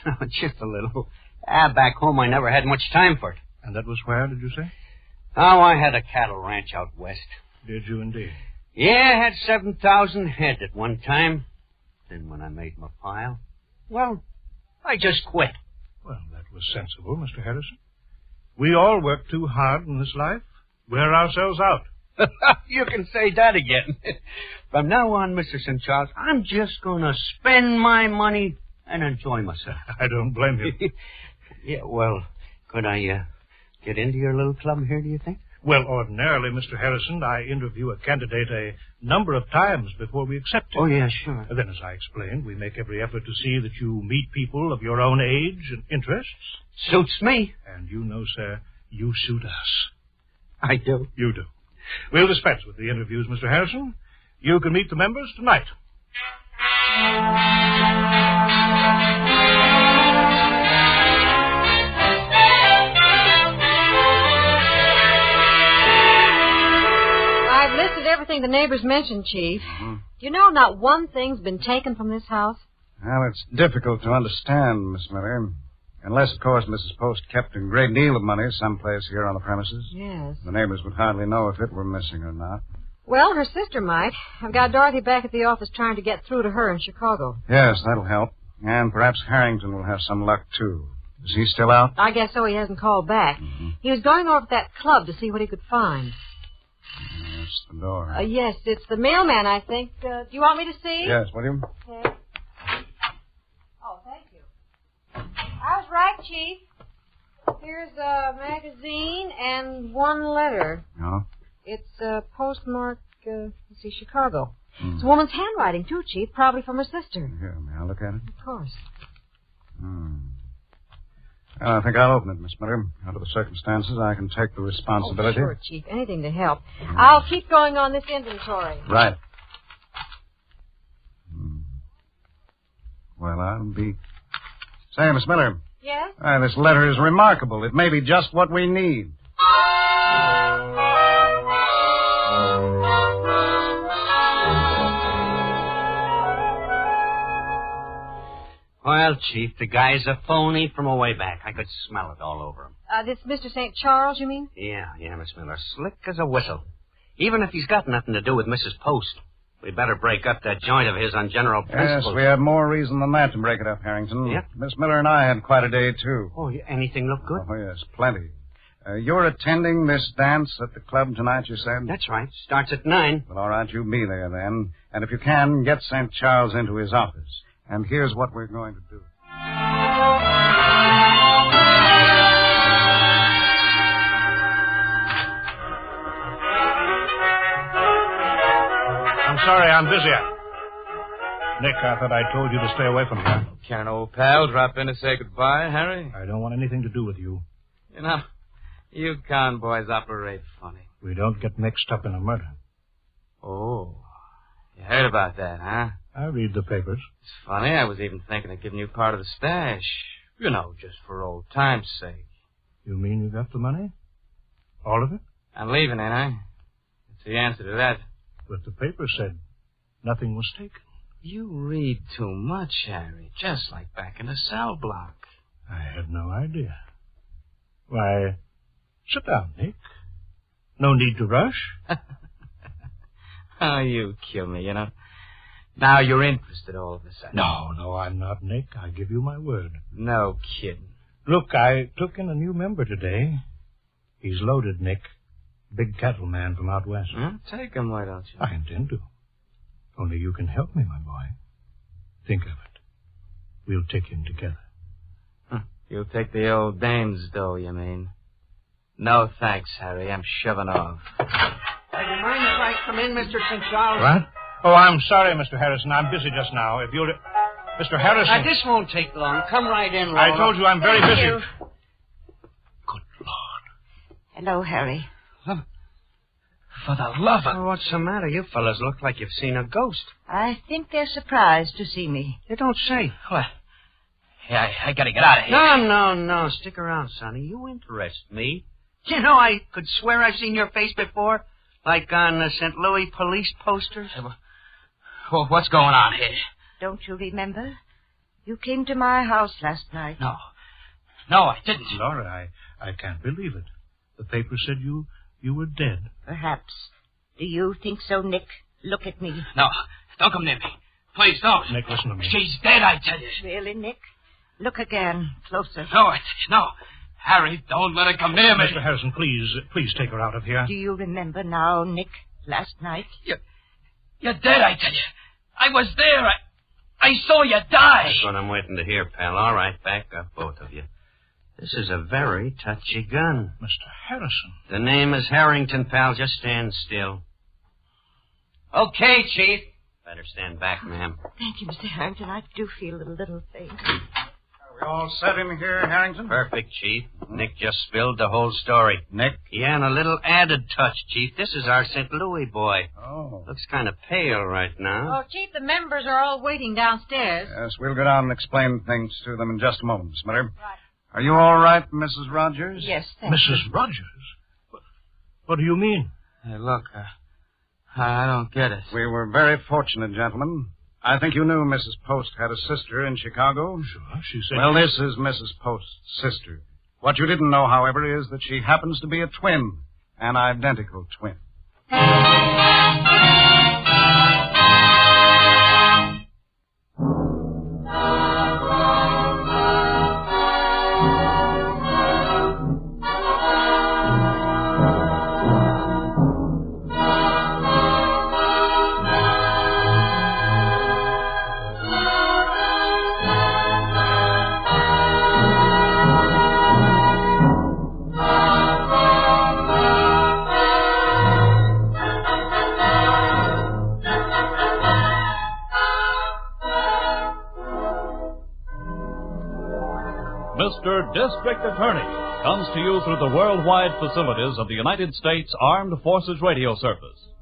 No, just a little. Back home I never had much time for it. And that was where, did you say? Oh, I had a cattle ranch out west. Did you indeed? Yeah, I had 7,000 head at one time. Then when I made my pile, well, I just quit. Well, that was sensible, Mr. Harrison. We all work too hard in this life. Wear ourselves out. You can say that again. From now on, Mr. St. Charles, I'm just going to spend my money and enjoy myself. I don't blame you. Yeah, well, could I get into your little club here, do you think? Well, ordinarily, Mr. Harrison, I interview a candidate a number of times before we accept him. Oh, yeah, sure. Then, as I explained, we make every effort to see that you meet people of your own age and interests. Suits me. And you know, sir, you suit us. I do. You do. We'll dispense with the interviews, Mr. Harrison. You can meet the members tonight. I've listed everything the neighbors mentioned, Chief. Do you know not one thing's been taken from this house? Well, it's difficult to understand, Miss Miller. Unless, of course, Mrs. Post kept a great deal of money someplace here on the premises. Yes. The neighbors would hardly know if it were missing or not. Well, her sister might. I've got Dorothy back at the office trying to get through to her in Chicago. Yes, that'll help. And perhaps Harrington will have some luck, too. Is he still out? I guess so. He hasn't called back. Mm-hmm. He was going over to that club to see what he could find. That's the door. Yes, it's the mailman, I think. Do you want me to see? Yes, will you? Okay. Oh, thank you. I was right, Chief. Here's a magazine and one letter. Oh? It's postmarked, let's see, Chicago. It's a woman's handwriting, too, Chief, probably from her sister. Here, may I look at it? Of course. Well, I think I'll open it, Miss Miller. Under the circumstances, I can take the responsibility. Oh, sure, Chief. Anything to help. I'll keep going on this inventory. Right. Well, I'll be... Say, Miss Miller. Yes? This letter is remarkable. It may be just what we need. Well, Chief, the guy's a phony from away back. I could smell it all over him. This Mr. St. Charles, you mean? Yeah, Miss Miller. Slick as a whistle. Even if he's got nothing to do with Mrs. Post, we'd better break up that joint of his on general principles. Yes, we have more reason than that to break it up, Harrington. Yep. Miss Miller and I had quite a day, too. Oh, anything look good? Oh, yes, plenty. You're attending this dance at the club tonight, you said? That's right. Starts at 9. Well, all right, you be there then. And if you can, get St. Charles into his office. And here's what we're going to do. I'm sorry, I'm busy. Nick, I thought I told you to stay away from her. Can an old pal drop in to say goodbye, Harry? I don't want anything to do with you. You know, you conboys operate funny. We don't get mixed up in a murder. Oh, you heard about that, huh? I read the papers. It's funny, I was even thinking of giving you part of the stash. You know, just for old time's sake. You mean you got the money? All of it? I'm leaving, ain't I? That's the answer to that. But the paper said nothing was taken. You read too much, Harry. Just like back in the cell block. I had no idea. Why, sit down, Nick. No need to rush. Oh, you kill me, you know. Now you're interested all of a sudden. No, I'm not, Nick. I give you my word. No kidding. Look, I took in a new member today. He's loaded, Nick. Big cattleman from out west. Take him, why don't you? I intend to. Only you can help me, my boy. Think of it. We'll take him together. You'll take the old dame's dough, you mean? No thanks, Harry. I'm shoving off. Do you mind if I come in, Mr. St. Charles? What? Oh, I'm sorry, Mr. Harrison. I'm busy just now. If you'll... Mr. Harrison... This won't take long. Come right in, Lola. I told you I'm very busy. You. Good Lord. Hello, Harry. For the love of... What's the matter? You fellas look like you've seen a ghost. I think they're surprised to see me. You don't say. What? Yeah, I gotta get out of here. No. Stick around, Sonny. You interest me. You know, I could swear I've seen your face before. Like on the St. Louis police posters. Well, what's going on here? Don't you remember? You came to my house last night. No, I didn't. Laura, I can't believe it. The paper said you were dead. Perhaps. Do you think so, Nick? Look at me. No, don't come near me. Please don't. Nick, listen to me. She's dead, I tell you. Really, Nick? Look again. Closer. No, I tell you, no. Harry, don't let her come near me. Mr. Harrison, please take her out of here. Do you remember now, Nick, last night? You're dead, I tell you. I was there. I saw you die. That's what I'm waiting to hear, pal. All right, back up, both of you. This is a very touchy gun. Mr. Harrison. The name is Harrington, pal. Just stand still. Okay, Chief. Better stand back, ma'am. Thank you, Mr. Harrington. I do feel a little faint. Are we all set in here, Harrington? Perfect, Chief. Nick just spilled the whole story. Nick? Yeah, and a little added touch, Chief. This is our St. Louis boy. Oh. Looks kind of pale right now. Oh, Chief, the members are all waiting downstairs. Yes, we'll go down and explain things to them in just a moment, Miss Miller. Right. Are you all right, Mrs. Rogers? Yes, thank you. Mrs. Rogers? What do you mean? Hey, look, I don't get it. We were very fortunate, gentlemen. I think you knew Mrs. Post had a sister in Chicago. Sure, she said... Well, this is Mrs. Post's sister. What you didn't know, however, is that she happens to be a twin, an identical twin. Mr. District Attorney comes to you through the worldwide facilities of the United States Armed Forces Radio Service.